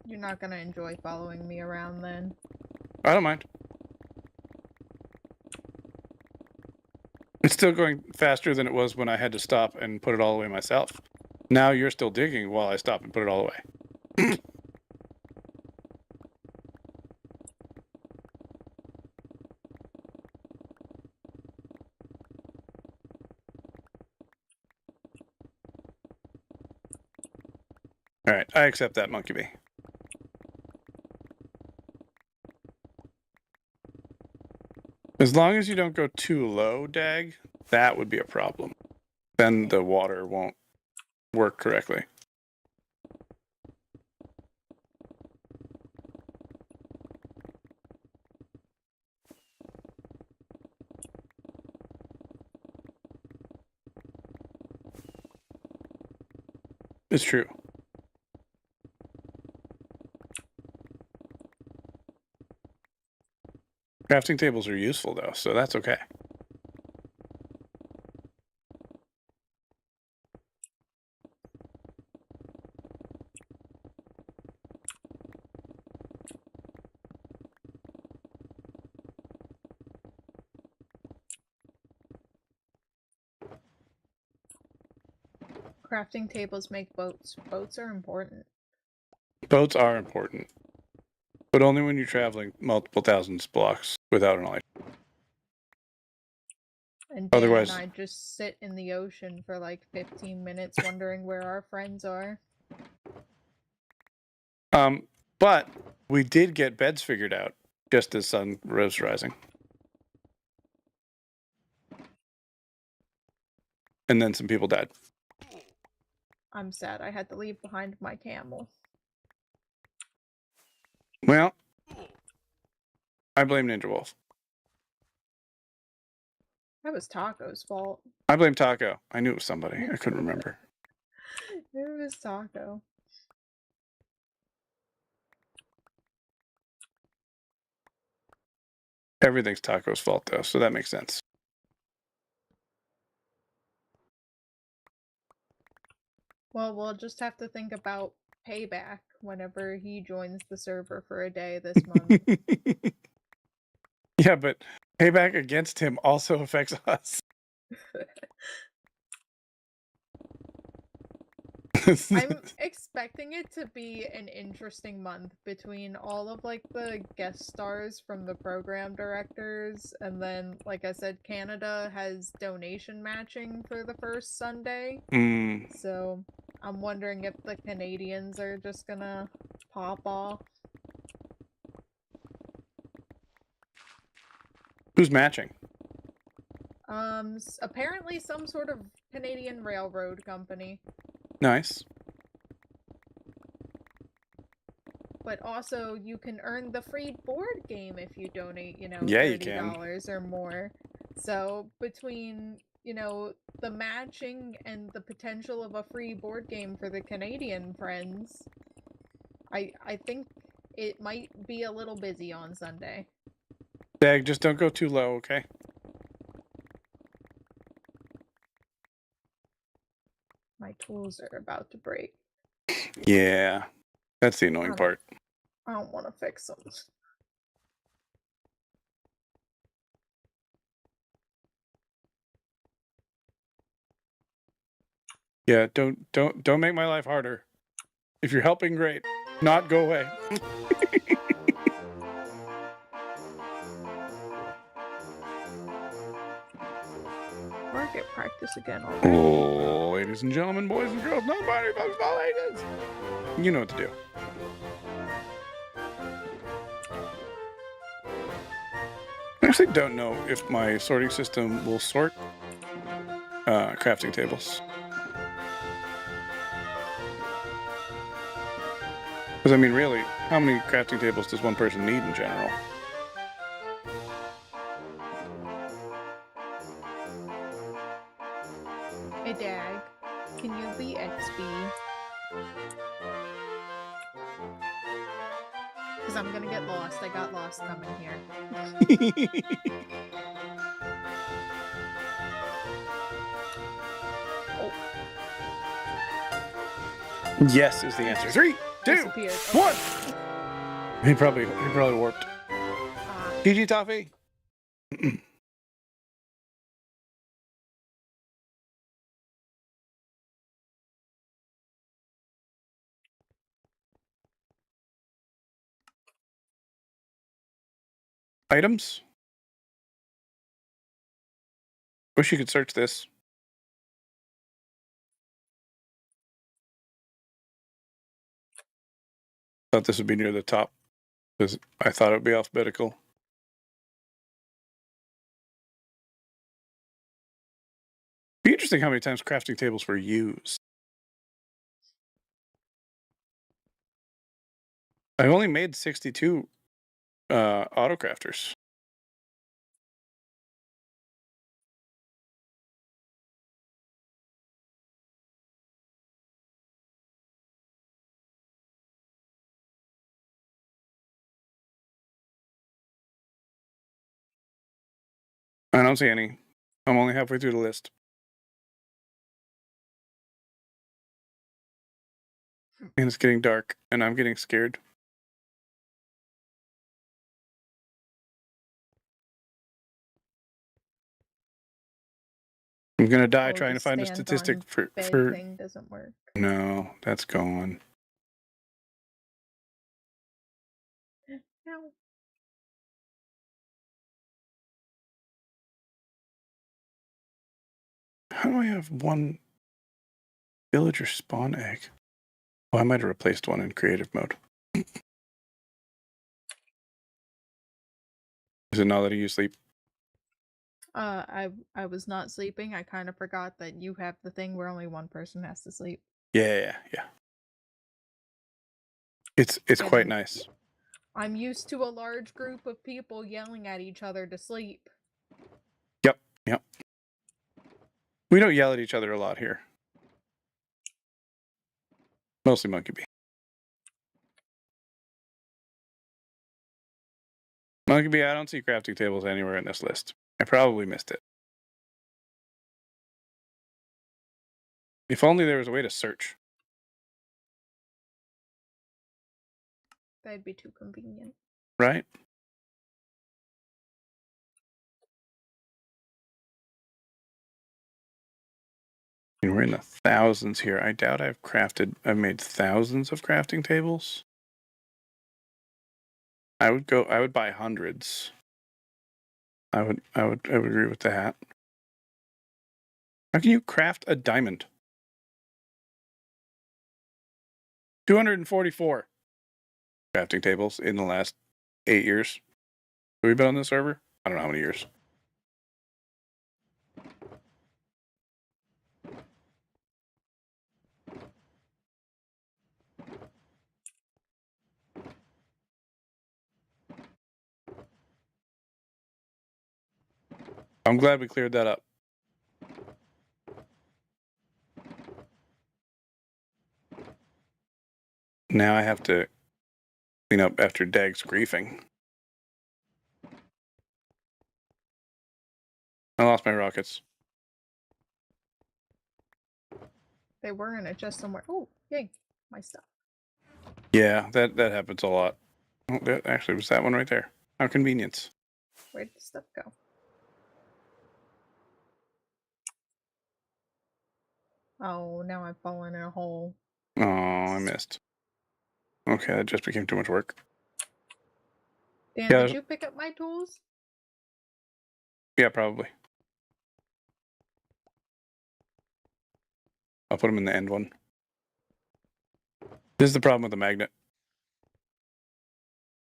E: You're not gonna enjoy following me around then.
A: I don't mind. It's still going faster than it was when I had to stop and put it all away myself. Now you're still digging while I stop and put it all away. All right, I accept that, Monkey Bee. As long as you don't go too low, Dag, that would be a problem. Then the water won't work correctly. It's true. Crafting tables are useful, though, so that's okay.
E: Crafting tables make boats. Boats are important.
A: Boats are important, but only when you're traveling multiple thousands of blocks without an light.
E: And Dan
A: Otherwise-
E: and I just sit in the ocean for like 15 minutes wondering where our friends are.
A: But we did get beds figured out just as sun was rising. And then some people died.
E: I'm sad I had to leave behind my camel.
A: Well, I blame Ninja Wolf.
E: That was Taco's fault.
A: I blame Taco. I knew it was somebody. I couldn't remember.
E: It was Taco.
A: Everything's Taco's fault, though, so that makes sense.
E: Well, we'll just have to think about payback whenever he joins the server for a day this month.
A: Yeah, but payback against him also affects us.
E: I'm expecting it to be an interesting month between all of like the guest stars from the program directors, and then, like I said, Canada has donation matching for the first Sunday. So I'm wondering if the Canadians are just gonna pop off.
A: Who's matching?
E: Apparently some sort of Canadian railroad company.
A: Nice.
E: But also, you can earn the free board game if you donate,
A: Yeah, you
E: $30 or more. So, between, the matching and the potential of a free board game for the Canadian friends, I think it might be a little busy on Sunday.
A: Dag, just don't go too low, okay?
E: My tools are about to break.
A: Yeah, that's the annoying part.
E: I don't want to fix them.
A: Yeah, don't make my life harder. If you're helping, great. Not go away.
E: Market practice again already.
A: Oh, ladies and gentlemen, boys and girls, non-binary folks, all ladies. You know what to do. I actually don't know if my sorting system will sort crafting tables. Because, I mean, really, how many crafting tables does one person need in general?
E: Hey, Dag, can you be XP? Because I'm gonna get lost. I got lost coming here.
A: Yes is the answer. 3, 2, 1. He probably warped. GG Toffee. Items. Wish you could search this. Thought this would be near the top because I thought it would be alphabetical. Be interesting how many times crafting tables were used. I've only made 62 auto crafters. I don't see any. I'm only halfway through the list. And it's getting dark, and I'm getting scared. I'm gonna die trying to find a statistic for.
E: Thing doesn't work.
A: No, that's gone.
E: No.
A: How do I have one villager spawn egg? Oh, I might have replaced one in creative mode. Is it not letting you sleep?
E: I was not sleeping. I kind of forgot that you have the thing where only one person has to sleep.
A: Yeah. It's quite
E: Getting-
A: nice.
E: I'm used to a large group of people yelling at each other to sleep.
A: Yep. We don't yell at each other a lot here. Mostly Monkey Bee. Monkey Bee, I don't see crafting tables anywhere in this list. I probably missed it. If only there was a way to search.
E: That'd be too convenient.
A: Right? And we're in the thousands here. I doubt I've made thousands of crafting tables. I would buy hundreds. I would agree with that. How can you craft a diamond? 244 crafting tables in the last 8 years. Have we been on this server? I don't know how many years. I'm glad we cleared that up. Now I have to clean up after Dag's griefing. I lost my rockets.
E: They were in a chest somewhere. Oh, yay, my stuff.
A: Yeah, that happens a lot. Oh, that actually was that one right there. How convenient.
E: Where did the stuff go? Oh, now I've fallen in a hole.
A: Oh, I missed. Okay, that just became too much work.
E: Dan,
A: Yeah,
E: did you pick up my tools?
A: Yeah, probably. I'll put them in the end one. This is the problem with the magnet.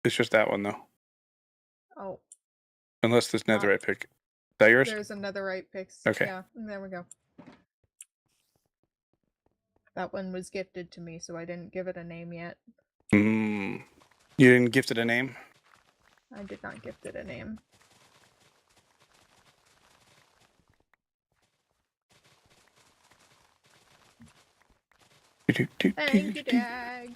A: It's just that one, though.
E: Oh,
A: Unless this netherite pick. Is that yours?
E: there's another right picks.
A: Okay.
E: Yeah, there we go. That one was gifted to me, so I didn't give it a name yet.
A: You didn't gift it a name?
E: I did not gift it a name. Thank you, Dag.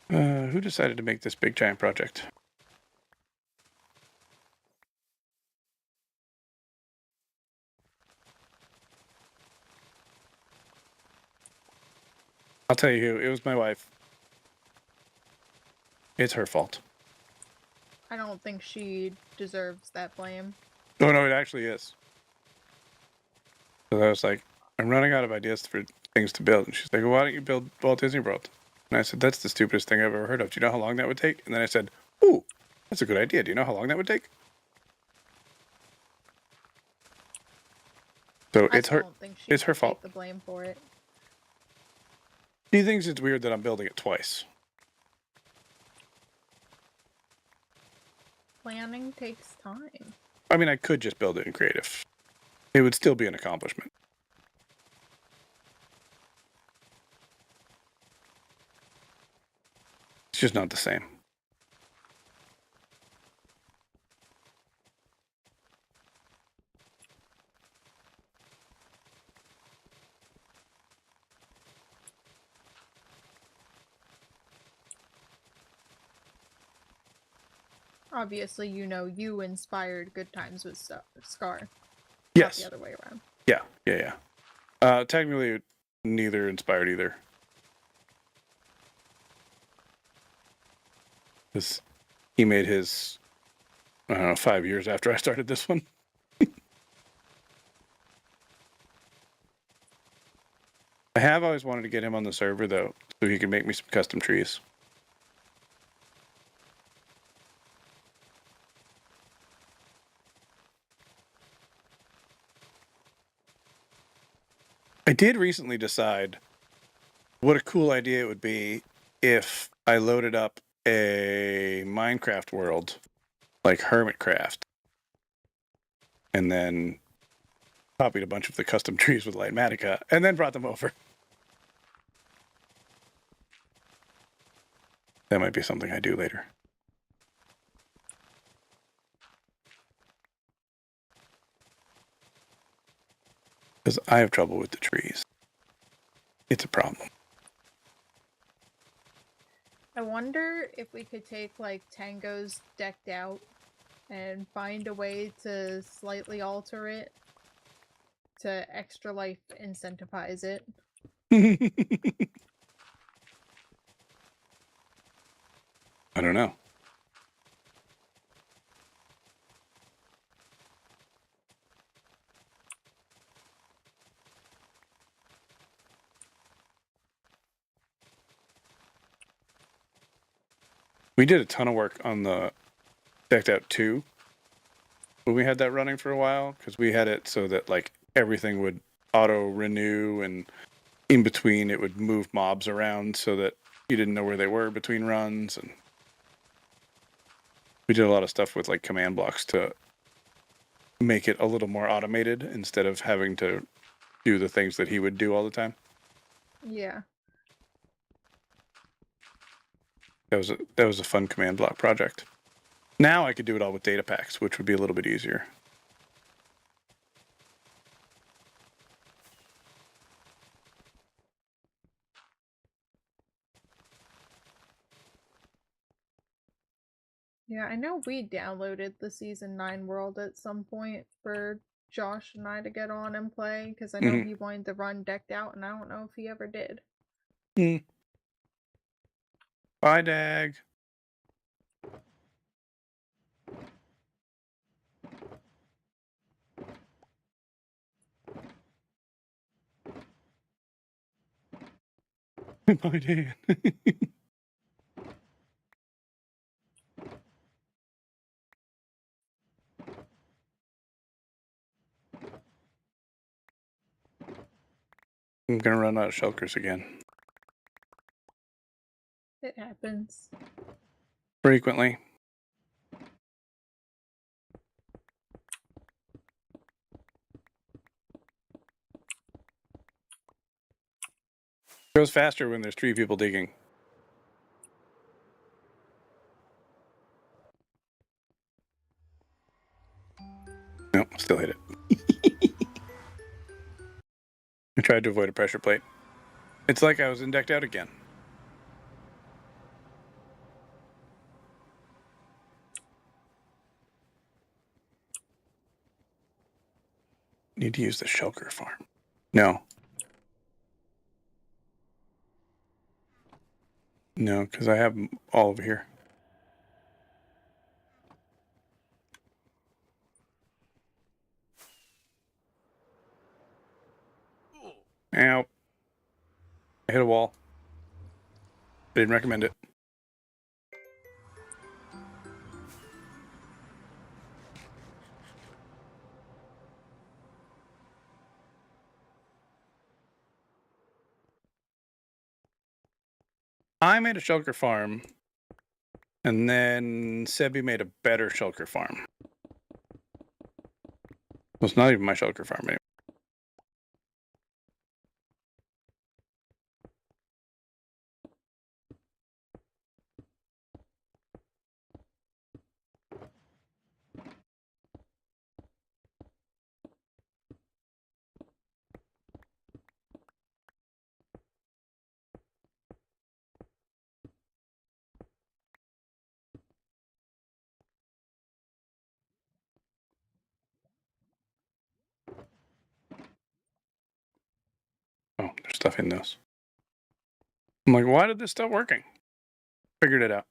A: Who decided to make this big giant project? I'll tell you who. It was my wife. It's her fault.
E: I don't think she deserves that blame.
A: Oh, no, it actually is. So I was like, I'm running out of ideas for things to build. And she's like, well, why don't you build Walt Disney World? And I said, that's the stupidest thing I've ever heard of. Do you know how long that would take? And then I said, ooh, that's a good idea. Do you know how long that would take? So
E: I
A: it's her.
E: don't think she
A: It's her
E: should
A: fault.
E: take the blame for it.
A: She thinks it's weird that I'm building it twice.
E: Planning takes time.
A: I mean, I could just build it in creative. It would still be an accomplishment. It's just not the same.
E: Obviously, you know you inspired Good Times with Scar.
A: Yes.
E: Not the other way around.
A: Yeah. Technically, neither inspired either. Because he made his, I don't know, 5 years after I started this one. I have always wanted to get him on the server, though, so he can make me some custom trees. I did recently decide what a cool idea it would be if I loaded up a Minecraft world like Hermitcraft and then copied a bunch of the custom trees with Lightmatica and then brought them over. That might be something I do later. Because I have trouble with the trees. It's a problem.
E: I wonder if we could take like Tango's decked out and find a way to slightly alter it to extra life incentivize it.
A: I don't know. We did a ton of work on the Decked Out 2 when we had that running for a while, because we had it so that like everything would auto renew, and in between it would move mobs around so that you didn't know where they were between runs. And we did a lot of stuff with like command blocks to make it a little more automated instead of having to do the things that he would do all the time.
E: Yeah.
A: That was a fun command block project. Now I could do it all with data packs, which would be a little bit easier.
E: Yeah, I know we downloaded the Season 9 world at some point for Josh and I to get on and play, because I know he wanted to run decked out, and I don't know if he ever did.
A: Bye, Dag. Bye, Dan. I'm gonna run out of shulkers again.
E: It happens.
A: Frequently. It goes faster when there's 3 people digging. Nope, still hit it. I tried to avoid a pressure plate. It's like I was in Decked Out again. Need to use the shulker farm. No. No, because I have them all over here. Ow. I hit a wall. Didn't recommend it. I made a shulker farm, and then Sebi made a better shulker farm. Well, it's not even my shulker farm anymore. Oh, there's stuff in those. I'm like, why did this stop working? Figured it out.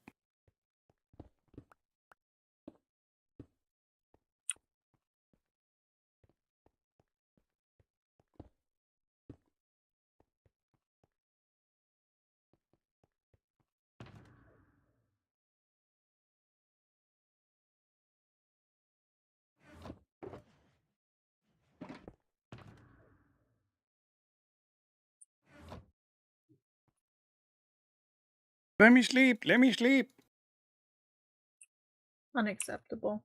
A: Let me sleep. Let me sleep.
E: Unacceptable.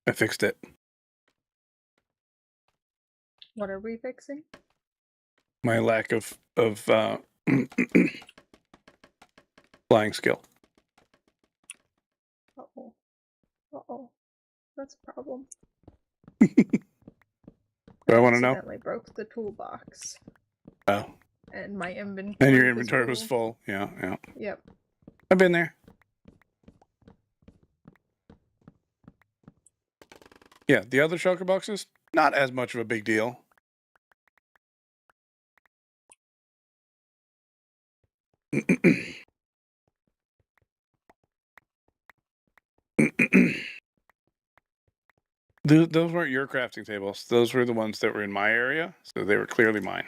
A: I fixed it.
E: What are we fixing?
A: My lack of flying skill.
E: Uh-oh. Uh-oh. That's a problem.
A: Do I want to know?
E: Accidentally broke the toolbox.
A: Oh.
E: And my inventory.
A: And your inventory was full. Yeah, yeah.
E: Yep.
A: I've been there. Yeah, the other shulker boxes, not as much of a big deal. Those weren't your crafting tables. Those were the ones that were in my area, so they were clearly mine.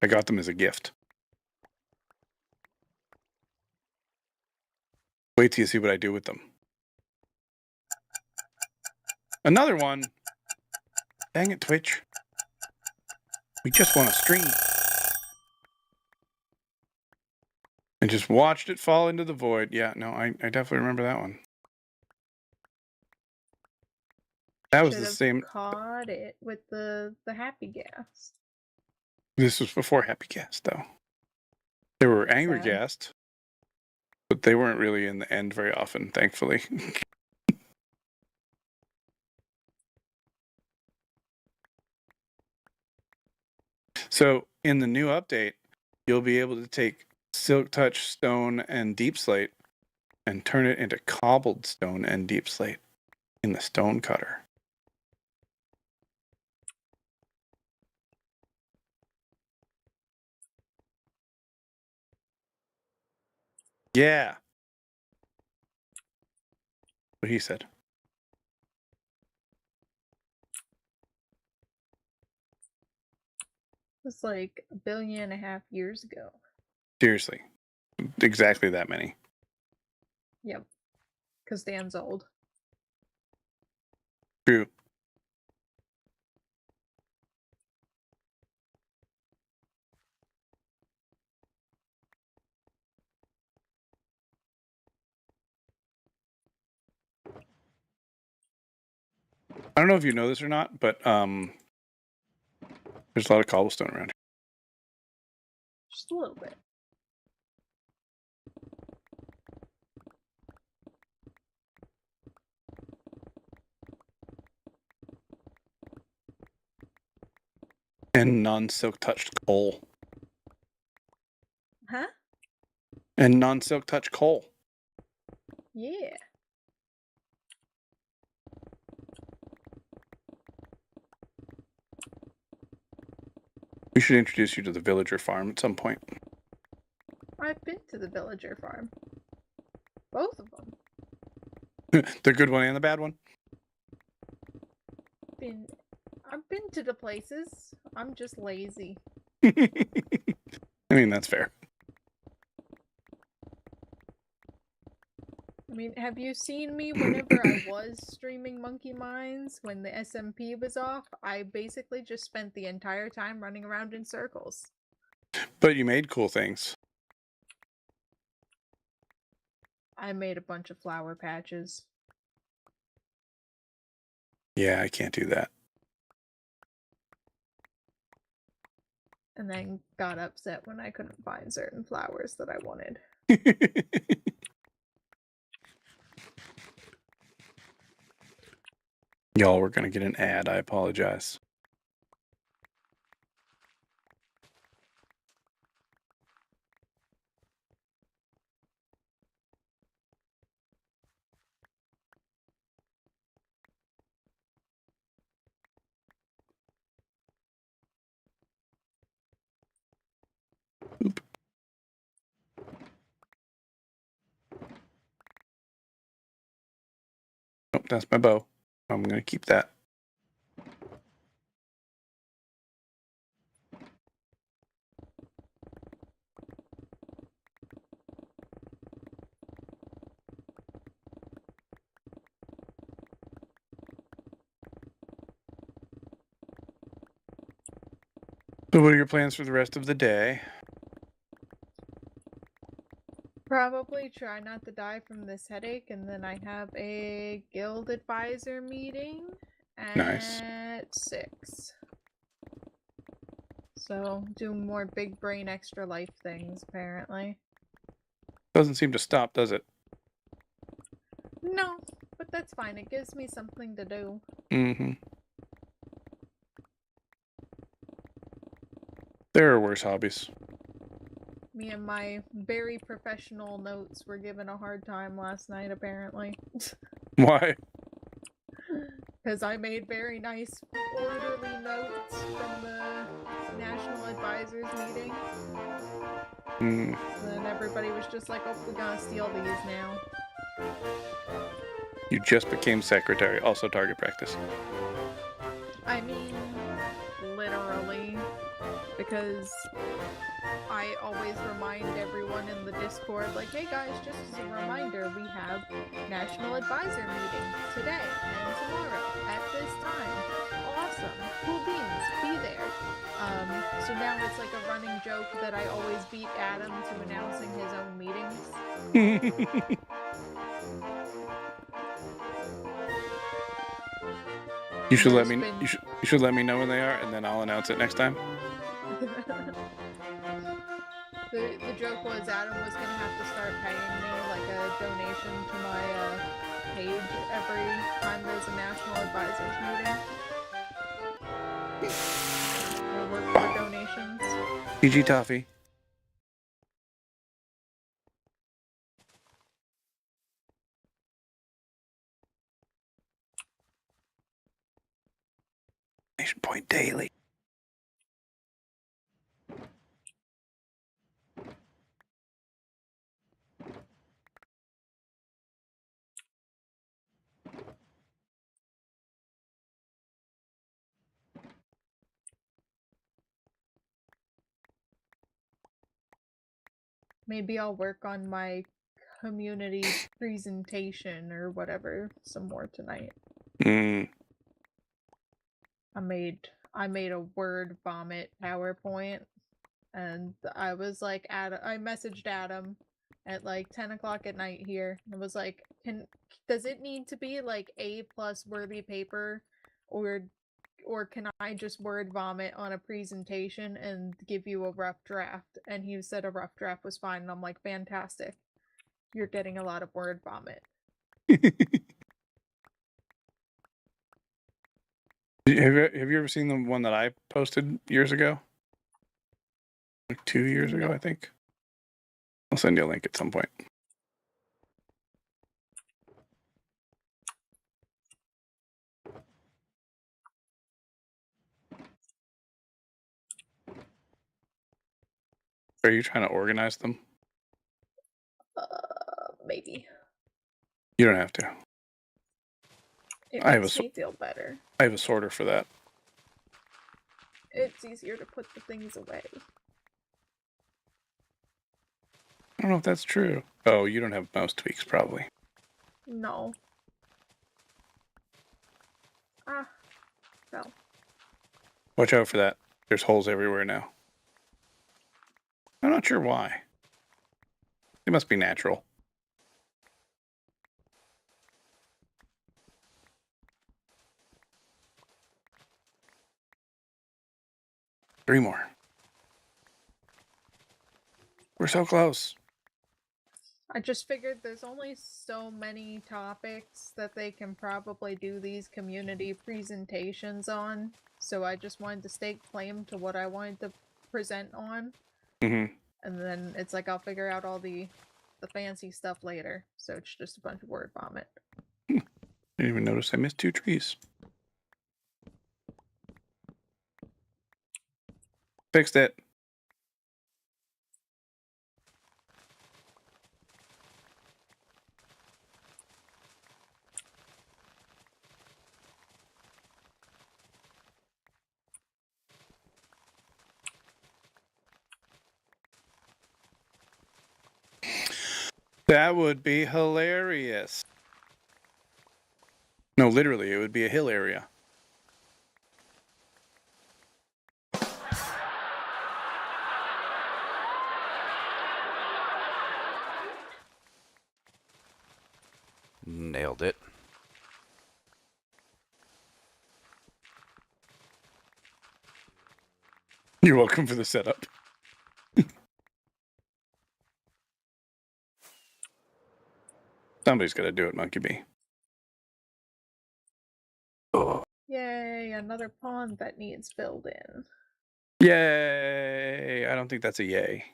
A: I got them as a gift. Wait till you see what I do with them. Another one. Dang it, Twitch. We just want to stream. And just watched it fall into the void. Yeah, no, I definitely remember that one. That was the same.
E: Caught it with the happy gas.
A: This was before Happy Gas, though. There were Angry Gas, but they weren't really in the end very often, thankfully. So in the new update, you'll be able to take Silk Touch Stone and Deep Slate and turn it into Cobbled Stone and Deep Slate in the Stone Cutter. Yeah. What he said.
E: It was like 1.5 billion years ago.
A: Seriously. Exactly that many.
E: Yep. Because Dan's old.
A: True. I don't know if you know this or not, but there's a lot of cobblestone around here.
E: Just a little bit.
A: And non-silk touched coal.
E: Huh?
A: And non-silk touched coal.
E: Yeah.
A: We should introduce you to the villager farm at some point.
E: I've been to the villager farm. Both of them.
A: The good one and the bad one?
E: I've been to the places. I'm just lazy.
A: I mean, that's fair.
E: I mean, have you seen me whenever I was streaming Monkey Mines when the SMP was off? I basically just spent the entire time running around in circles.
A: But you made cool things.
E: I made a bunch of flower patches.
A: Yeah, I can't do that.
E: And then got upset when I couldn't find certain flowers that I wanted.
A: Y'all, we're going to get an ad. I apologize. Oop. Oh, that's my bow. I'm going to keep that. So what are your plans for the rest of the day?
E: Probably try not to die from this headache, and then I have a guild advisor meeting
A: Nice.
E: at 6. So, do more big brain extra life things, apparently.
A: Doesn't seem to stop, does it?
E: No, but that's fine. It gives me something to do.
A: Mm-hmm. There are worse hobbies.
E: Me and my very professional notes were given a hard time last night, apparently.
A: Why?
E: Because I made very nice, orderly notes from the National Advisors meeting.
A: Mm.
E: Then everybody was just like, oh, we gotta steal these now.
A: You just became secretary. Also target practice.
E: I mean, literally. Because I always remind everyone in the Discord, like, hey guys, just as a reminder, we have National Advisor meeting today and tomorrow at this time. Awesome. Cool beans. Be there. So now it's like a running joke that I always beat Adam to announcing his own meetings.
A: You should let
E: There's
A: me.
E: been-
A: You should let me know when they are, and then I'll announce it next time.
E: The joke was Adam was gonna have to start paying me like a donation to my page every time there's a National Advisors meeting. I work for donations.
A: GG Toffee. Nation Point Daily.
E: Maybe I'll work on my community presentation or whatever some more tonight.
A: Mm.
E: I made a word vomit PowerPoint, and I was like, I messaged Adam at like 10 o'clock at night here, and was like, does it need to be like A+ worthy paper, or can I just word vomit on a presentation and give you a rough draft? And he said a rough draft was fine, and I'm like, fantastic. You're getting a lot of word vomit.
A: Have you ever seen the one that I posted years ago? Like 2 years ago, I think. I'll send you a link at some point. Are you trying to organize them?
E: Maybe.
A: You don't have to.
E: It
A: I have
E: makes me feel better.
A: I have a sorter for that.
E: It's easier to put the things away.
A: I don't know if that's true. Oh, you don't have mouse tweaks, probably.
E: No. Ah. Fell.
A: Watch out for that. There's holes everywhere now. I'm not sure why. It must be natural. Three more. We're so close.
E: I just figured there's only so many topics that they can probably do these community presentations on, so I just wanted to stake claim to what I wanted to present on.
A: Mm-hmm.
E: And then it's like I'll figure out all the fancy stuff later, so it's just a bunch of word vomit.
A: Didn't even notice I missed 2 trees. Fixed it. That would be hilarious. No, literally, it would be a hill area.
F: Nailed it.
A: You're welcome for the setup. Somebody's got to do it, Monkey B. Oh.
E: Yay, another pond that needs filled in.
A: Yay! I don't think that's a yay.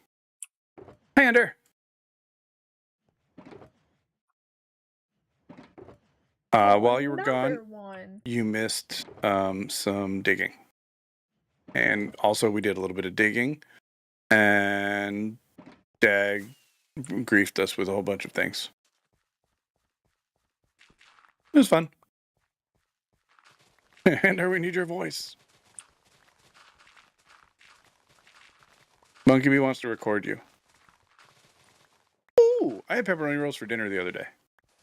A: Pander! While you were gone,
E: one.
A: you missed some digging. And also we did a little bit of digging. And Dag griefed us with a whole bunch of things. It was fun. And we need your voice. Monkey Bee wants to record you. Ooh, I had pepperoni rolls for dinner the other day.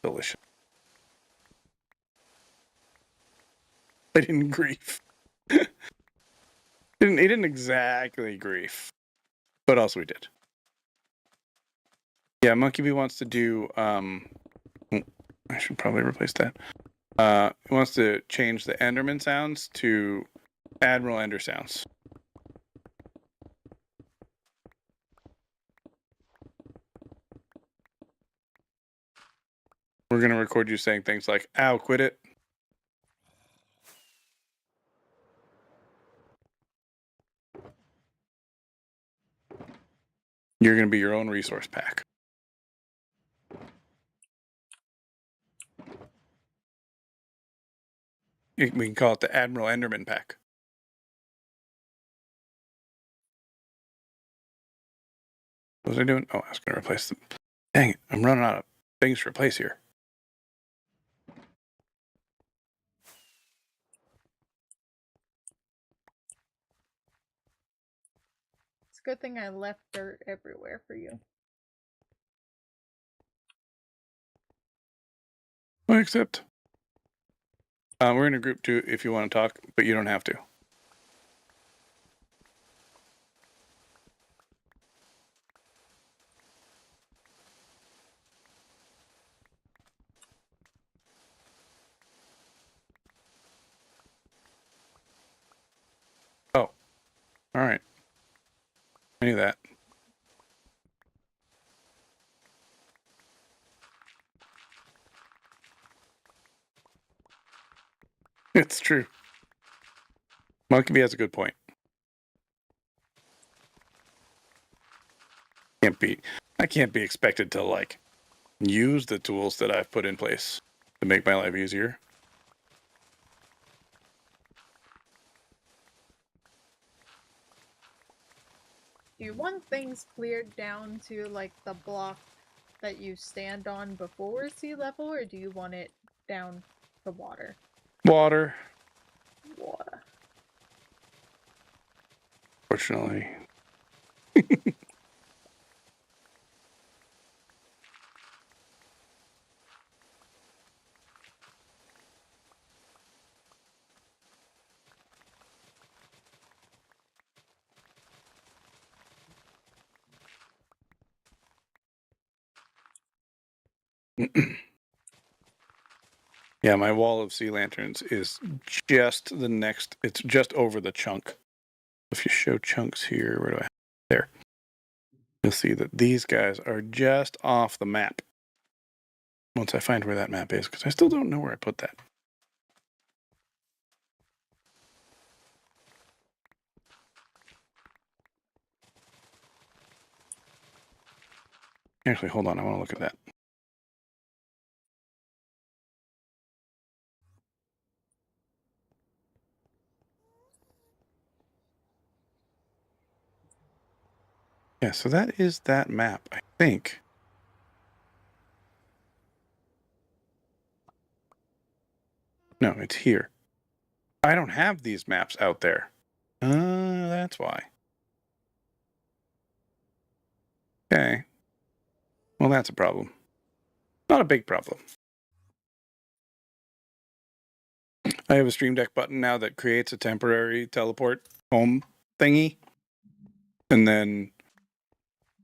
A: Delicious. I didn't grief. He didn't exactly grief. But also he did. Yeah, Monkey Bee wants to do I should probably replace that. He wants to change the Enderman sounds to Admiral Ender sounds. We're going to record you saying things like, ow, quit it. You're going to be your own resource pack. We can call it the Admiral Enderman pack. What was I doing? Oh, I was going to replace them. Dang it, I'm running out of things to replace here.
E: It's a good thing I left dirt everywhere for you.
A: Well, except we're in a group too if you want to talk, but you don't have to. Oh, all right. I knew that. It's true. Monkey Bee has a good point. I can't be expected to like use the tools that I've put in place to make my life easier.
E: Do you want things cleared down to like the block that you stand on before sea level, or do you want it down to water?
A: Water.
E: Water.
A: Fortunately. Yeah, my wall of sea lanterns is just the next, it's just over the chunk. If you show chunks here, where do I have? There. You'll see that these guys are just off the map. Once I find where that map is, because I still don't know where I put that. Actually, hold on, I want to look at that. Yeah, so that is that map, I think. No, it's here. I don't have these maps out there. That's why. Okay. Well, that's a problem. Not a big problem. I have a Stream Deck button now that creates a temporary teleport home thingy, and then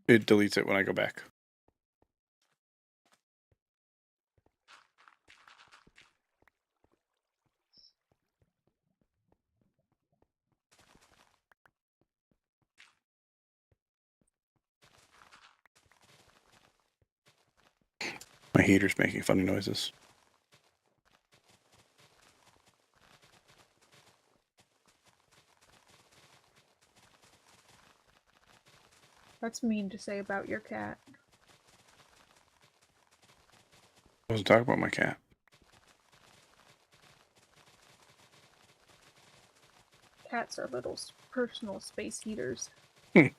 A: it deletes it when I go back. My heater's making funny noises.
E: That's mean to say about your cat.
A: I wasn't talking about my cat.
E: Cats are little personal space heaters.
A: The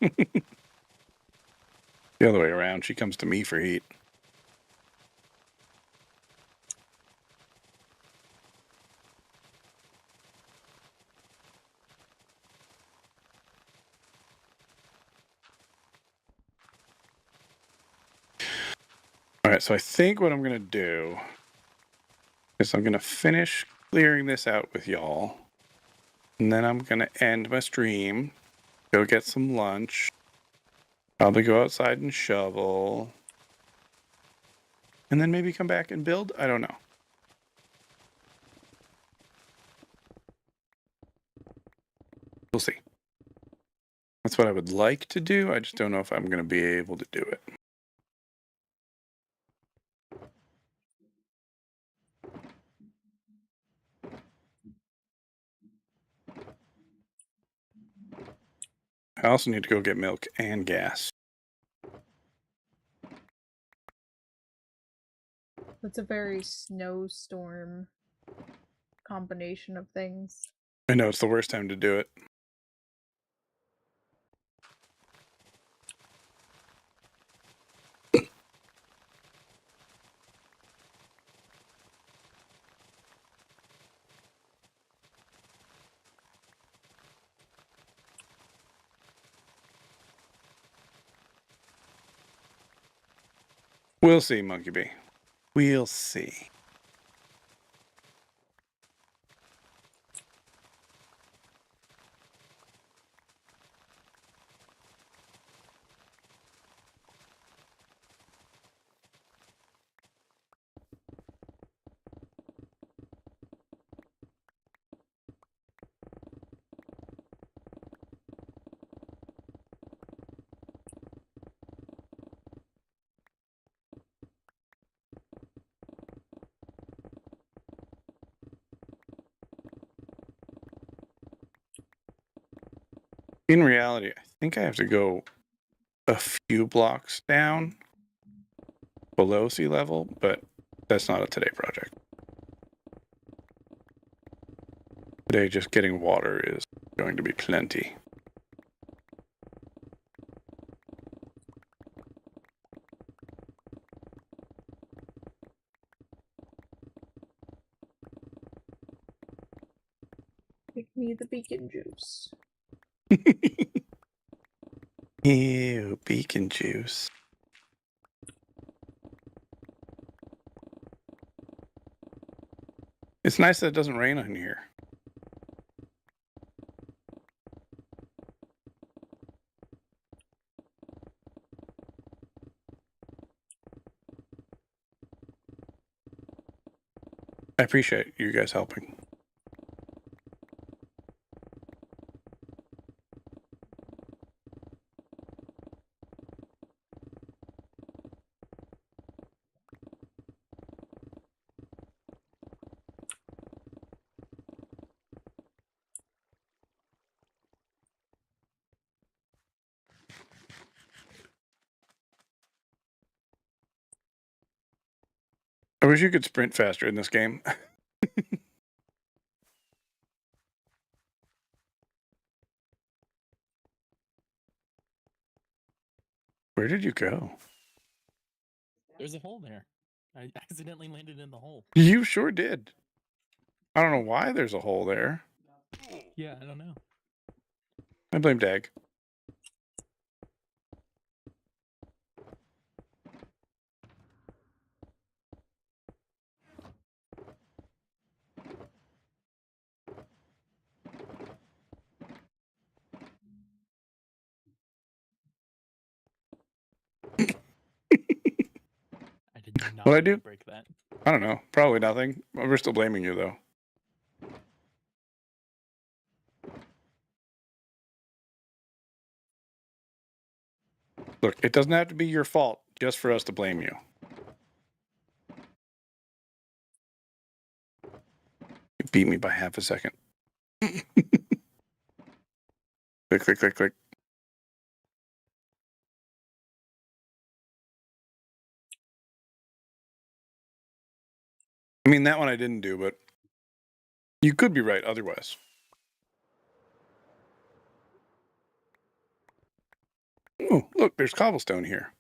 A: other way around. She comes to me for heat. All right, so I think what I'm going to do is I'm going to finish clearing this out with y'all. And then I'm going to end my stream, go get some lunch, probably go outside and shovel, and then maybe come back and build? I don't know. We'll see. That's what I would like to do. I just don't know if I'm going to be able to do it. I also need to go get milk and gas.
E: That's a very snowstorm combination of things.
A: I know it's the worst time to do it. We'll see, Monkey Bee. We'll see. In reality, I think I have to go a few blocks down below sea level, but that's not a today project. Today, just getting water is going to be plenty.
E: Give me the beacon juice.
A: Ew, beacon juice. It's nice that it doesn't rain on here. I appreciate you guys helping. I wish you could sprint faster in this game. Where did you go?
C: There's a hole there. I accidentally landed in the hole.
A: You sure did. I don't know why there's a hole there.
C: Yeah, I don't know.
A: I blame Dag.
C: not
A: What'd I
C: let me
A: do?
C: break that.
A: I don't know. Probably nothing. We're still blaming you, though. Look, it doesn't have to be your fault just for us to blame you. You beat me by half a second. Click, click, click, click. I mean, that one I didn't do, but you could be right otherwise. Oh, look, there's cobblestone here.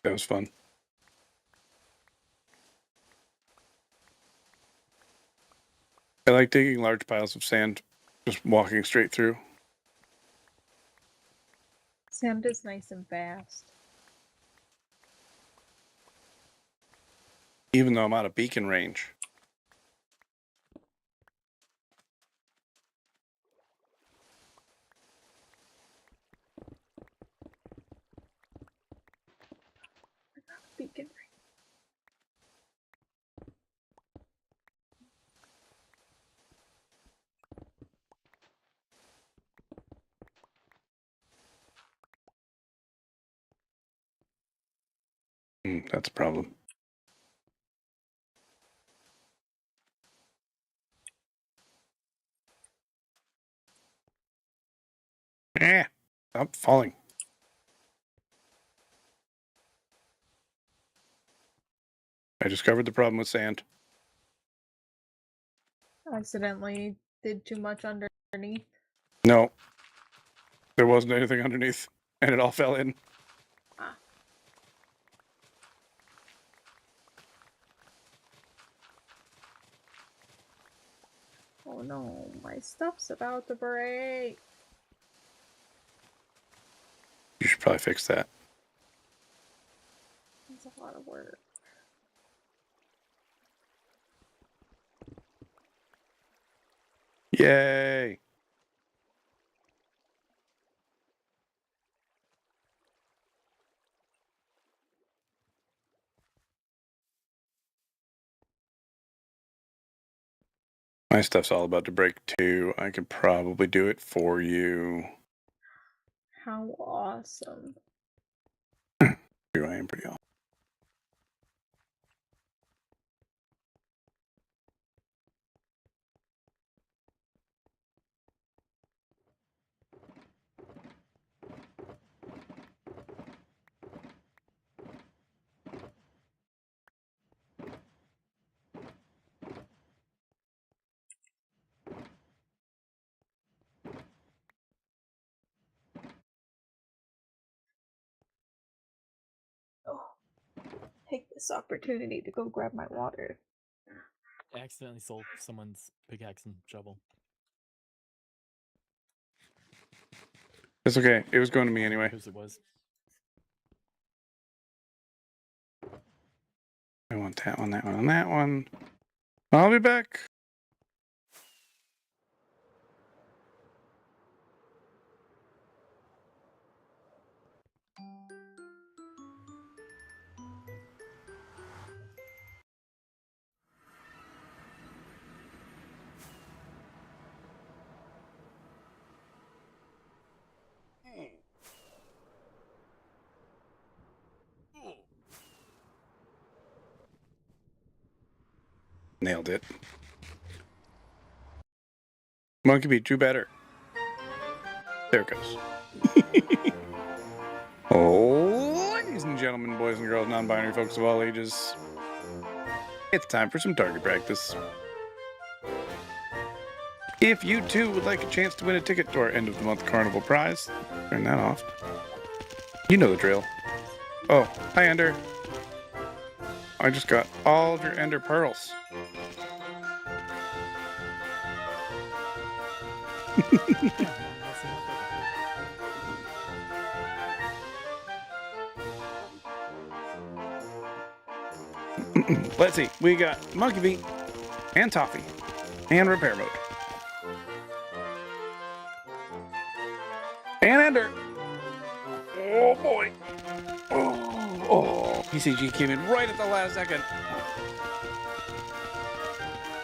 A: That was fun. I like digging large piles of sand, just walking straight through.
E: Sand is nice and fast.
A: Even though I'm out of beacon range.
E: Beacon.
A: That's a problem. Stop falling. I discovered the problem with sand.
E: Accidentally did too much underneath.
A: No, there wasn't anything underneath, and it all fell in.
E: Ah. Oh no, my stuff's about to break.
A: You should probably fix that.
E: It's a lot of work.
A: Yay! My stuff's all about to break too. I could probably do it for you.
E: How awesome.
A: I am pretty awesome.
E: Oh, take this opportunity to go grab my water.
C: I accidentally sold someone's pickaxe and shovel.
A: It's okay. It was going to me anyway.
C: Because it was.
A: I want that one, that one, and that one. I'll be back. Nailed it. Monkey beat, do better. There it goes. Oh, ladies and gentlemen, boys and girls, non-binary folks of all ages, it's time for some target practice. If you too would like a chance to win a ticket to our end of the month carnival prize, turn that off. You know the drill. Oh, hi Ender. I just got all of your Ender pearls. Let's see, we got Monkey Beat, and Toffee, and Repair Mode. And Ender! Oh boy! Oh, PCG came in right at the last second.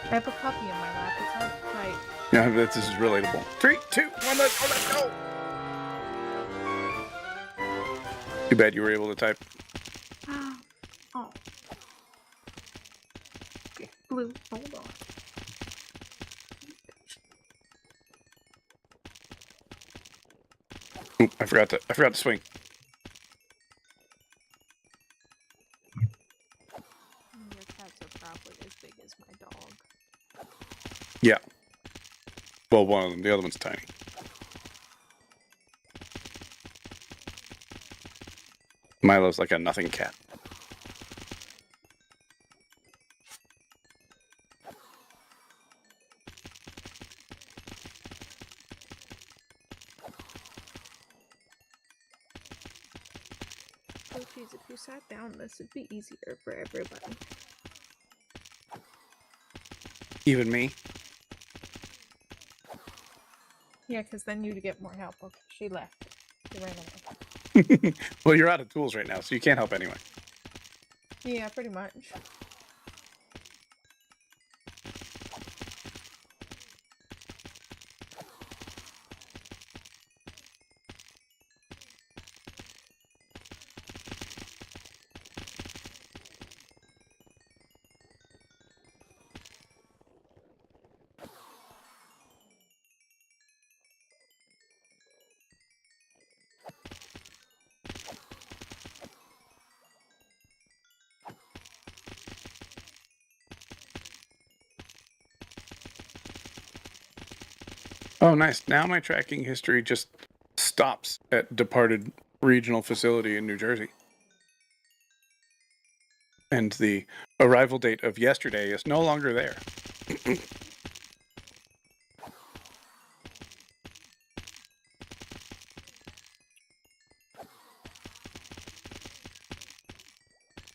E: I have a puppy in my lap. It's hard to fight.
A: Yeah, this is relatable. 3, 2, 1, let's go! Too bad you were able to type.
E: Oh. Okay, blue, hold on.
A: Ooh, I forgot to swing.
E: Your cats are probably as big as my dog.
A: Yeah. Well, one of them. The other one's tiny. Milo's like a nothing cat.
E: Oh jeez, if you sat down, this would be easier for everybody.
A: Even me.
E: Yeah, because then you'd get more help. Okay, she left. She ran away.
A: Well, you're out of tools right now, so you can't help anyway.
E: Yeah, pretty much.
A: Oh, nice. Now my tracking history just stops at departed regional facility in New Jersey. And the arrival date of yesterday is no longer there.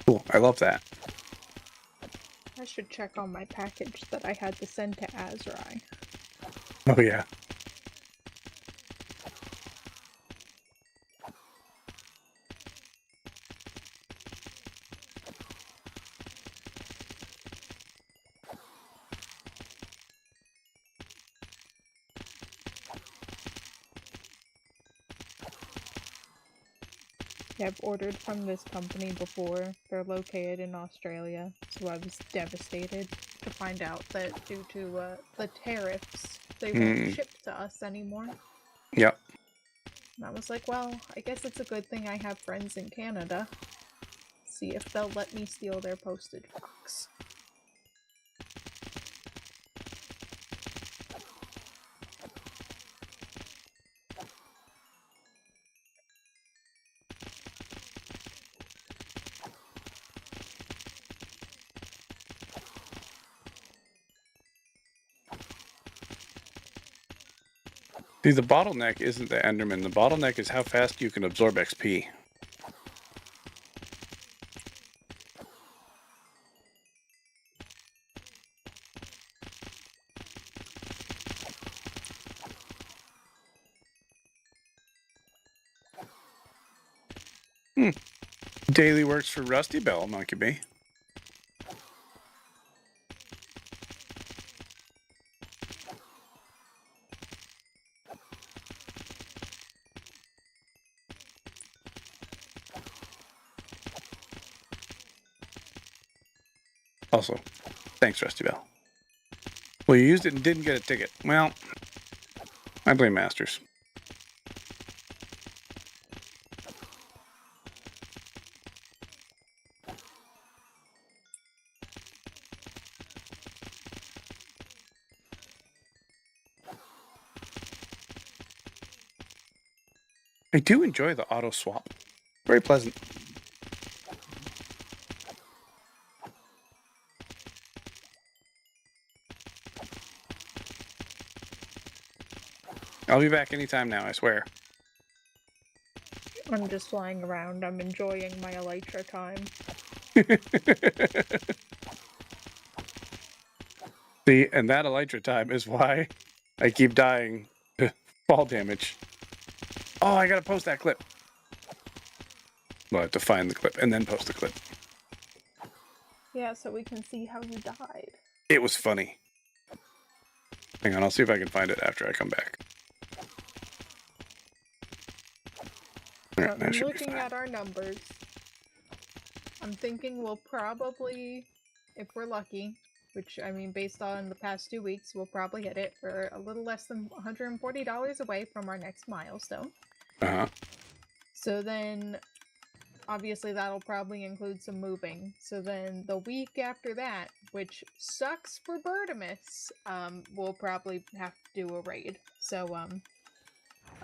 A: Cool. I love that.
E: I should check on my package that I had to send to Azrai.
A: Oh, yeah.
E: Yeah, I've ordered from this company before. They're located in Australia, so I was devastated to find out that due to the tariffs, they won't ship to us anymore.
A: Yep.
E: And I was like, well, I guess it's a good thing I have friends in Canada. See if they'll let me steal their postage box.
A: See, the bottleneck isn't the Enderman. The bottleneck is how fast you can absorb XP. Daily works for Rusty Bell, Monkey B. Also, thanks, Rusty Bell. Well, you used it and didn't get a ticket. Well, I blame Masters. I do enjoy the auto swap. Very pleasant. I'll be back anytime now, I swear.
E: I'm just flying around. I'm enjoying my elytra time.
A: See, and that elytra time is why I keep dying to fall damage. Oh, I gotta post that clip. Well, I have to find the clip and then post the clip.
E: Yeah, so we can see how you died.
A: It was funny. Hang on, I'll see if I can find it after I come back.
E: So
A: Alright, that
E: I'm
A: should be
E: looking
A: fine.
E: at our numbers. I'm thinking we'll probably, if we're lucky, which, I mean, based on the past 2 weeks, we'll probably hit it. We're a little less than $140 away from our next milestone.
A: Uh-huh.
E: So then, obviously, that'll probably include some moving. So then the week after that, which sucks for Bertimus, we'll probably have to do a raid. So, I'm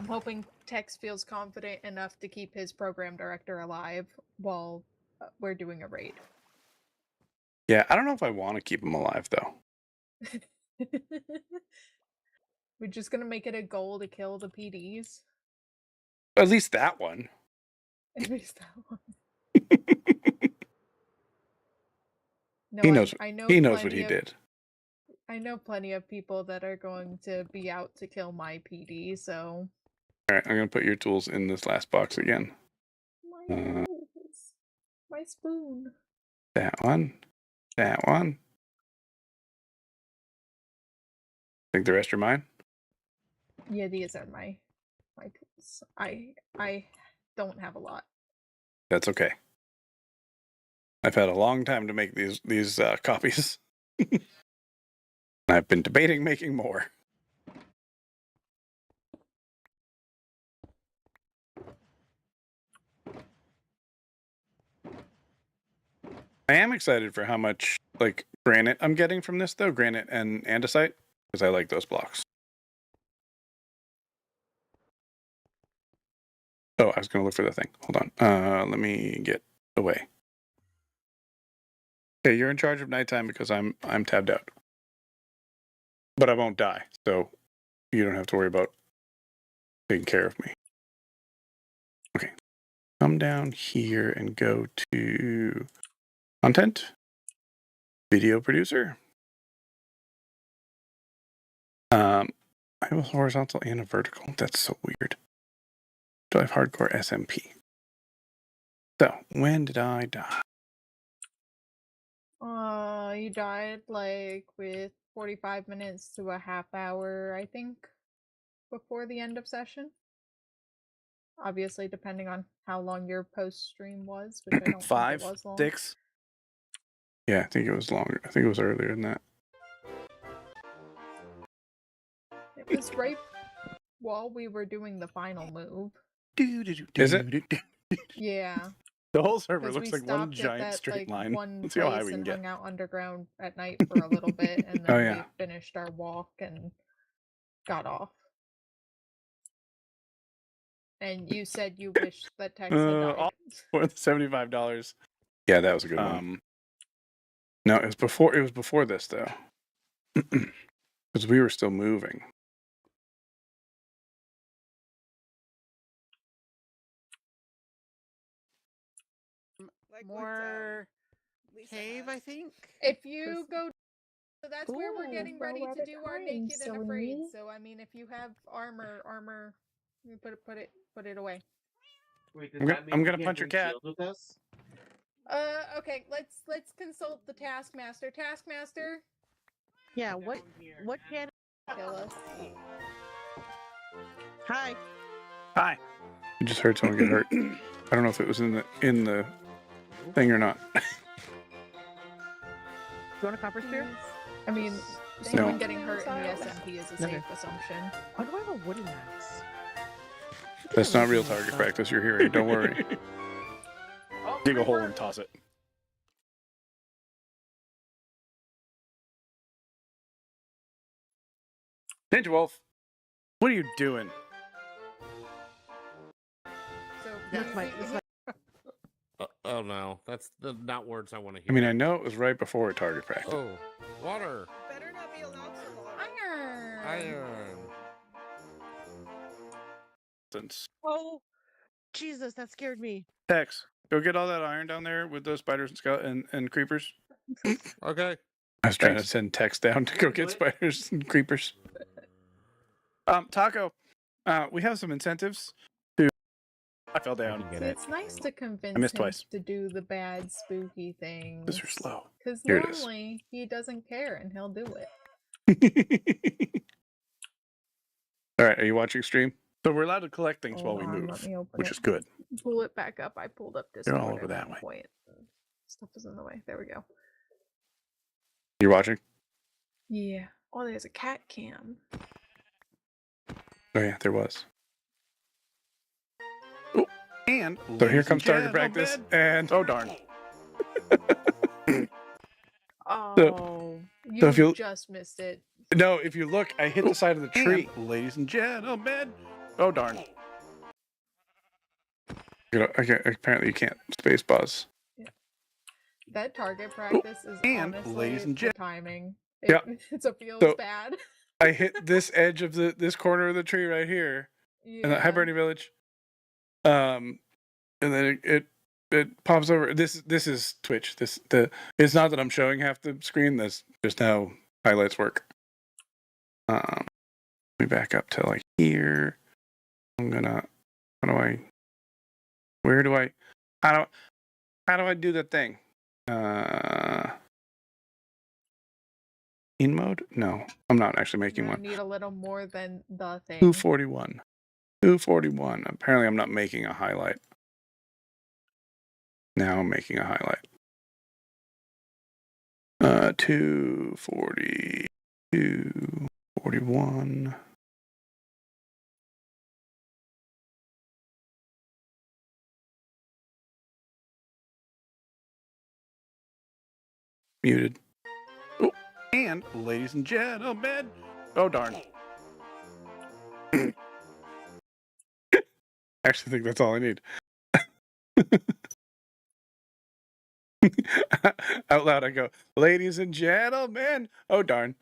E: hoping Tex feels confident enough to keep his program director alive while we're doing a raid.
A: Yeah, I don't know if I want to keep him alive, though.
E: We're just gonna make it a goal to kill the PDs.
A: At least that one.
E: At least that one. No,
A: He knows.
E: I know
A: He knows what
E: plenty
A: he
E: of,
A: did.
E: I know plenty of people that are going to be out to kill my PD, so...
A: Alright, I'm gonna put your tools in this last box again.
E: My tools. My spoon.
A: That one. That one. Think the rest are mine?
E: Yeah, these are my tools. I don't have a lot.
A: That's okay. I've had a long time to make these copies. I've been debating making more. I am excited for how much like granite I'm getting from this though, granite and andesite, because I like those blocks. Oh, I was gonna look for the thing. Hold on. Let me get away. Okay, you're in charge of nighttime because I'm tabbed out. But I won't die, so you don't have to worry about taking care of me. Okay. Come down here and go to content, video producer. I have a horizontal and a vertical. That's so weird. Do I have hardcore SMP? So, when did I die?
E: You died like with 45 minutes to a half hour, I think, before the end of session. Obviously, depending on how long your post stream was, which I don't think
A: 5,
E: it was long.
A: 6? Yeah, I think it was longer. I think it was earlier than that.
E: It was right while we were doing the final move.
A: Is it?
E: Yeah.
A: The whole server
E: Because
A: looks
E: we
A: like one
E: stopped at
A: giant
E: that
A: straight
E: like
A: line.
E: one
A: Let's see how high
E: place
A: we can
E: and
A: get.
E: hung out underground at night for a little bit, and then
A: Oh, yeah.
E: we finished our walk and got off. And you said you wished that Tex had died.
A: For the $75. Yeah, that was a good one. No, it was before this though. Because we were still moving.
D: More cave, I think.
E: If you go, so that's where we're getting ready to do our naked and afraid. So I mean, if you have armor, you put it away.
F: Wait,
A: I'm gonna punch your cat.
F: With us?
E: Okay, let's consult the Taskmaster. Taskmaster,
G: Yeah, what can
E: kill us.
G: Hi.
A: Hi. I just heard someone get hurt. I don't know if it was in the thing or not.
G: You want a copper spear?
E: I mean,
A: No.
E: someone getting hurt in the SMP is a safe
G: Okay.
E: assumption.
G: Why do I have a wooden axe?
A: That's not real target practice you're hearing. Don't worry. Dig a hole and toss it. Ninja Wolf, what are you doing?
G: That's my.
F: Oh no, that's not words I want to hear.
A: I mean, I know it was right before target practice.
F: Oh, water.
D: Better not be allowed so long.
F: Iron.
G: Oh, Jesus, that scared me.
A: Tex, go get all that iron down there with those spiders and creepers.
F: Okay.
A: I was trying to send Tex down to go get spiders and creepers. Taco, we have some incentives to. I fell down.
E: See, it's nice to convince
A: missed
E: him
A: twice.
E: to do the bad spooky things.
A: These are slow.
E: Because
A: Here it is.
E: normally he doesn't care and he'll do it.
A: All right, are you watching stream? So we're allowed to collect things while
E: Hold
A: we
E: on,
A: move,
E: let me open
A: which
E: it.
A: is good.
E: Pull it back up. I pulled up this
A: They're all over that way.
E: point. Stuff is in the way. There we go.
A: You're watching?
E: Yeah. Oh, there's a cat cam.
A: Oh yeah, there was. Oh, and so here comes target practice, and oh darn.
E: Oh, you
A: so if you-
E: just missed it.
A: No, if you look, I hit the side of the tree. Ladies and gentlemen. Oh darn. Okay, apparently you can't space pause.
E: That target practice is
A: and
E: honestly
A: ladies and
E: the timing.
A: Yeah.
E: It feels
A: So-
E: bad.
A: I hit this edge of this corner of the tree right here in the Hibernia Village. And then it pops over. This is Twitch. It's not that I'm showing half the screen. That's just how highlights work. Let me back up to like here. I'm gonna. How do I do the thing? In mode? No, I'm not actually making
E: You're
A: one.
E: gonna need a little more than the thing.
A: 241. 241. Apparently, I'm not making a highlight. Now I'm making a highlight. 240. 241. Muted. Oh, and ladies and gentlemen. Oh darn. I actually think that's all I need. Out loud I go, ladies and gentlemen. Oh darn.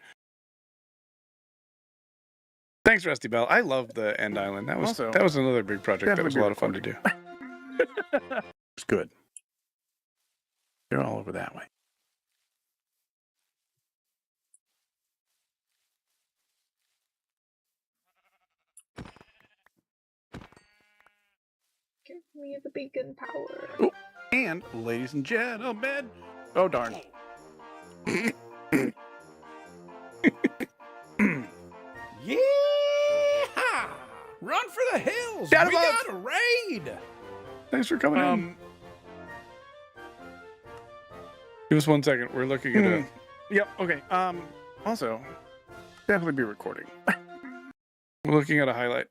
A: Thanks, Rusty Bell. I love the End Island. That was another big project that was a lot of fun to do. It's good. They're all over that way.
E: Give me the beacon power.
A: Oh, and ladies and gentlemen. Oh darn.
B: Yeah! Run for the hills!
A: Down
B: We
A: above.
B: got a raid!
A: Thanks for coming in. Give us 1 second. We're looking at a. Yep. Okay. Also, definitely be recording. We're looking at a highlight.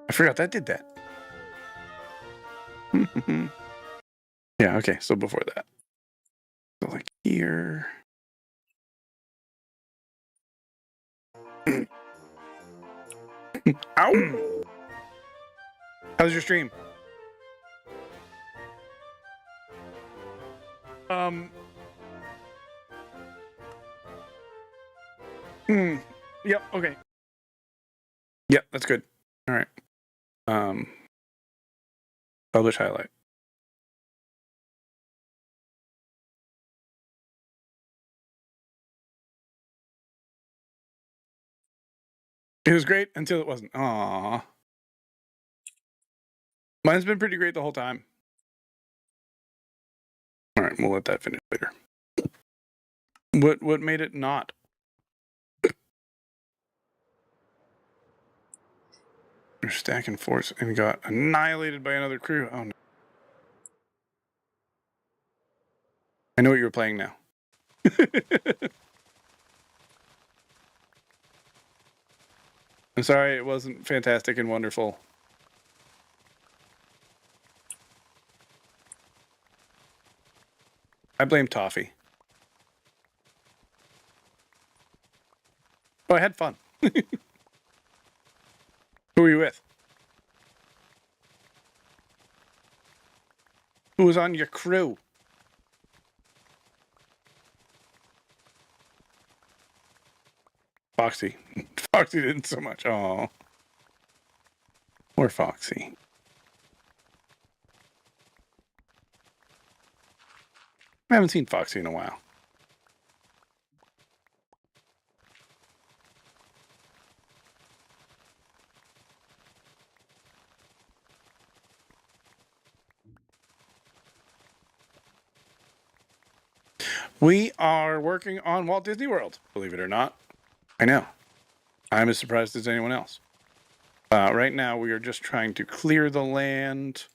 A: I forgot that did that. Yeah. Okay. So before that, so like here. Ow! How's your stream? Yep. Okay. Yep. That's good. All right. Publish highlight. It was great until it wasn't. Aww. Mine's been pretty great the whole time. All right, we'll let that finish later. What made it not? You're stacking force and got annihilated by another crew. Oh no. I know what you were playing now. I'm sorry it wasn't fantastic and wonderful. I blame Toffee. So I had fun. Who were you with? Who was on your crew? Foxy. Foxy didn't so much. Oh. Poor Foxy. I haven't seen Foxy in a while. We are working on Walt Disney World, believe it or not. I know. I'm as surprised as anyone else. Right now, we are just trying to clear the land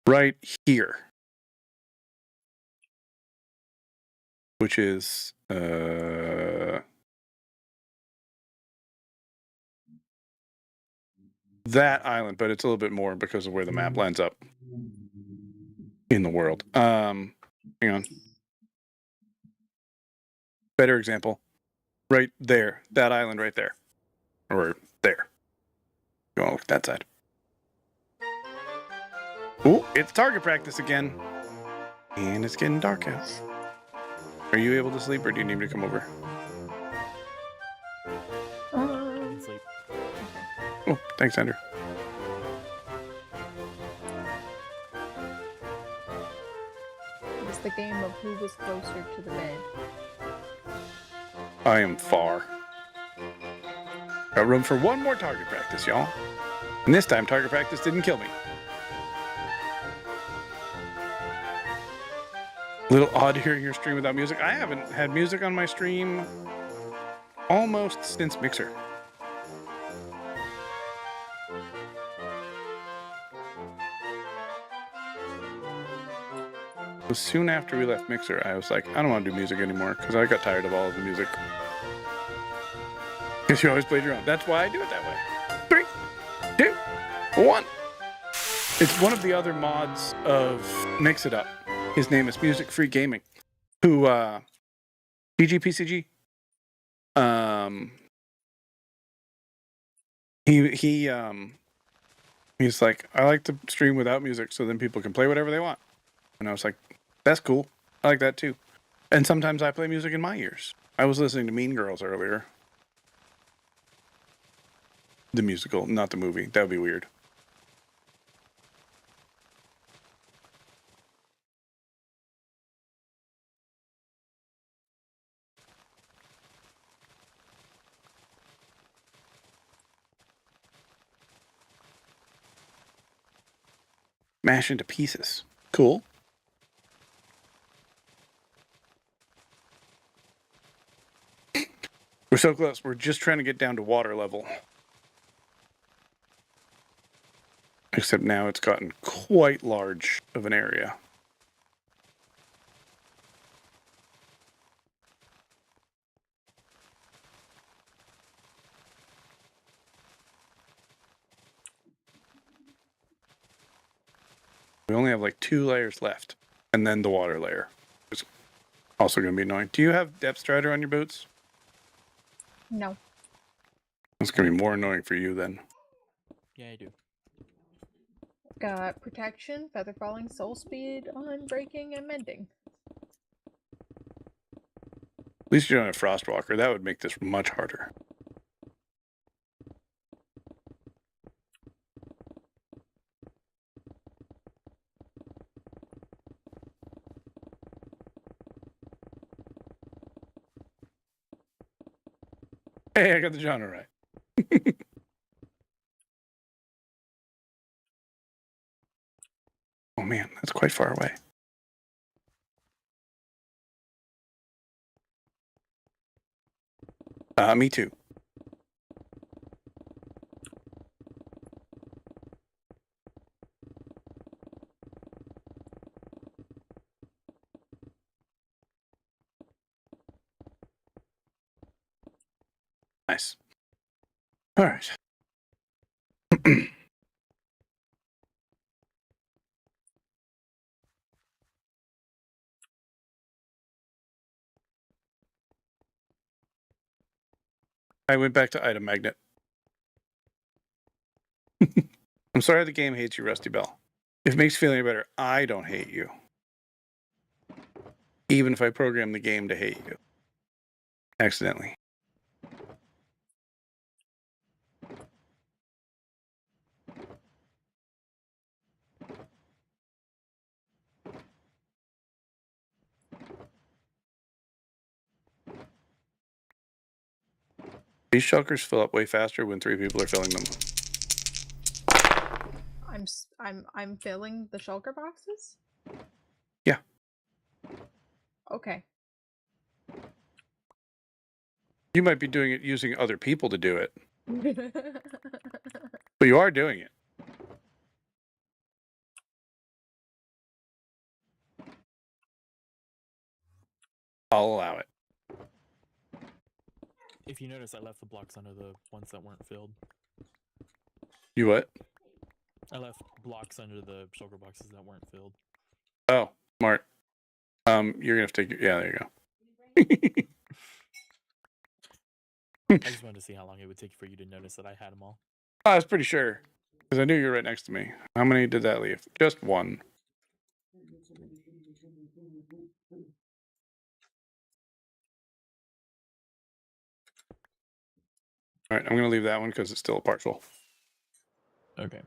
A: right here, which is that island, but it's a little bit more because of where the map lines up in the world. Hang on. Better example. Right there. That island right there. Or there. You want to look at that side. Oh, it's target practice again. And it's getting dark out. Are you able to sleep or do you need me to come over?
C: You can sleep.
A: Oh, thanks, Andrew.
E: It was the game of who was closer to the bed.
A: I am far. Got room for one more target practice, y'all. And this time, target practice didn't kill me. A little odd hearing your stream without music. I haven't had music on my stream almost since Mixer. So soon after we left Mixer, I was like, I don't want to do music anymore because I got tired of all of the music. Because you always played your own. That's why I do it that way. 3, 2, 1. It's one of the other mods of Mix It Up. His name is Music Free Gaming. Who, BGPCG. He's like, I like to stream without music so then people can play whatever they want. And I was like, that's cool. I like that too. And sometimes I play music in my ears. I was listening to Mean Girls earlier. The musical, not the movie. That would be weird. Mash into pieces. Cool. We're so close. We're just trying to get down to water level. Except now it's gotten quite large of an area. We only have like 2 layers left. And then the water layer is also going to be annoying. Do you have depth strider on your boots?
E: No.
A: It's going to be more annoying for you then.
C: Yeah, I do.
E: Got protection, feather falling, soul speed, unbreaking, and mending.
A: At least you don't have Frostwalker. That would make this much harder. Hey, I got the genre right. Oh man, that's quite far away. Me too. Nice. All right. I went back to item magnet. I'm sorry the game hates you, Rusty Bell. If it makes you feel any better, I don't hate you. Even if I program the game to hate you. Accidentally. These shulkers fill up way faster when 3 people are filling them.
E: I'm filling the shulker boxes?
A: Yeah.
E: Okay.
A: You might be doing it using other people to do it. But you are doing it. I'll allow it.
C: If you notice, I left the blocks under the ones that weren't filled.
A: You what?
C: I left blocks under the shulker boxes that weren't filled.
A: Oh, smart. You're gonna have to take. Yeah, there you go.
C: I just wanted to see how long it would take for you to notice that I had them all.
A: I was pretty sure because I knew you were right next to me. How many did that leave? Just one. All right, I'm gonna leave that one because it's still a partial.
C: Okay.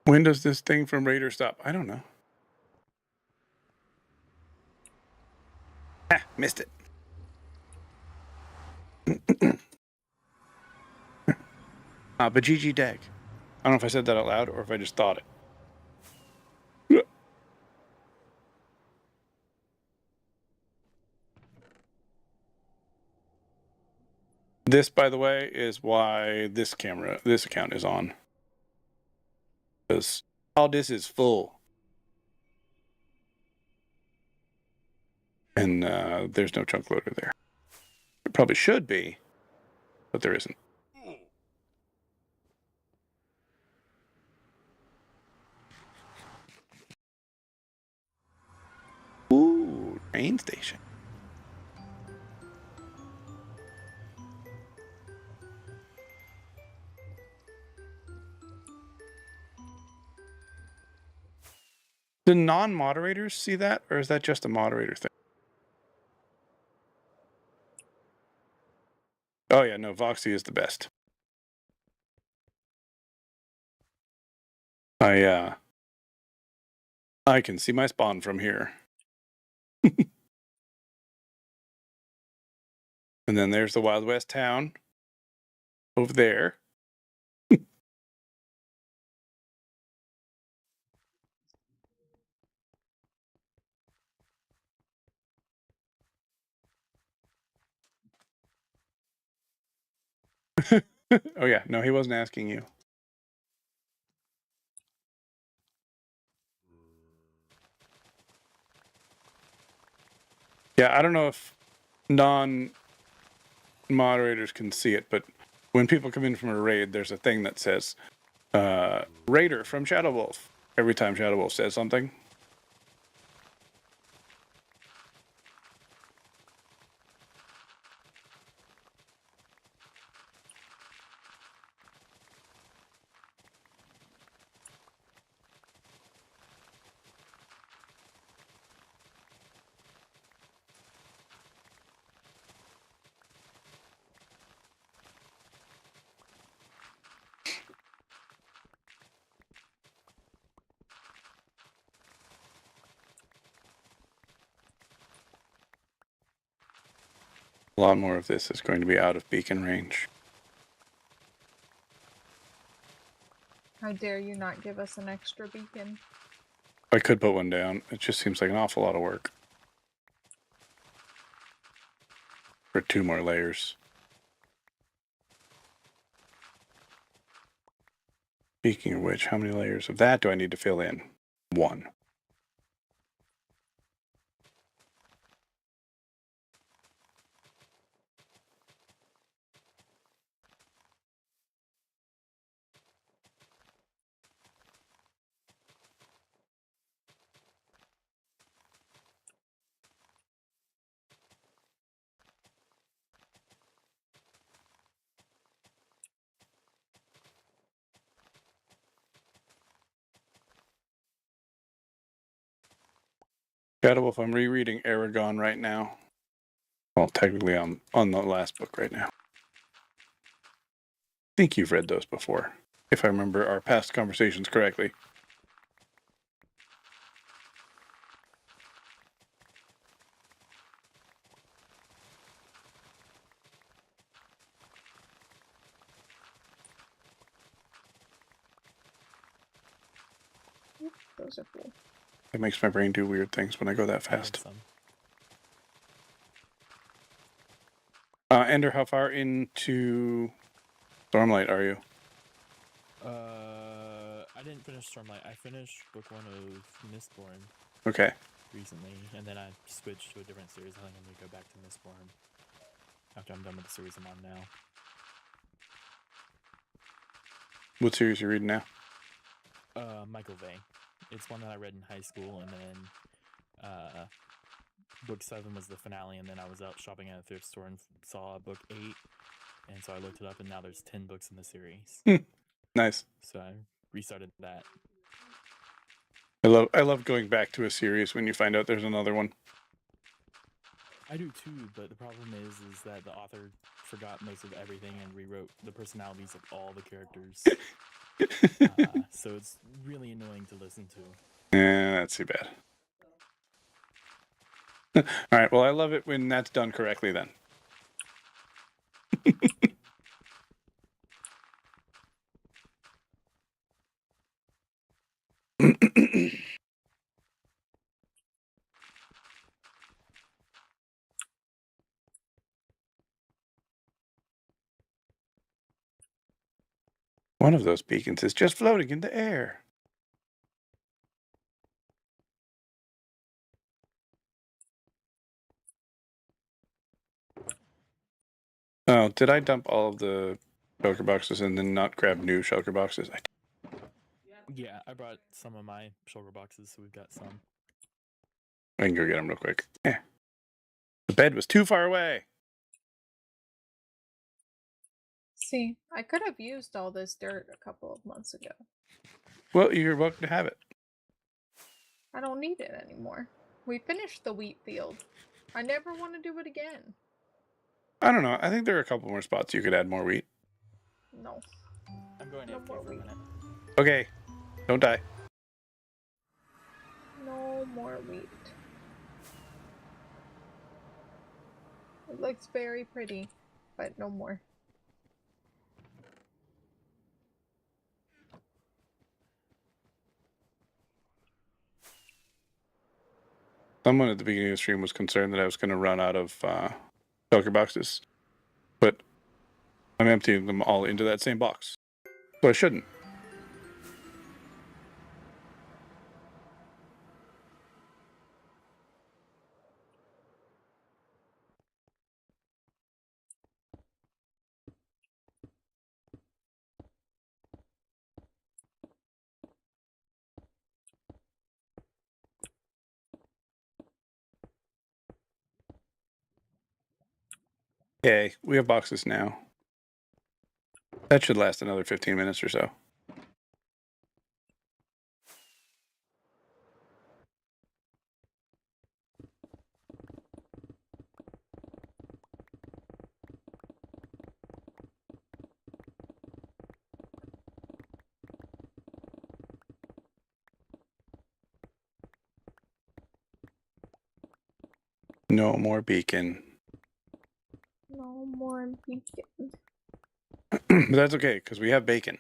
A: When does this thing from Raider stop? I don't know. Ah, missed it. But GG Dag. I don't know if I said that out loud or if I just thought it. This, by the way, is why this account is on. Because all this is full. And there's no chunk loader there. It probably should be, but there isn't. Ooh, train station. Do non-moderators see that, or is that just a moderator thing? Oh yeah, no, Voxy is the best. I can see my spawn from here. And then there's the Wild West town over there. Oh yeah, no, he wasn't asking you. Yeah, I don't know if non-moderators can see it, but when people come in from a raid, there's a thing that says Raider from Shadow Wolf every time Shadow Wolf says something. A lot more of this is going to be out of beacon range.
E: How dare you not give us an extra beacon?
A: I could put one down. It just seems like an awful lot of work. For 2 more layers. Speaking of which, how many layers of that do I need to fill in? 1. Shadow Wolf, I'm rereading Aragon right now. Well, technically, I'm on the last book right now. I think you've read those before, if I remember our past conversations correctly.
E: Those are cool.
A: It makes my brain do weird things when I go that
C: I have
A: fast.
C: some.
A: Ender, how far into Stormlight are you?
C: I didn't finish Stormlight. I finished book 1 of Mistborn
A: Okay.
C: recently, and then I switched to a different series. I think I'm gonna go back to Mistborn after I'm done with the series I'm on now.
A: What series are you reading now?
C: Michael Vey. It's one that I read in high school, and then book 7 was the finale, and then I was out shopping at a thrift store and saw book 8, and so I looked it up, and now there's 10 books in the series.
A: Nice.
C: So I restarted that.
A: I love going back to a series when you find out there's another one.
C: I do too, but the problem is that the author forgot most of everything and rewrote the personalities of all the characters. So it's really annoying to listen to.
A: Yeah, that's too bad. All right, well, I love it when that's done correctly then. One of those beacons is just floating in the air. Oh, did I dump all of the shulker boxes and then not grab new shulker boxes?
C: Yeah, I brought some of my shoulder boxes, so we've got some.
A: I can go get them real quick. Yeah. The bed was too far away.
E: See, I could have used all this dirt a couple of months ago.
A: Well, you're welcome to have it.
E: I don't need it anymore. We finished the wheat field. I never want to do it again.
A: I don't know. I think there are a couple more spots you could add more wheat.
E: No.
C: I'm going
E: No
C: AFK
E: more
C: for a
E: wheat.
C: minute.
A: Okay. Don't die.
E: No more wheat. It looks very pretty, but no more.
A: Someone at the beginning of the stream was concerned that I was going to run out of shulker boxes, but I'm emptying them all into that same box, so I shouldn't. Okay, we have boxes now. That should last another 15 minutes or so. No more beacon.
E: No more beacon.
A: But that's okay, because we have bacon.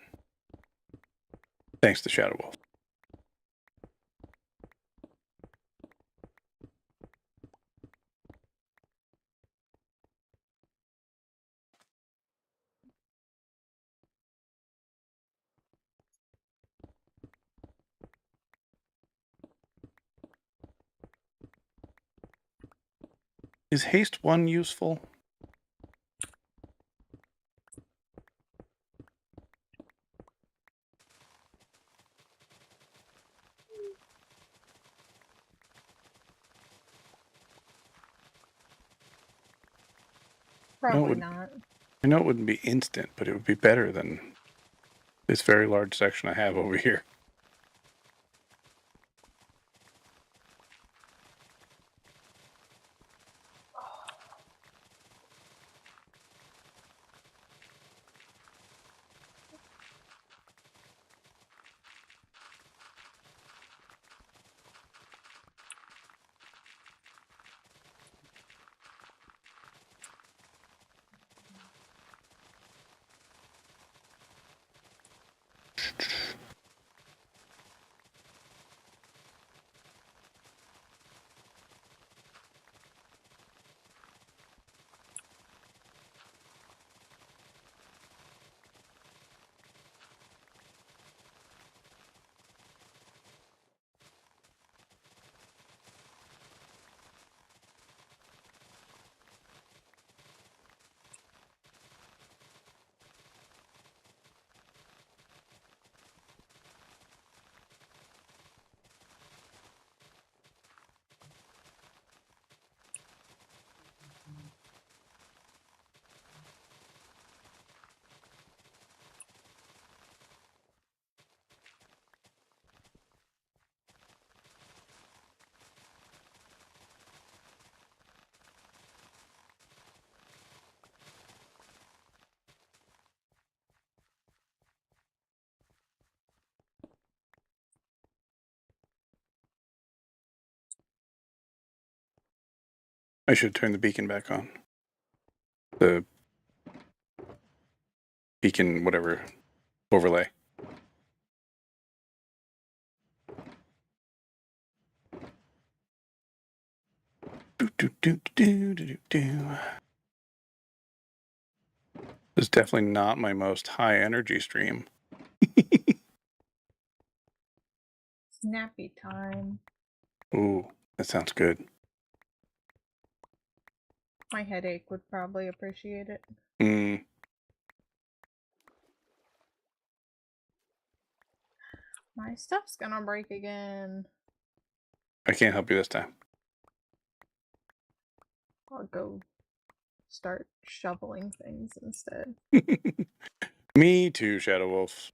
A: Thanks to Shadow Wolf. Is haste 1 useful?
E: Probably
A: would-
E: not.
A: I know it wouldn't be instant, but it would be better than this very large section I have over here. I should turn the beacon back on. The beacon, whatever, overlay. This is definitely not my most high energy stream.
E: Snappy time.
A: Ooh, that sounds good.
E: My headache would probably appreciate it.
A: Mm,
E: My stuff's gonna break again.
A: I can't help you this time.
E: I'll go start shoveling things instead.
A: Me too, Shadow Wolf.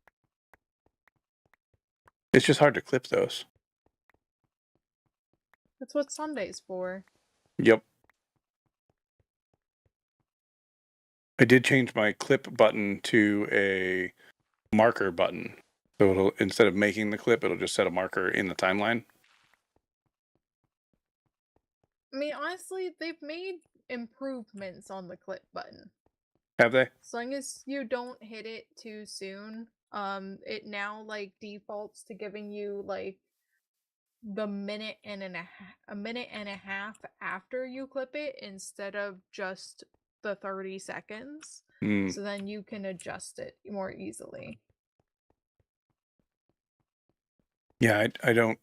A: It's just hard to clip those.
E: That's what Sunday's for.
A: Yep. I did change my clip button to a marker button. So it'll, instead of making the clip, it'll just set a marker in the timeline.
E: I mean, honestly, they've made improvements on the clip button.
A: Have they?
E: As long as you don't hit it too soon, it now like defaults to giving you like the minute and a minute and a half after you clip it instead of just the 30 seconds.
A: Mm.
E: So then you can adjust it more easily.
A: Yeah, I don't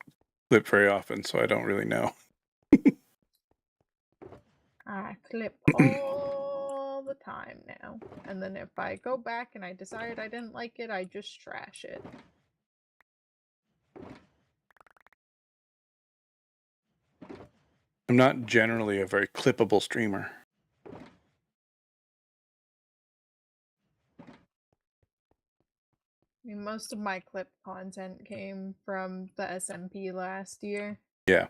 A: clip very often, so I don't really know.
E: I clip all the time now. And then if I go back and I decide I didn't like it, I just trash it.
A: I'm not generally a very clippable streamer.
E: I mean, most of my clip content came from the SMP last year.
A: Yeah.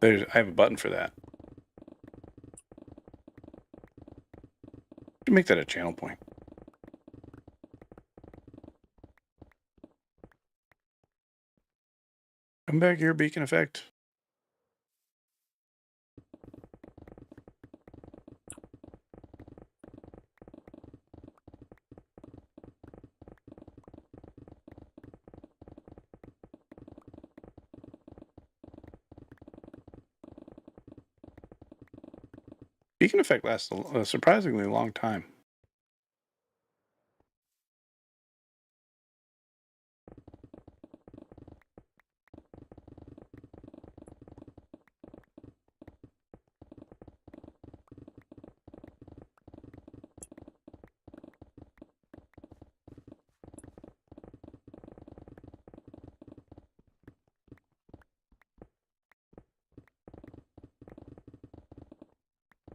A: I have a button for that. Make that a channel point. Come back here, beacon effect. Beacon effect lasts a surprisingly long time.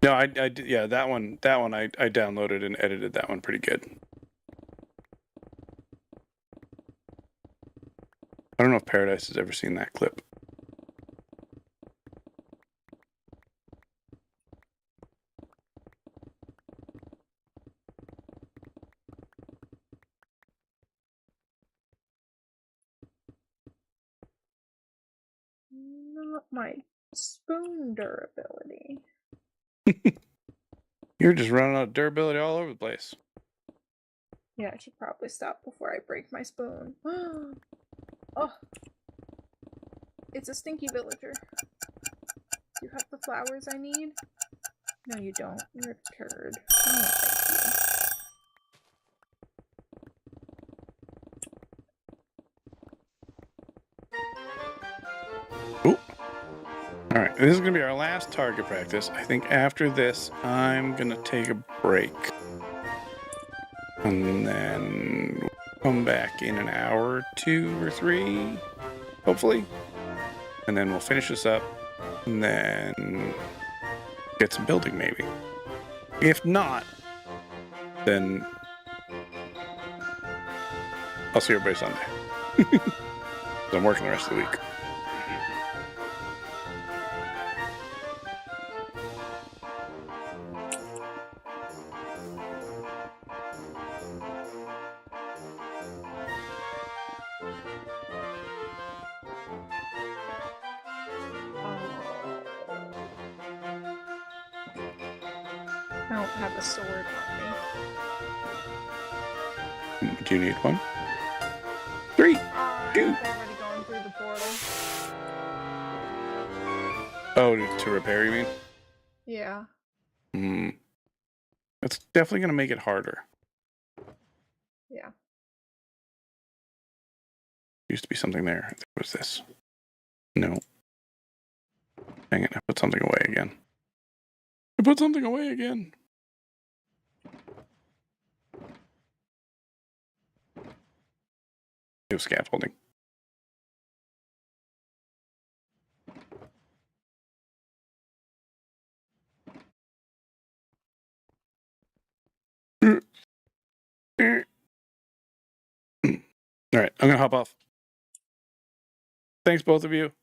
A: No, I did, yeah, that one I downloaded and edited that one pretty good. I don't know if Paradise has ever seen that clip.
E: Not my spoon durability.
A: You're just running out of durability all over the place.
E: Yeah, I should probably stop before I break my spoon. Oh, it's a stinky villager. Do you have the flowers I need? No, you don't. You're a turd. Oh, thank you.
A: Oop. All right, this is gonna be our last target practice. I think after this, I'm gonna take a break, and then we'll come back in an hour, or 2 or 3, hopefully, and then we'll finish this up, and then get some building maybe. If not, then I'll see everybody Sunday. I'm working the rest of the week.
E: I don't have a sword on me.
A: Do you need one? 3, 2.
E: Already going through the portal.
A: Oh, to repair, you mean?
E: Yeah.
A: That's definitely going to make it harder.
E: Yeah.
A: Used to be something there. What was this? No. Dang it, I put something away again. It was scaffolding. All right, I'm gonna hop off. Thanks, both of you.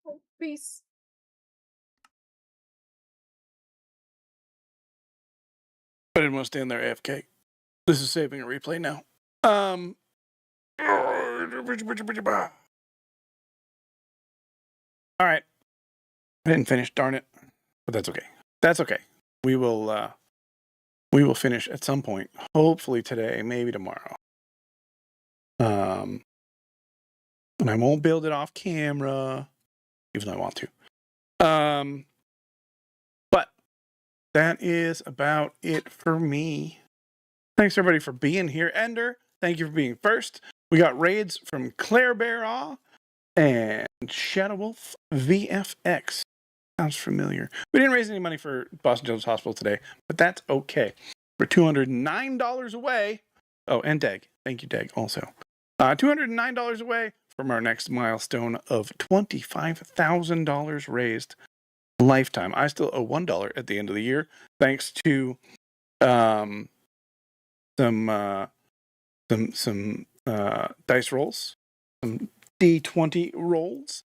E: Oh, peace.
A: I didn't want to stand there AFK. This is saving a replay now. All right. I didn't finish, darn it. But that's okay. That's okay. We will finish at some point. Hopefully today, maybe tomorrow. And I won't build it off camera, even though I want to. But that is about it for me. Thanks everybody for being here. Ender, thank you for being first. We got raids from Claire Bear and Shadow Wolf VFX. Sounds familiar. We didn't raise any money for Boston Children's Hospital today, but that's okay. We're $209 away. Oh, and Deg. Thank you, Deg, also. $209 away from our next milestone of $25,000 raised lifetime. I still owe $1 at the end of the year, thanks to some dice rolls, some D20 rolls.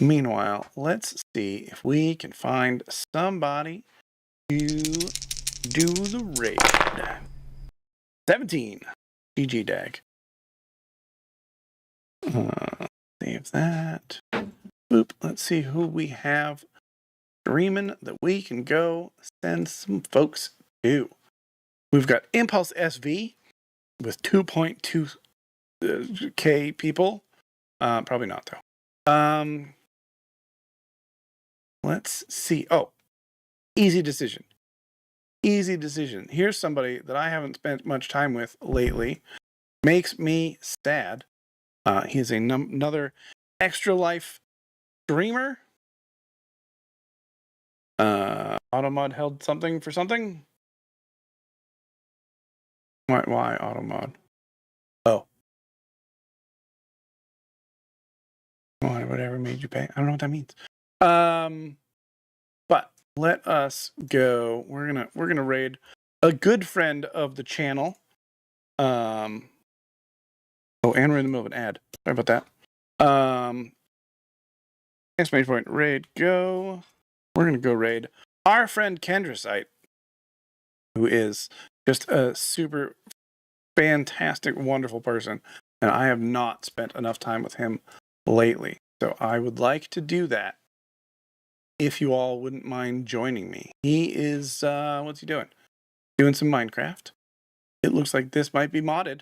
A: Meanwhile, let's see if we can find somebody to do the raid. 17. GG Dag. Save that. Boop. Let's see who we have streaming that we can go send some folks to. We've got Impulse SV with 2.2k people. Probably not though. Let's see. Oh, easy decision. Easy decision. Here's somebody that I haven't spent much time with lately. Makes me sad. He's another Extra Life streamer. Automod held something for something. Why Automod? Oh. Whatever made you pay. I don't know what that means. But let us go. We're gonna raid a good friend of the channel. Oh, and we're in the middle of an ad. Sorry about that. Exclamation point, raid, go. We're gonna go raid our friend Kendrasite, who is just a super fantastic, wonderful person. And I have not spent enough time with him lately. So I would like to do that. if you all wouldn't mind joining me. He is, what's he doing? Doing some Minecraft. It looks like this might be modded.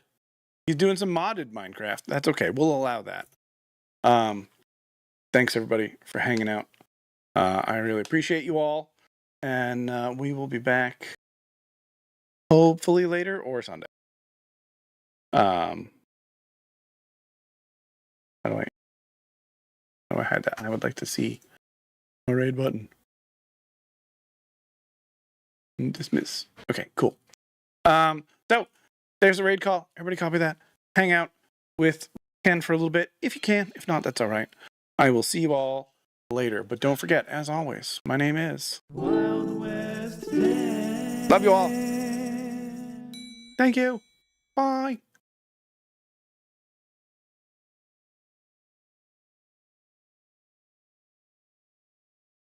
A: He's doing some modded Minecraft. That's okay. We'll allow that. Thanks everybody for hanging out. I really appreciate you all. And we will be back hopefully later or Sunday. How do I hide that? I would like to see a raid button. Dismiss. Okay, cool. So there's a raid call. Everybody copy that. Hang out with Ken for a little bit if you can. If not, that's all right. I will see you all later. But don't forget, as always, my name is
B: Wild West Dan.
A: Love you all. Thank you. Bye.